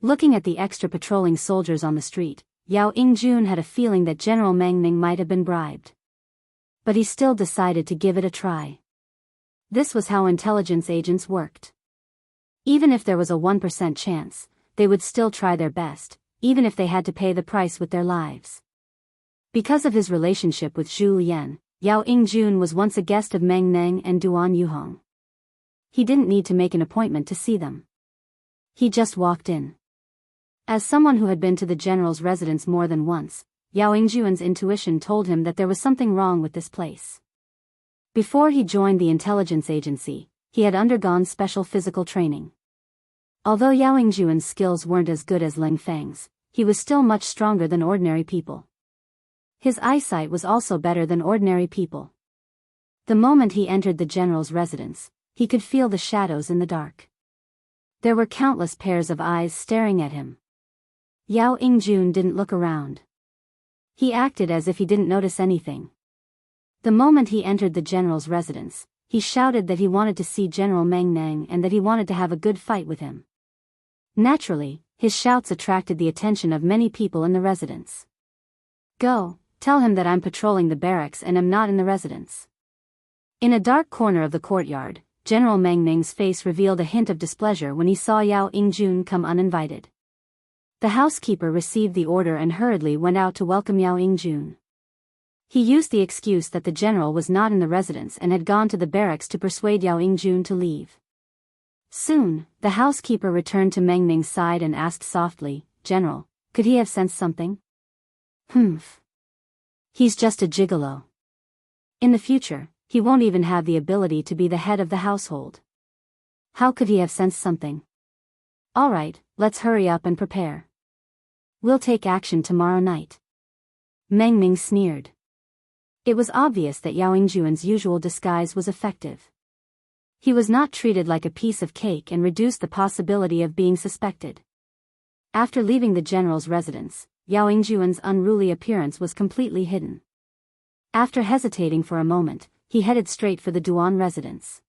Looking at the extra patrolling soldiers on the street, Yao Yingjun had a feeling that General Meng Neng might have been bribed. But he still decided to give it a try. This was how intelligence agents worked. Even if there was a 1% chance, they would still try their best, even if they had to pay the price with their lives. Because of his relationship with Zhu Lian, Yao Yingjun was once a guest of Meng Neng and Duan Yuhong. He didn't need to make an appointment to see them. He just walked in. As someone who had been to the general's residence more than once, Yao Yingjun's intuition told him that there was something wrong with this place. Before he joined the intelligence agency, he had undergone special physical training. Although Yao Yingjuan's skills weren't as good as Ling Feng's, he was still much stronger than ordinary people. His eyesight was also better than ordinary people. The moment he entered the general's residence, he could feel the shadows in the dark. There were countless pairs of eyes staring at him. Yao Yingjun didn't look around. He acted as if he didn't notice anything. The moment he entered the general's residence, he shouted that he wanted to see General Meng Nang and that he wanted to have a good fight with him. Naturally, his shouts attracted the attention of many people in the residence. Go, tell him that I'm patrolling the barracks and am not in the residence. In a dark corner of the courtyard, General Meng Nang's face revealed a hint of displeasure when he saw Yao Yingjun come uninvited. The housekeeper received the order and hurriedly went out to welcome Yao Yingjun. He used the excuse that the general was not in the residence and had gone to the barracks to persuade Yao Yingjun to leave. Soon, the housekeeper returned to Meng Ning's side and asked softly, "General, could he have sensed something?" "Humph. He's just a gigolo. In the future, he won't even have the ability to be the head of the household. How could he have sensed something? All right, let's hurry up and prepare. We'll take action tomorrow night." Meng Ning sneered. It was obvious that Yao Yingjuan's usual disguise was effective. He was not treated like a piece of cake and reduced the possibility of being suspected. After leaving the general's residence, Yao Yingjuan's unruly appearance was completely hidden. After hesitating for a moment, he headed straight for the Duan residence.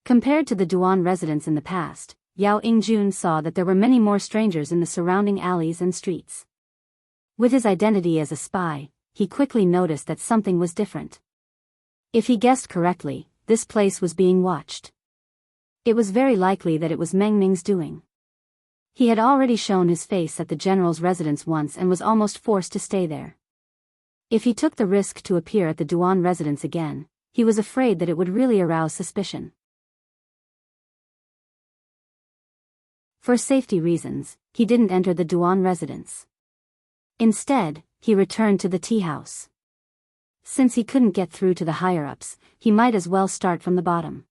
Compared to the Duan residence in the past, Yao Yingjun saw that there were many more strangers in the surrounding alleys and streets. With his identity as a spy, he quickly noticed that something was different. If he guessed correctly, this place was being watched. It was very likely that it was Meng Ning's doing. He had already shown his face at the general's residence once and was almost forced to stay there. If he took the risk to appear at the Duan residence again, he was afraid that it would really arouse suspicion. For safety reasons, he didn't enter the Duan residence. Instead, he returned to the tea house. Since he couldn't get through to the higher-ups, he might as well start from the bottom.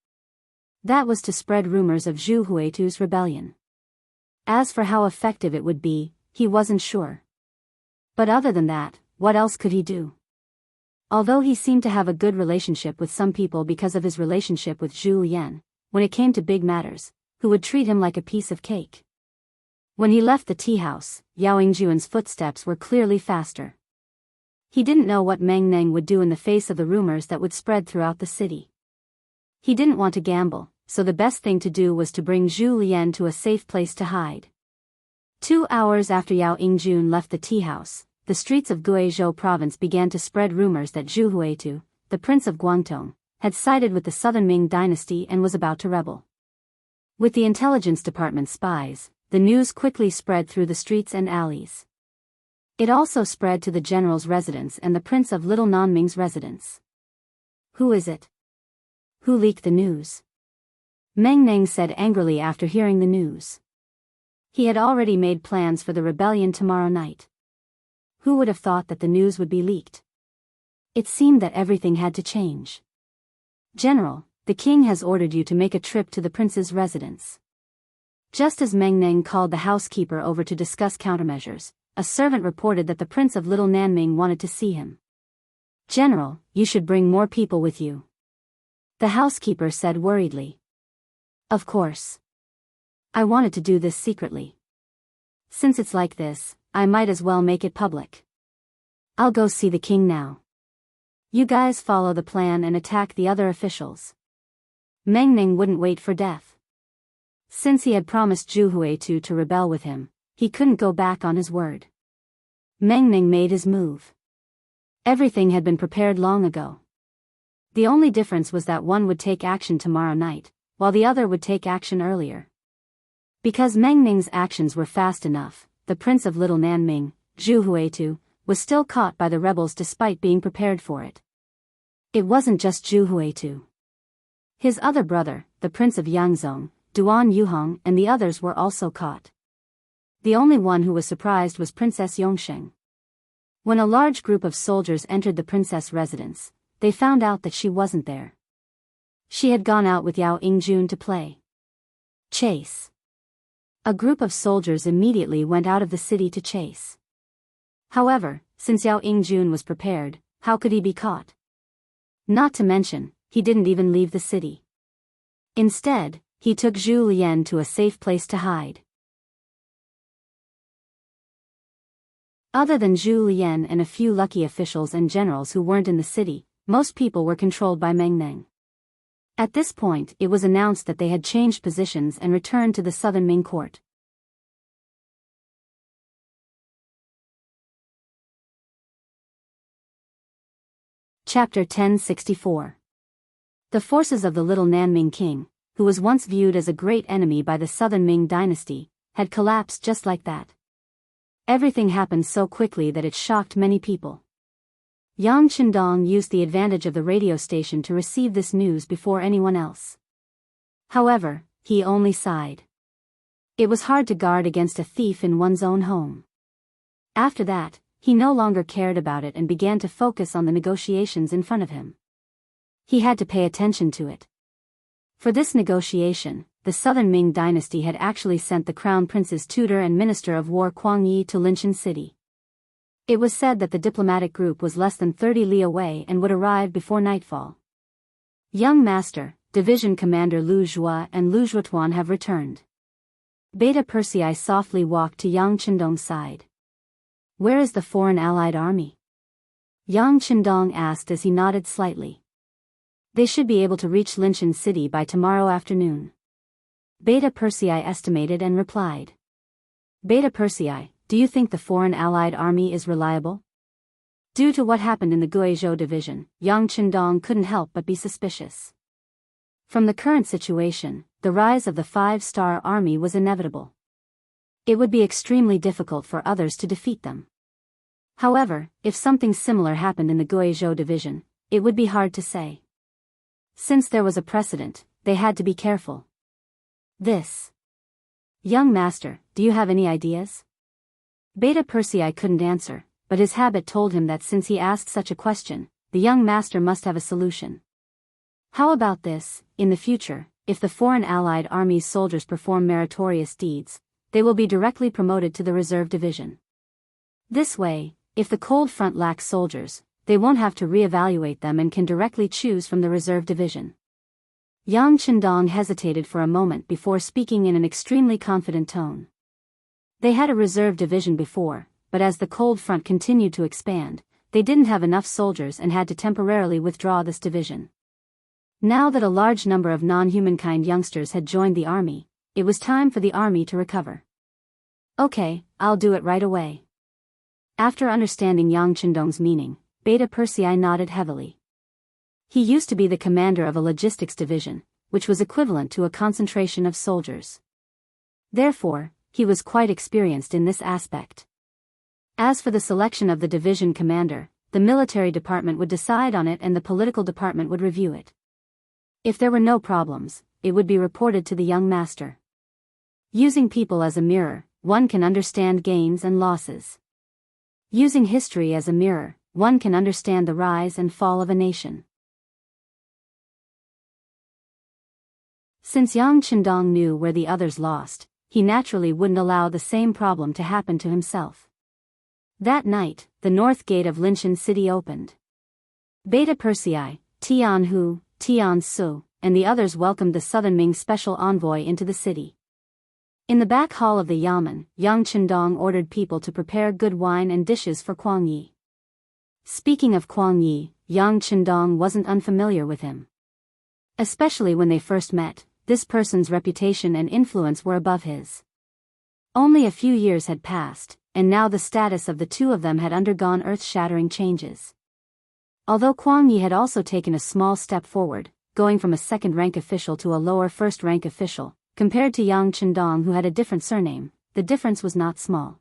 That was to spread rumors of Zhu Huitu's rebellion. As for how effective it would be, he wasn't sure. But other than that, what else could he do? Although he seemed to have a good relationship with some people because of his relationship with Zhu Yan, when it came to big matters, who would treat him like a piece of cake. When he left the tea house, Yao Yingjuan's footsteps were clearly faster. He didn't know what Meng Ning would do in the face of the rumors that would spread throughout the city. He didn't want to gamble, so the best thing to do was to bring Zhu Lian to a safe place to hide. 2 hours after Yao Yingjun left the tea house, the streets of Guizhou province began to spread rumors that Zhu Huitu, the prince of Guangdong, had sided with the southern Ming dynasty and was about to rebel. With the intelligence department's spies, the news quickly spread through the streets and alleys. It also spread to the general's residence and the prince of Little Nanming's residence. "Who is it? Who leaked the news?" Meng Ning said angrily after hearing the news. He had already made plans for the rebellion tomorrow night. Who would have thought that the news would be leaked? It seemed that everything had to change. "General, the king has ordered you to make a trip to the prince's residence." Just as Meng Ning called the housekeeper over to discuss countermeasures, a servant reported that the prince of Little Nanming wanted to see him. "General, you should bring more people with you," the housekeeper said worriedly. "Of course. I wanted to do this secretly. Since it's like this, I might as well make it public. I'll go see the king now. You guys follow the plan and attack the other officials." Meng Ning wouldn't wait for death. Since he had promised Zhu Huitu to rebel with him, he couldn't go back on his word. Meng Ning made his move. Everything had been prepared long ago. The only difference was that one would take action tomorrow night, while the other would take action earlier. Because Meng Ning's actions were fast enough, the prince of Little Nanming, Zhu Huitu, was still caught by the rebels despite being prepared for it. It wasn't just Zhu Huitu. His other brother, the prince of Yangzong, Duan Yuhong, and the others were also caught. The only one who was surprised was Princess Yongsheng. When a large group of soldiers entered the princess' residence, they found out that she wasn't there. She had gone out with Yao Yingjun to play chase. A group of soldiers immediately went out of the city to chase. However, since Yao Yingjun was prepared, how could he be caught? Not to mention, he didn't even leave the city. Instead, he took Zhu Lian to a safe place to hide. Other than Zhu Lian and a few lucky officials and generals who weren't in the city, most people were controlled by Meng Neng. At this point, it was announced that they had changed positions and returned to the southern Ming court. Chapter 1064. The forces of the little Nanming king, who was once viewed as a great enemy by the southern Ming dynasty, had collapsed just like that. Everything happened so quickly that it shocked many people. Yang Qindong used the advantage of the radio station to receive this news before anyone else. However, he only sighed. It was hard to guard against a thief in one's own home. After that, he no longer cared about it and began to focus on the negotiations in front of him. He had to pay attention to it. For this negotiation, the southern Ming dynasty had actually sent the crown prince's tutor and minister of war Kuang Yi to Linshan City. It was said that the diplomatic group was less than 30 li away and would arrive before nightfall. Young Master, Division Commander Lu Zhua and Lu Zhuotuan have returned. Beta Persei softly walked to Yang Qindong's side. Where is the foreign allied army? Yang Qindong asked as he nodded slightly. They should be able to reach Linshan City by tomorrow afternoon. Beta Persei estimated and replied. Beta Persei, do you think the foreign allied army is reliable? Due to what happened in the Guizhou division, Yang Qindong couldn't help but be suspicious. From the current situation, the rise of the five-star army was inevitable. It would be extremely difficult for others to defeat them. However, if something similar happened in the Guizhou division, it would be hard to say. Since there was a precedent, they had to be careful. This. Young Master, do you have any ideas? Beta Persei couldn't answer, but his habit told him that since he asked such a question, the young master must have a solution. How about this, in the future, if the foreign allied army's soldiers perform meritorious deeds, they will be directly promoted to the reserve division. This way, if the cold front lacks soldiers, they won't have to re-evaluate them and can directly choose from the reserve division. Yang Qindong hesitated for a moment before speaking in an extremely confident tone. They had a reserve division before, but as the cold front continued to expand, they didn't have enough soldiers and had to temporarily withdraw this division. Now that a large number of non-humankind youngsters had joined the army, it was time for the army to recover. Okay, I'll do it right away. After understanding Yang Qindong's meaning, Beta Persei nodded heavily. He used to be the commander of a logistics division, which was equivalent to a concentration of soldiers. Therefore, he was quite experienced in this aspect. As for the selection of the division commander, the military department would decide on it and the political department would review it. If there were no problems, it would be reported to the young master. Using people as a mirror, one can understand gains and losses. Using history as a mirror, one can understand the rise and fall of a nation. Since Yang Qindong knew where the others lost, he naturally wouldn't allow the same problem to happen to himself. That night, the north gate of Linshan City opened. Beta Persei, Tianhu, Tiansu, and the others welcomed the Southern Ming special envoy into the city. In the back hall of the Yamen, Yang Qindong ordered people to prepare good wine and dishes for Kuang Yi. Speaking of Kuang Yi, Yang Qindong wasn't unfamiliar with him. Especially when they first met, this person's reputation and influence were above his. Only a few years had passed, and now the status of the two of them had undergone earth-shattering changes. Although Kuang Yi had also taken a small step forward, going from a second-rank official to a lower first-rank official, compared to Yang Qindong who had a different surname, the difference was not small.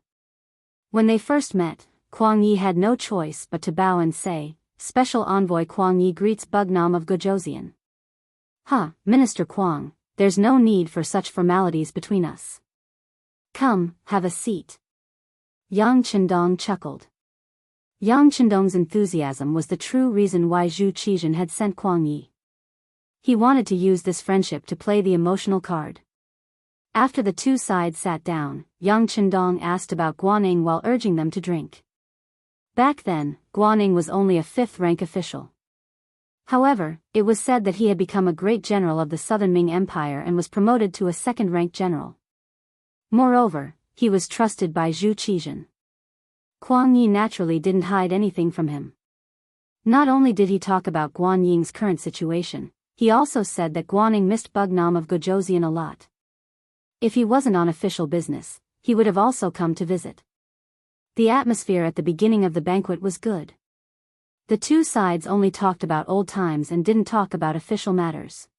When they first met, Kuang Yi had no choice but to bow and say, "Special Envoy Kuang Yi greets Bugnam of Gojosian." Minister Kuang, there's no need for such formalities between us. Come, have a seat. Yang Qindong chuckled. Yang Qindong's enthusiasm was the true reason why Zhu Qizhen had sent Kuang Yi. He wanted to use this friendship to play the emotional card. After the two sides sat down, Yang Chendong asked about Guaning while urging them to drink. Back then, Guaning was only a 5th-rank official. However, it was said that he had become a great general of the Southern Ming Empire and was promoted to a 2nd-rank general. Moreover, he was trusted by Zhu Qizhen. Kuang Yi naturally didn't hide anything from him. Not only did he talk about Guan Ying's current situation, he also said that Guaning missed Bugnam of Gojoseon a lot. If he wasn't on official business, he would have also come to visit. The atmosphere at the beginning of the banquet was good. The two sides only talked about old times and didn't talk about official matters.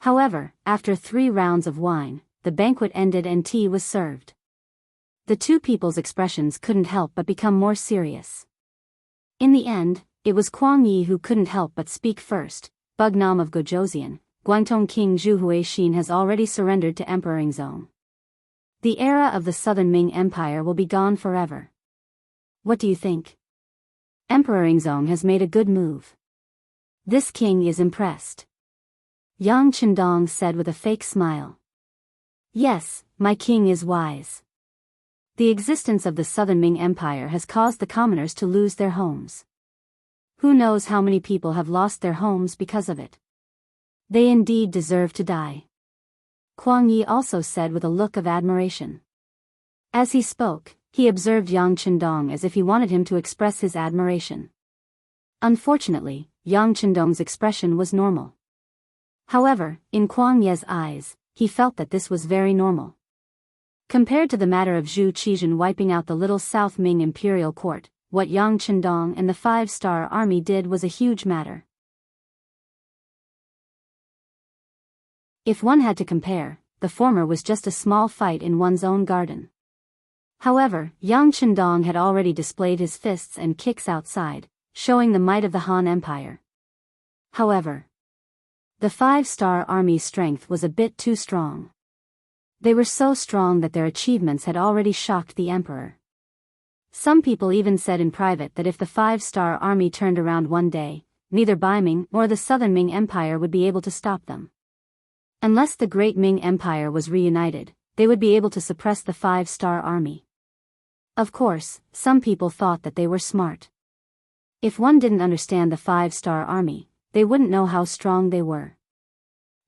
However, after 3 rounds of wine, the banquet ended and tea was served. The two people's expressions couldn't help but become more serious. In the end, it was Kuang Yi who couldn't help but speak first. Bugnam of Gojoseon, Guangdong King Zhu Huixin has already surrendered to Emperor Yingzong. The era of the Southern Ming Empire will be gone forever. What do you think? Emperor Yingzong has made a good move. This king is impressed. Yang Chendong said with a fake smile. Yes, my king is wise. The existence of the Southern Ming Empire has caused the commoners to lose their homes. Who knows how many people have lost their homes because of it? They indeed deserve to die. Kuang Yi also said with a look of admiration. As he spoke, he observed Yang Chendong as if he wanted him to express his admiration. Unfortunately, Yang Chendong's expression was normal. However, in Kuang Ye's eyes, he felt that this was very normal. Compared to the matter of Zhu Qizhen wiping out the little South Ming imperial court, what Yang Chendong and the 5-star army did was a huge matter. If one had to compare, the former was just a small fight in one's own garden. However, Yang Chendong had already displayed his fists and kicks outside, showing the might of the Han Empire. However, the 5-star army's strength was a bit too strong. They were so strong that their achievements had already shocked the emperor. Some people even said in private that if the 5-star army turned around one day, neither Bai Ming nor the Southern Ming Empire would be able to stop them. Unless the Great Ming Empire was reunited, they would be able to suppress the 5-star army. Of course, some people thought that they were smart. If one didn't understand the 5-star army, they wouldn't know how strong they were.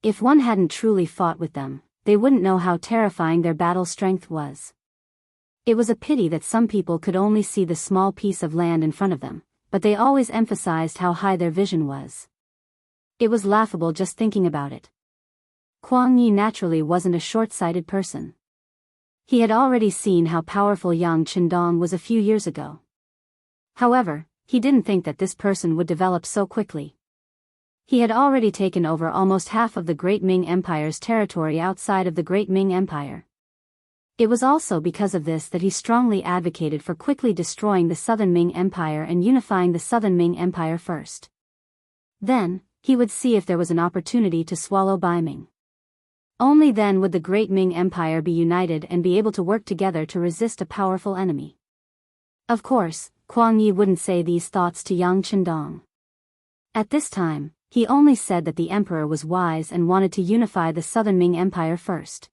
If one hadn't truly fought with them, they wouldn't know how terrifying their battle strength was. It was a pity that some people could only see the small piece of land in front of them, but they always emphasized how high their vision was. It was laughable just thinking about it. Kuang Yi naturally wasn't a short-sighted person. He had already seen how powerful Yang Chendong was a few years ago. However, he didn't think that this person would develop so quickly. He had already taken over almost half of the Great Ming Empire's territory outside of the Great Ming Empire. It was also because of this that he strongly advocated for quickly destroying the Southern Ming Empire and unifying the Southern Ming Empire first. Then, he would see if there was an opportunity to swallow Bai Ming. Only then would the Great Ming Empire be united and be able to work together to resist a powerful enemy. Of course, Kuang Yi wouldn't say these thoughts to Yang Chendong. At this time, he only said that the emperor was wise and wanted to unify the Southern Ming Empire first.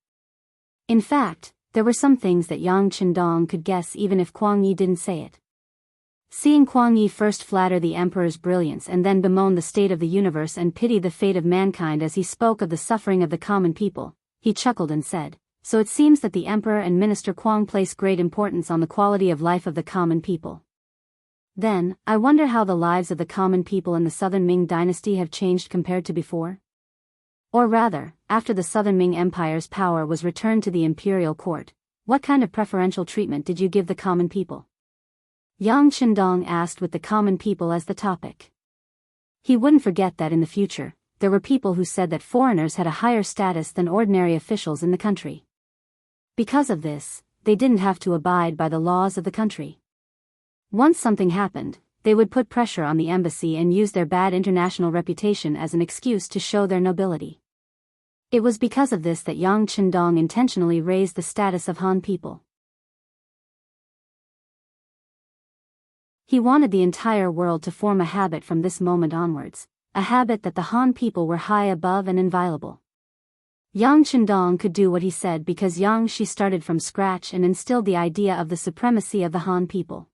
In fact, there were some things that Yang Chendong could guess even if Kuang Yi didn't say it. Seeing Kuang Yi first flatter the emperor's brilliance and then bemoan the state of the universe and pity the fate of mankind as he spoke of the suffering of the common people, he chuckled and said, "So it seems that the emperor and Minister Kuang place great importance on the quality of life of the common people. Then, I wonder how the lives of the common people in the Southern Ming dynasty have changed compared to before? Or rather, after the Southern Ming Empire's power was returned to the imperial court, what kind of preferential treatment did you give the common people?" Yang Chendong asked with the common people as the topic. He wouldn't forget that in the future, there were people who said that foreigners had a higher status than ordinary officials in the country. Because of this, they didn't have to abide by the laws of the country. Once something happened, they would put pressure on the embassy and use their bad international reputation as an excuse to show their nobility. It was because of this that Yang Chendong intentionally raised the status of Han people. He wanted the entire world to form a habit from this moment onwards, a habit that the Han people were high above and inviolable. Yang Chendong could do what he said because Yangshi started from scratch and instilled the idea of the supremacy of the Han people.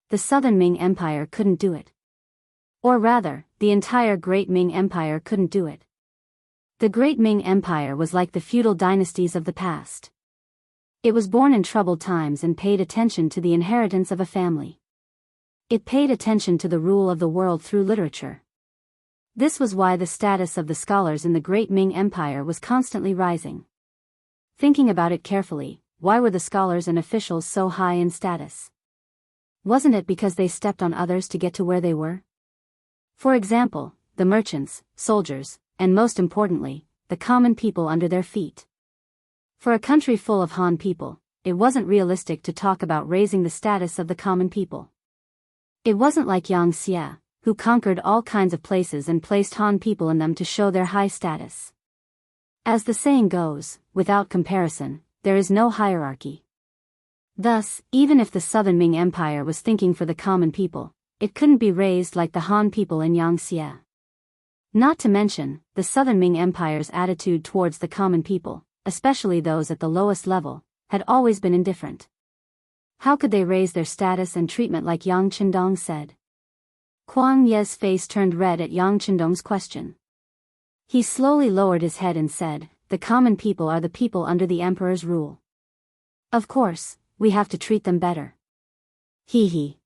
The Southern Ming Empire couldn't do it. Or rather, the entire Great Ming Empire couldn't do it. The Great Ming Empire was like the feudal dynasties of the past. It was born in troubled times and paid attention to the inheritance of a family. It paid attention to the rule of the world through literature. This was why the status of the scholars in the Great Ming Empire was constantly rising. Thinking about it carefully, why were the scholars and officials so high in status? Wasn't it because they stepped on others to get to where they were? For example, the merchants, soldiers, and most importantly, the common people under their feet. For a country full of Han people, it wasn't realistic to talk about raising the status of the common people. It wasn't like Xianxia, who conquered all kinds of places and placed Han people in them to show their high status. As the saying goes, without comparison, there is no hierarchy. Thus, even if the Southern Ming Empire was thinking for the common people, it couldn't be raised like the Han people in Yangxia. Not to mention, the Southern Ming Empire's attitude towards the common people, especially those at the lowest level, had always been indifferent. How could they raise their status and treatment like Yang Chendong said? Kuang Ye's face turned red at Yang Chendong's question. He slowly lowered his head and said, "The common people are the people under the emperor's rule. Of course, we have to treat them better." He.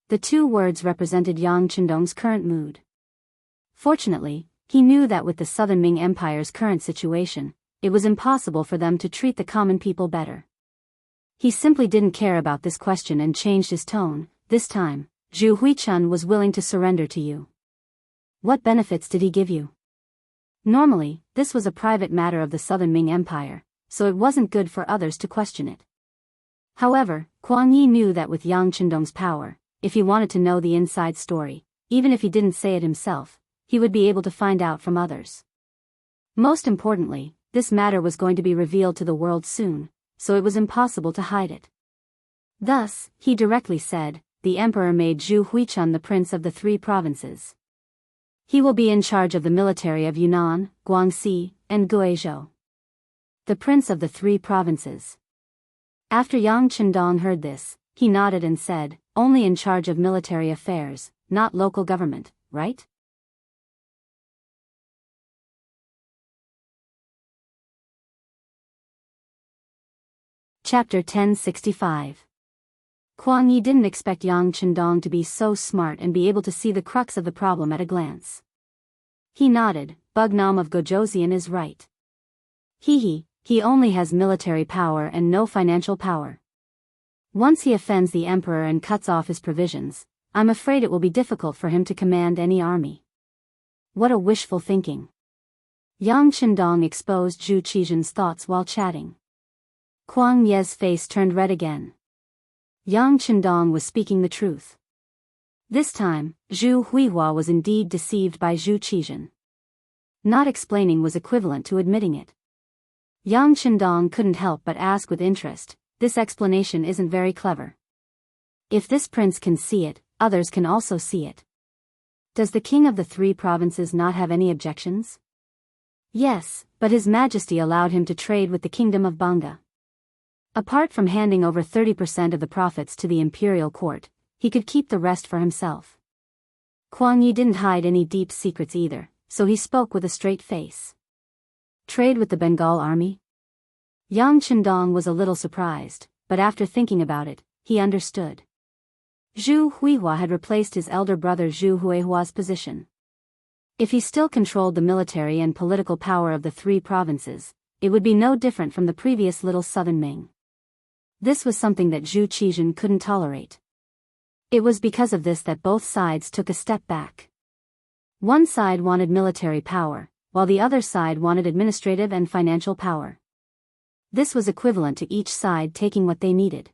The two words represented Yang Chendong's current mood. Fortunately, he knew that with the Southern Ming Empire's current situation, it was impossible for them to treat the common people better. He simply didn't care about this question and changed his tone. This time, Zhu Huichun was willing to surrender to you. What benefits did he give you? Normally, this was a private matter of the Southern Ming Empire, so it wasn't good for others to question it. However, Kuang Yi knew that with Yang Chendong's power, if he wanted to know the inside story, even if he didn't say it himself, he would be able to find out from others. Most importantly, this matter was going to be revealed to the world soon, so it was impossible to hide it. Thus, he directly said, "The emperor made Zhu Huichun the prince of the 3 provinces. He will be in charge of the military of Yunnan, Guangxi, and Guizhou. The prince of the 3 provinces." After Yang Chendong heard this, he nodded and said, "Only in charge of military affairs, not local government, right?" Chapter 1065. Kuang Yi didn't expect Yang Chendong to be so smart and be able to see the crux of the problem at a glance. He nodded. Bugnam of Gojoseon is right. He only has military power and no financial power. Once he offends the emperor and cuts off his provisions, I'm afraid it will be difficult for him to command any army. What a wishful thinking. Yang Chendong exposed Zhu Qizhen's thoughts while chatting. Kuang Ye's face turned red again. Yang Chendong was speaking the truth. This time, Zhu Huihua was indeed deceived by Zhu Qizhen. Not explaining was equivalent to admitting it. Yang Chendong couldn't help but ask with interest, "This explanation isn't very clever. If this prince can see it, others can also see it. Does the king of the 3 provinces not have any objections?" "Yes, but His Majesty allowed him to trade with the kingdom of Banga. Apart from handing over 30% of the profits to the imperial court, he could keep the rest for himself." Kuang Yi didn't hide any deep secrets either, so he spoke with a straight face. "Trade with the Bengal army?" Yang Chendong was a little surprised, but after thinking about it, he understood. Zhu Huihua had replaced his elder brother Zhu Huihua's position. If he still controlled the military and political power of the 3 provinces, it would be no different from the previous little Southern Ming. This was something that Zhu Qizhen couldn't tolerate. It was because of this that both sides took a step back. One side wanted military power, while the other side wanted administrative and financial power. This was equivalent to each side taking what they needed.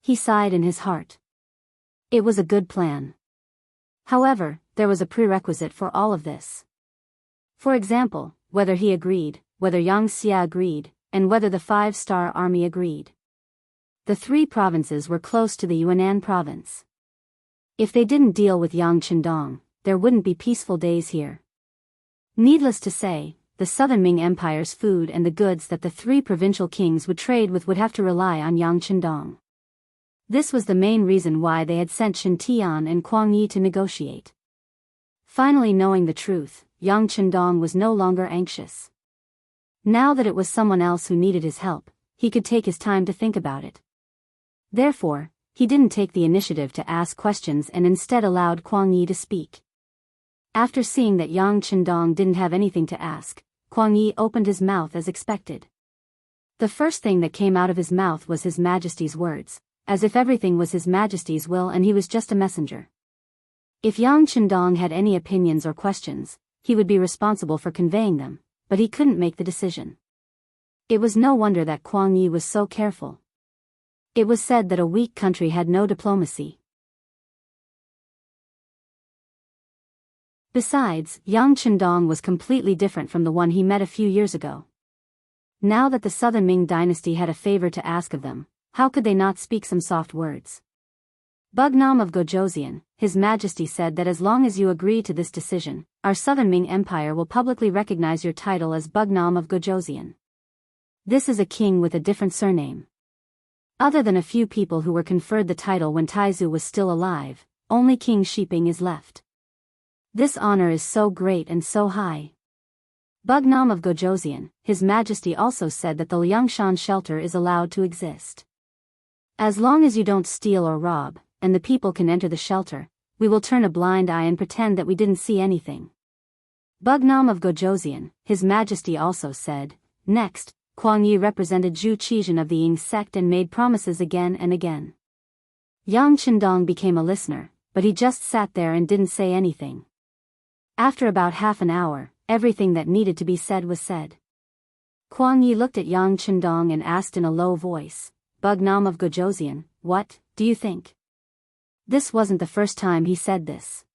He sighed in his heart. It was a good plan. However, there was a prerequisite for all of this. For example, whether he agreed, whether Yang Xia agreed, and whether the 5-star army agreed. The 3 provinces were close to the Yunnan province. If they didn't deal with Yang Chendong, there wouldn't be peaceful days here. Needless to say, the southern Ming Empire's food and the goods that the three provincial kings would trade with would have to rely on Yang Qindong. This was the main reason why they had sent Shen Tian and Kuang Yi to negotiate. Finally knowing the truth, Yang Qindong was no longer anxious. Now that it was someone else who needed his help, he could take his time to think about it. Therefore, he didn't take the initiative to ask questions and instead allowed Kuang Yi to speak. After seeing that Yang Qindong didn't have anything to ask, Kuang Yi opened his mouth as expected. The first thing that came out of his mouth was His Majesty's words, as if everything was His Majesty's will and he was just a messenger. If Yang Qindong had any opinions or questions, he would be responsible for conveying them, but he couldn't make the decision. It was no wonder that Kuang Yi was so careful. It was said that a weak country had no diplomacy. Besides, Yang Qindong was completely different from the one he met a few years ago. Now that the Southern Ming dynasty had a favor to ask of them, how could they not speak some soft words? Bugnam of Gojoseon, His Majesty said that as long as you agree to this decision, our Southern Ming Empire will publicly recognize your title as Bugnam of Gojoseon. This is a king with a different surname. Other than a few people who were conferred the title when Taizu was still alive, only King Shiping is left. This honor is so great and so high. Bugnam of Gojoseon, His Majesty also said that the Liangshan shelter is allowed to exist. As long as you don't steal or rob, and the people can enter the shelter, we will turn a blind eye and pretend that we didn't see anything. Bugnam of Gojoseon, His Majesty also said. Next, Kuang Yi represented Zhu Qizhen of the Ying sect and made promises again and again. Yang Qindong became a listener, but he just sat there and didn't say anything. After about half an hour, everything that needed to be said was said. Kuang Yi looked at Yang Qindong and asked in a low voice, Bugnam of Gojoseon, what do you think? This wasn't the first time he said this.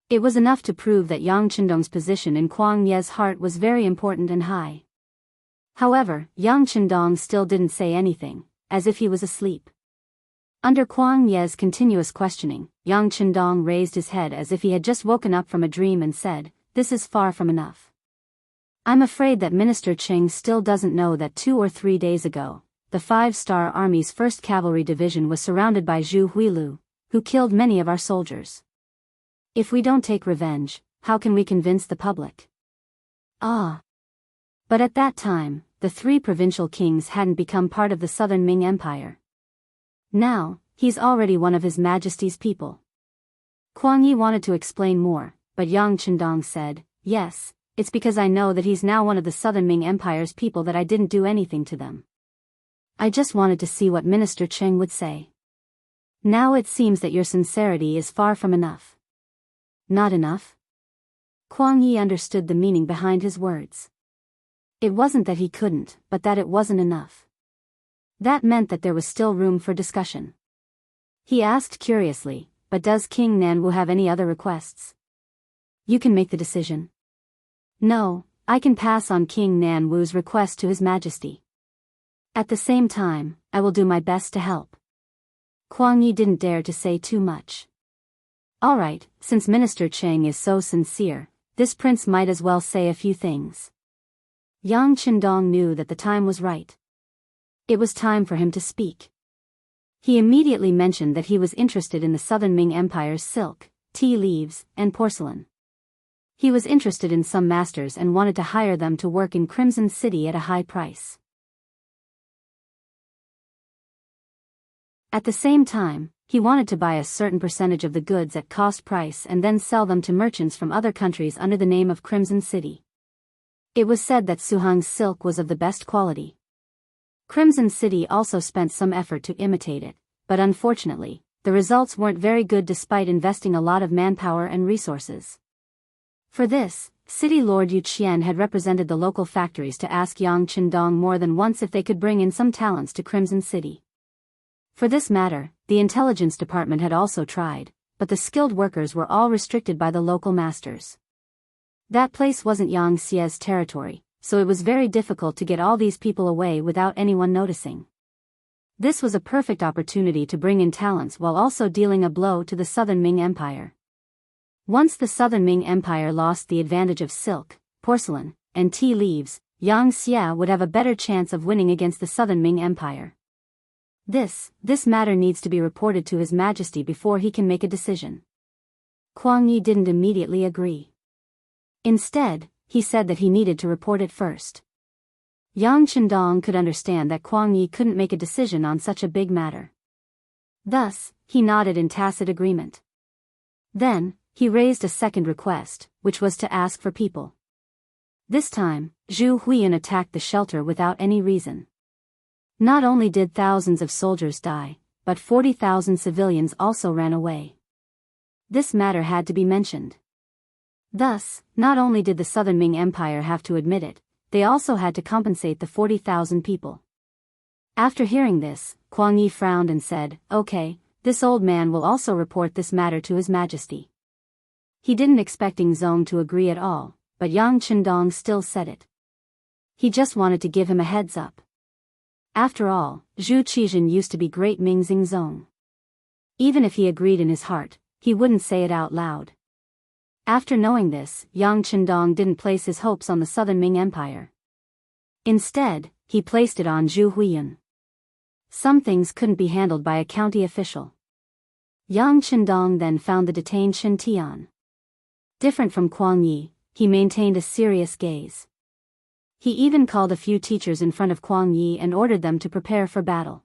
It was enough to prove that Yang Qindong's position in Kuang Ye's heart was very important and high. However, Yang Qindong still didn't say anything, as if he was asleep. Under Kuang Ye's continuous questioning, Yang Qindong raised his head as if he had just woken up from a dream and said, this is far from enough. I'm afraid that Minister Qing still doesn't know that 2 or 3 days ago, the 5-star Army's 1st Cavalry Division was surrounded by Zhu Huilu, who killed many of our soldiers. If we don't take revenge, how can we convince the public? But at that time, the 3 provincial kings hadn't become part of the Southern Ming Empire. Now, he's already one of His Majesty's people. Kuang Yi wanted to explain more, but Yang Qindong said, yes, it's because I know that he's now one of the Southern Ming Empire's people that I didn't do anything to them. I just wanted to see what Minister Cheng would say. Now it seems that your sincerity is far from enough. Not enough? Kuang Yi understood the meaning behind his words. It wasn't that he couldn't, but that it wasn't enough. That meant that there was still room for discussion. He asked curiously, but does King Nanwu have any other requests? You can make the decision. No, I can pass on King Nanwu's request to His Majesty. At the same time, I will do my best to help. Kuang Yi didn't dare to say too much. All right, since Minister Cheng is so sincere, this prince might as well say a few things. Yang Qindong knew that the time was right. It was time for him to speak. He immediately mentioned that he was interested in the Southern Ming Empire's silk, tea leaves, and porcelain. He was interested in some masters and wanted to hire them to work in Crimson City at a high price. At the same time, he wanted to buy a certain percentage of the goods at cost price and then sell them to merchants from other countries under the name of Crimson City. It was said that Suhang's silk was of the best quality. Crimson City also spent some effort to imitate it, but unfortunately, the results weren't very good despite investing a lot of manpower and resources. For this, City Lord Yu Qian had represented the local factories to ask Yang Qindong more than once if they could bring in some talents to Crimson City. For this matter, the intelligence department had also tried, but the skilled workers were all restricted by the local masters. That place wasn't Yang Xie's territory, so it was very difficult to get all these people away without anyone noticing. This was a perfect opportunity to bring in talents while also dealing a blow to the Southern Ming Empire. Once the Southern Ming Empire lost the advantage of silk, porcelain, and tea leaves, Xianxia would have a better chance of winning against the Southern Ming Empire. This matter needs to be reported to His Majesty before he can make a decision. Kuang Yi didn't immediately agree. Instead, he said that he needed to report it first. Yang Chendong could understand that Kuang Yi couldn't make a decision on such a big matter. Thus, he nodded in tacit agreement. Then, he raised a second request, which was to ask for people. This time, Zhu Huiyan attacked the shelter without any reason. Not only did thousands of soldiers die, but 40,000 civilians also ran away. This matter had to be mentioned. Thus, not only did the Southern Ming Empire have to admit it, they also had to compensate the 40,000 people. After hearing this, Kuang Yi frowned and said, "Okay, this old man will also report this matter to His Majesty." He didn't expecting Zong to agree at all, but Yang Chendong still said it. He just wanted to give him a heads up. After all, Zhu Qizhen used to be great Mingxing Zong. Even if he agreed in his heart, he wouldn't say it out loud. After knowing this, Yang Chendong didn't place his hopes on the Southern Ming Empire. Instead, he placed it on Zhu Huiyan. Some things couldn't be handled by a county official. Yang Chendong then found the detained Shen Tian. Different from Kuang Yi, he maintained a serious gaze. He even called a few teachers in front of Kuang Yi and ordered them to prepare for battle.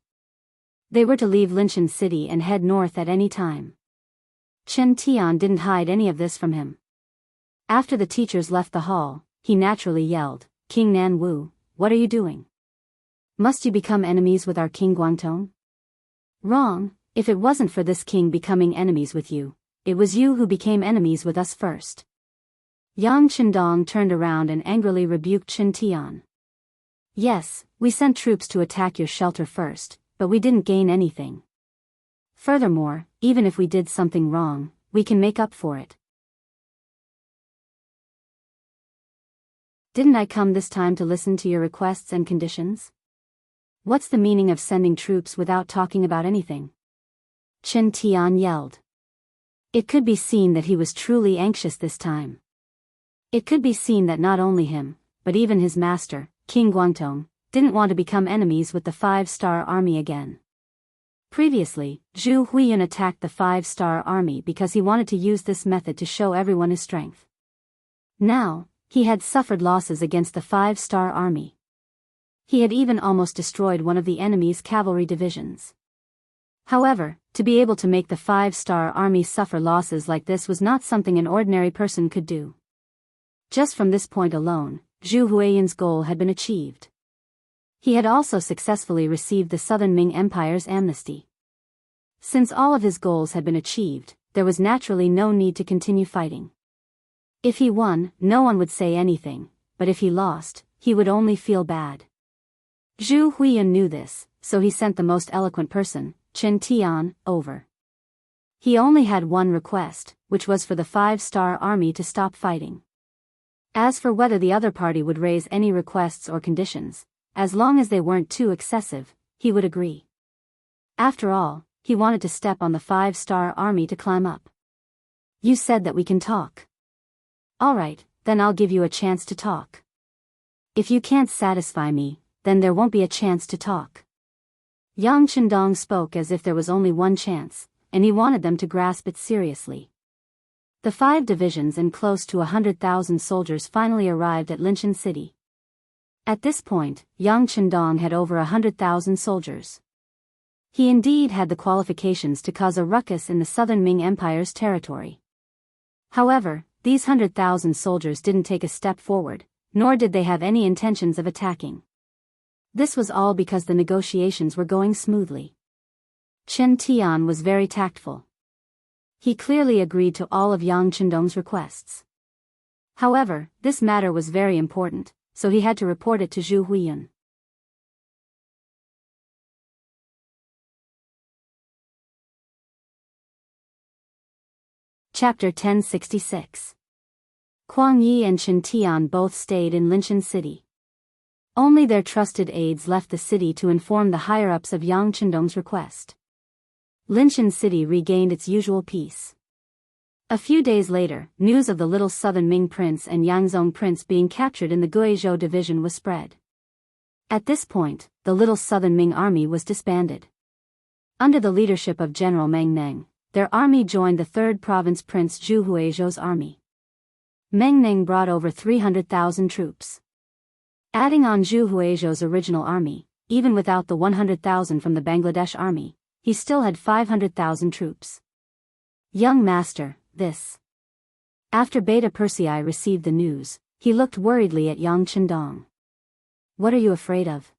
They were to leave Linshan City and head north at any time. Chen Tian didn't hide any of this from him. After the teachers left the hall, he naturally yelled, "King Nanwu, what are you doing? Must you become enemies with our King Guangtong?" "Wrong, if it wasn't for this king becoming enemies with you, it was you who became enemies with us first." Yang Chendong turned around and angrily rebuked Chen Tian. "Yes, we sent troops to attack your shelter first, but we didn't gain anything. Furthermore, even if we did something wrong, we can make up for it. Didn't I come this time to listen to your requests and conditions? What's the meaning of sending troops without talking about anything?" Chen Tian yelled. It could be seen that he was truly anxious this time. It could be seen that not only him, but even his master, King Guangtong, didn't want to become enemies with the 5-star army again. Previously, Zhu Huiyan attacked the 5-star army because he wanted to use this method to show everyone his strength. Now, he had suffered losses against the 5-star army. He had even almost destroyed one of the enemy's cavalry divisions. However, to be able to make the 5-star army suffer losses like this was not something an ordinary person could do. Just from this point alone, Zhu Huiyan's goal had been achieved. He had also successfully received the Southern Ming Empire's amnesty. Since all of his goals had been achieved, there was naturally no need to continue fighting. If he won, no one would say anything, but if he lost, he would only feel bad. Zhu Huiyan knew this, so he sent the most eloquent person, Chen Tian, over. He only had one request, which was for the 5-star army to stop fighting. As for whether the other party would raise any requests or conditions, as long as they weren't too excessive, he would agree. After all, he wanted to step on the 5-star army to climb up. "You said that we can talk. All right, then I'll give you a chance to talk. If you can't satisfy me, then there won't be a chance to talk." Yang Chendong spoke as if there was only one chance, and he wanted them to grasp it seriously. The 5 divisions and close to 100,000 soldiers finally arrived at Linshan City. At this point, Yang Chendong had over 100,000 soldiers. He indeed had the qualifications to cause a ruckus in the Southern Ming Empire's territory. However, these 100,000 soldiers didn't take a step forward, nor did they have any intentions of attacking. This was all because the negotiations were going smoothly. Chen Tian was very tactful. He clearly agreed to all of Yang Chendong's requests. However, this matter was very important, so he had to report it to Zhu Huiyan. Chapter 1066. Kuang Yi and Chen Tian both stayed in Linshan City. Only their trusted aides left the city to inform the higher-ups of Yang Chendong's request. Linshan City regained its usual peace. A few days later, news of the little southern Ming prince and Yangzhong prince being captured in the Guizhou division was spread. At this point, the little southern Ming army was disbanded. Under the leadership of General Meng Neng, their army joined the 3rd Province Prince Zhu Huizhou's army. Meng Neng brought over 300,000 troops. Adding on Zhu Huizhou's original army, even without the 100,000 from the Bangladesh army, he still had 500,000 troops. Young master, this. After Beta Persei received the news, he looked worriedly at Yang Chendong. What are you afraid of?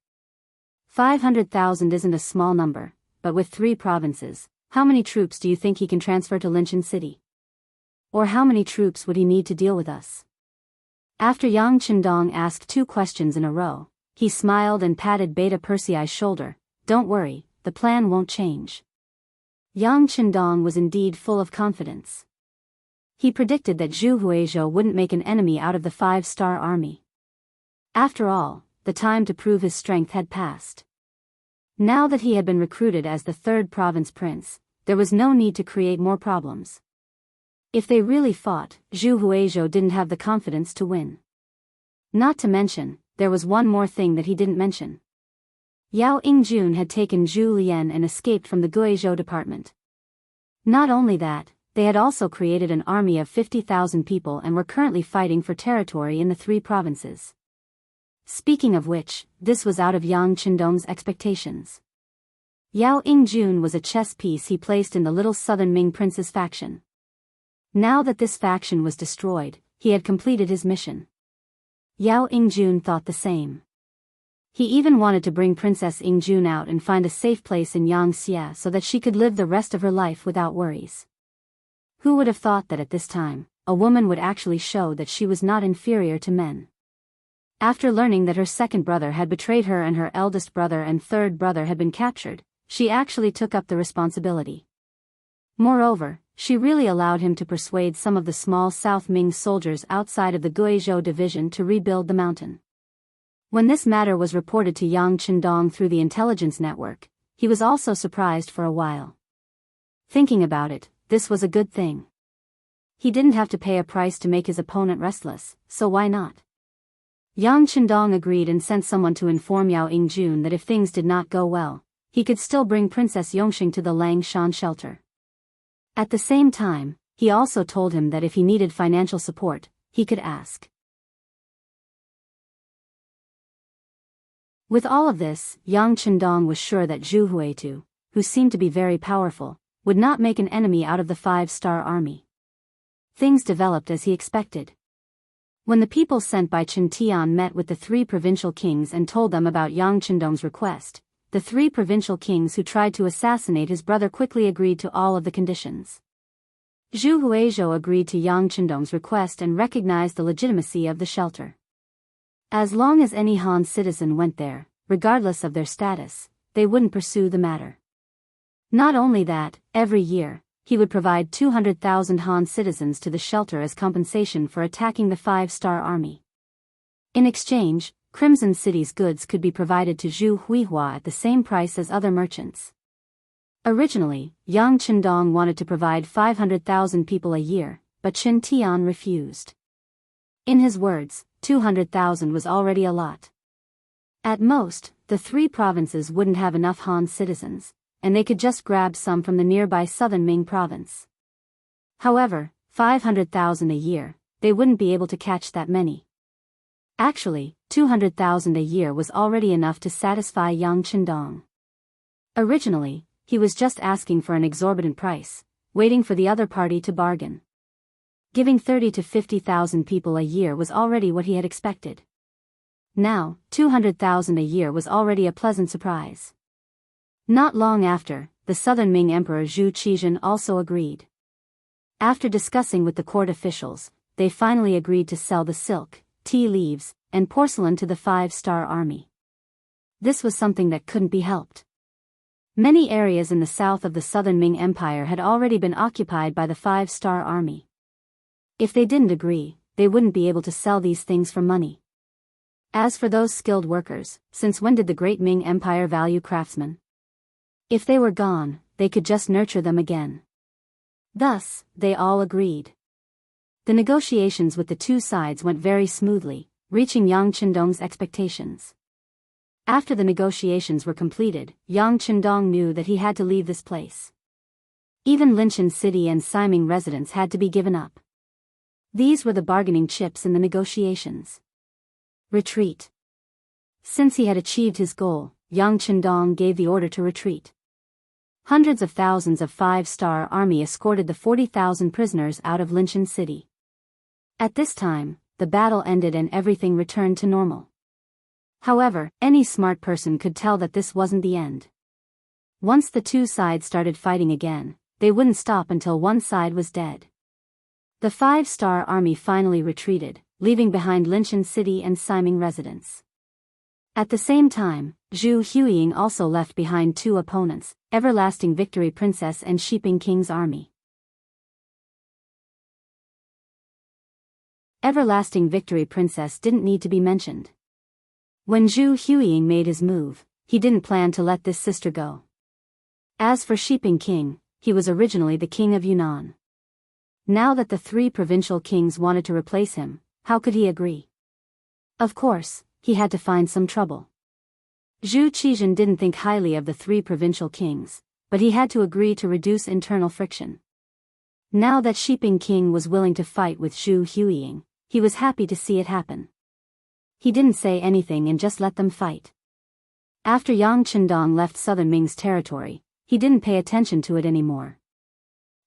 500,000 isn't a small number, but with 3 provinces, how many troops do you think he can transfer to Linchin City? Or how many troops would he need to deal with us? After Yang Chendong asked 2 questions in a row, he smiled and patted Beta Persei's shoulder. Don't worry, the plan won't change. Yang Chendong was indeed full of confidence. He predicted that Zhu Huizhou wouldn't make an enemy out of the 5-star army. After all, the time to prove his strength had passed. Now that he had been recruited as the 3rd province prince, there was no need to create more problems. If they really fought, Zhu Huizhou didn't have the confidence to win. Not to mention, there was one more thing that he didn't mention. Yao Yingjun had taken Zhu Lian and escaped from the Guizhou department. Not only that, they had also created an army of 50,000 people and were currently fighting for territory in the 3 provinces. Speaking of which, this was out of Yang Chendong's expectations. Yao Yingjun was a chess piece he placed in the little southern Ming prince's faction. Now that this faction was destroyed, he had completed his mission. Yao Yingjun thought the same. He even wanted to bring Princess Yingjun out and find a safe place in Yangxia so that she could live the rest of her life without worries. Who would have thought that at this time, a woman would actually show that she was not inferior to men? After learning that her 2nd brother had betrayed her and her eldest brother and 3rd brother had been captured, she actually took up the responsibility. Moreover, she really allowed him to persuade some of the small South Ming soldiers outside of the Guizhou division to rebuild the mountain. When this matter was reported to Yang Chendong through the intelligence network, he was also surprised for a while. Thinking about it, this was a good thing. He didn't have to pay a price to make his opponent restless, so why not? Yang Chendong agreed and sent someone to inform Yao Yingjun that if things did not go well, he could still bring Princess Yongxing to the Langshan shelter. At the same time, he also told him that if he needed financial support, he could ask. With all of this, Yang Chendong was sure that Zhu Huizhou, who seemed to be very powerful, would not make an enemy out of the 5-star army. Things developed as he expected. When the people sent by Chen Tian met with the 3 provincial kings and told them about Yang Chendong's request, the 3 provincial kings who tried to assassinate his brother quickly agreed to all of the conditions. Zhu Huizhou agreed to Yang Chendong's request and recognized the legitimacy of the shelter. As long as any Han citizen went there, regardless of their status, they wouldn't pursue the matter. Not only that, every year, he would provide 200,000 Han citizens to the shelter as compensation for attacking the 5-star army. In exchange, Crimson City's goods could be provided to Zhu Huihua at the same price as other merchants. Originally, Yang Chendong wanted to provide 500,000 people a year, but Chen Tian refused. In his words, 200,000 was already a lot. At most, the 3 provinces wouldn't have enough Han citizens, and they could just grab some from the nearby southern Ming province. However, 500,000 a year, they wouldn't be able to catch that many. Actually, 200,000 a year was already enough to satisfy Yang Chendong. Originally, he was just asking for an exorbitant price, waiting for the other party to bargain. Giving 30 to 50,000 people a year was already what he had expected. Now, 200,000 a year was already a pleasant surprise. Not long after, the southern Ming Emperor Zhu Qizhen also agreed. After discussing with the court officials, they finally agreed to sell the silk, tea leaves, and porcelain to the 5-star army. This was something that couldn't be helped. Many areas in the south of the southern Ming Empire had already been occupied by the 5-star army. If they didn't agree, they wouldn't be able to sell these things for money. As for those skilled workers, since when did the great Ming Empire value craftsmen? If they were gone, they could just nurture them again. Thus, they all agreed. The negotiations with the two sides went very smoothly, reaching Yang Qindong's expectations. After the negotiations were completed, Yang Qindong knew that he had to leave this place. Even Linshan City and Siming residents had to be given up. These were the bargaining chips in the negotiations. Retreat. Since he had achieved his goal, Yang Qindong gave the order to retreat. Hundreds of thousands of five-star army escorted the 40,000 prisoners out of Linshan City. At this time, the battle ended and everything returned to normal. However, any smart person could tell that this wasn't the end. Once the two sides started fighting again, they wouldn't stop until one side was dead. The five-star army finally retreated, leaving behind Linshan City and Siming residents. At the same time, Zhu Huiying also left behind two opponents, Everlasting Victory Princess and Shiping King's army. Everlasting Victory Princess didn't need to be mentioned. When Zhu Huiying made his move, he didn't plan to let this sister go. As for Shiping King, he was originally the king of Yunnan. Now that the three provincial kings wanted to replace him, how could he agree? Of course, he had to find some trouble. Zhu Qizhen didn't think highly of the three provincial kings, but he had to agree to reduce internal friction. Now that Shiping King was willing to fight with Zhu Huiying, he was happy to see it happen. He didn't say anything and just let them fight. After Yang Qindong left southern Ming's territory, he didn't pay attention to it anymore.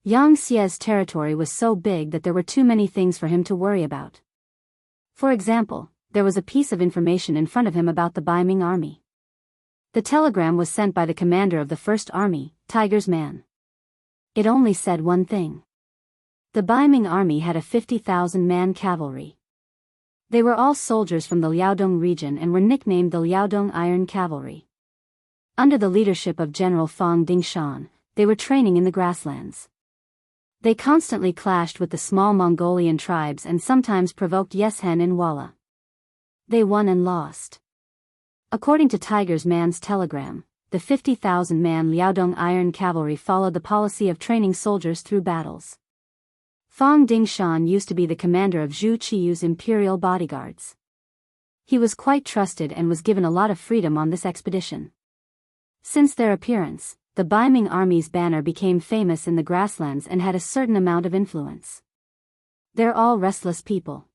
Yang Xie's territory was so big that there were too many things for him to worry about. For example, there was a piece of information in front of him about the Baiming army. The telegram was sent by the commander of the First Army, Tiger's Man. It only said one thing. The Baiming army had a 50,000-man cavalry. They were all soldiers from the Liaodong region and were nicknamed the Liaodong Iron Cavalry. Under the leadership of General Fang Dingshan, they were training in the grasslands. They constantly clashed with the small Mongolian tribes and sometimes provoked Yeshen in Walla. They won and lost. According to Tiger's Man's telegram, the 50,000-man Liaodong Iron Cavalry followed the policy of training soldiers through battles. Fang Dingshan used to be the commander of Zhu Qiyu's imperial bodyguards. He was quite trusted and was given a lot of freedom on this expedition. Since their appearance, the Baiming army's banner became famous in the grasslands and had a certain amount of influence. They're all restless people.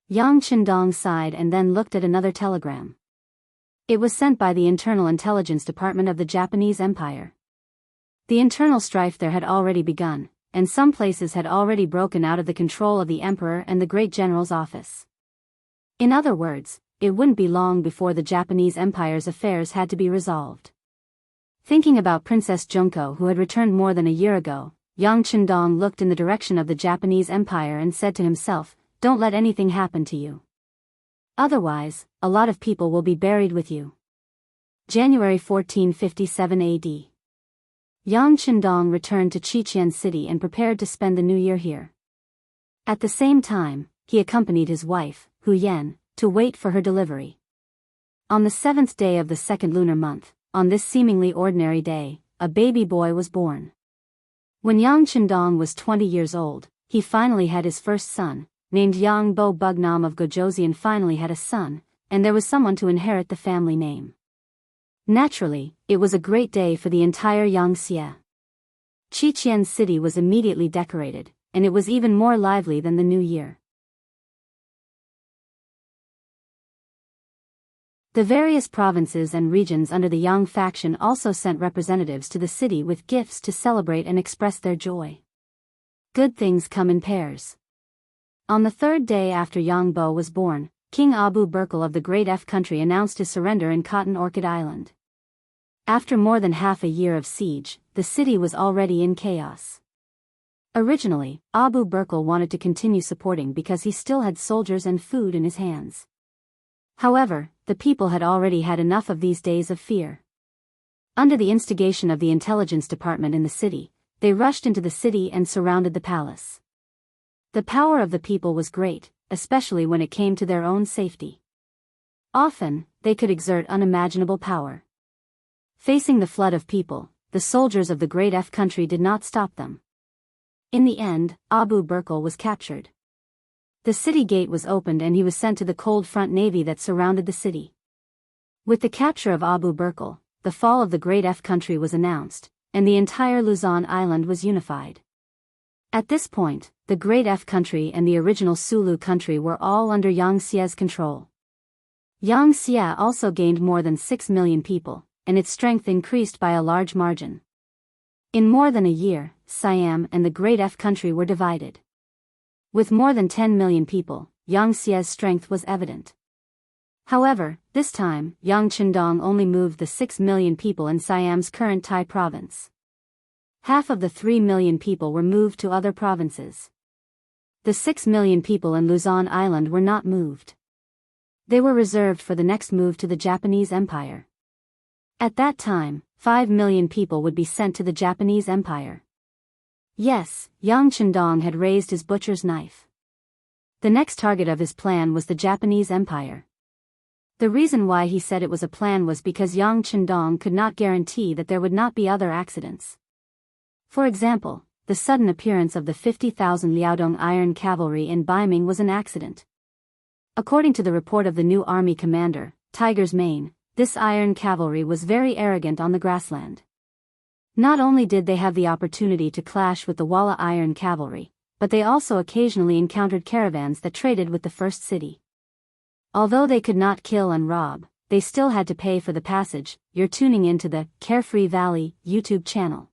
Yang Qindong sighed and then looked at another telegram. It was sent by the Internal Intelligence Department of the Japanese Empire. The internal strife there had already begun, and some places had already broken out of the control of the emperor and the great general's office. In other words, it wouldn't be long before the Japanese Empire's affairs had to be resolved. Thinking about Princess Junko, who had returned more than a year ago, Yang Qindong looked in the direction of the Japanese Empire and said to himself, "Don't let anything happen to you. Otherwise, a lot of people will be buried with you." January 1457 AD. Yang Qindong returned to Xiqian City and prepared to spend the new year here. At the same time, he accompanied his wife, Hu Yan, to wait for her delivery. On the 7th day of the second lunar month, on this seemingly ordinary day, a baby boy was born. When Yang Qindong was 20 years old, he finally had his first son, named Yang Bo Bugnam of Gojoseon finally had a son, and there was someone to inherit the family name. Naturally, it was a great day for the entire Yangxia. Xiqian City was immediately decorated, and it was even more lively than the new year. The various provinces and regions under the Yang faction also sent representatives to the city with gifts to celebrate and express their joy. Good things come in pairs. On the third day after Yang Bo was born, King Abu Burkle of the Great F country announced his surrender in Cotton Orchid Island. After more than half a year of siege, the city was already in chaos. Originally, Abu Burkle wanted to continue supporting because he still had soldiers and food in his hands. However, the people had already had enough of these days of fear. Under the instigation of the intelligence department in the city, they rushed into the city and surrounded the palace. The power of the people was great, especially when it came to their own safety. Often, they could exert unimaginable power. Facing the flood of people, the soldiers of the Great F country did not stop them. In the end, Abu Burkle was captured. The city gate was opened and he was sent to the cold front navy that surrounded the city. With the capture of Abu Burkle, the fall of the Great F country was announced, and the entire Luzon island was unified. At this point, the Great F country and the original Sulu country were all under Yang Xia's control. Yang Xia also gained more than 6 million people, and its strength increased by a large margin. In more than a year, Siam and the Great F country were divided. With more than 10 million people, Yang Xia's strength was evident. However, this time, Yang Qindong only moved the 6 million people in Siam's current Thai province. Half of the 3 million people were moved to other provinces. The 6 million people in Luzon Island were not moved. They were reserved for the next move to the Japanese Empire. At that time, 5 million people would be sent to the Japanese Empire. Yes, Yang Qindong had raised his butcher's knife. The next target of his plan was the Japanese Empire. The reason why he said it was a plan was because Yang Qindong could not guarantee that there would not be other accidents. For example, the sudden appearance of the 50,000 Liaodong iron cavalry in Baiming was an accident. According to the report of the new army commander, Tiger's Mane, this iron cavalry was very arrogant on the grassland. Not only did they have the opportunity to clash with the Walla iron cavalry, but they also occasionally encountered caravans that traded with the first city. Although they could not kill and rob, they still had to pay for the passage. You're tuning into the Carefree Valley YouTube channel.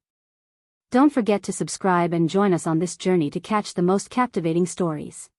Don't forget to subscribe and join us on this journey to catch the most captivating stories.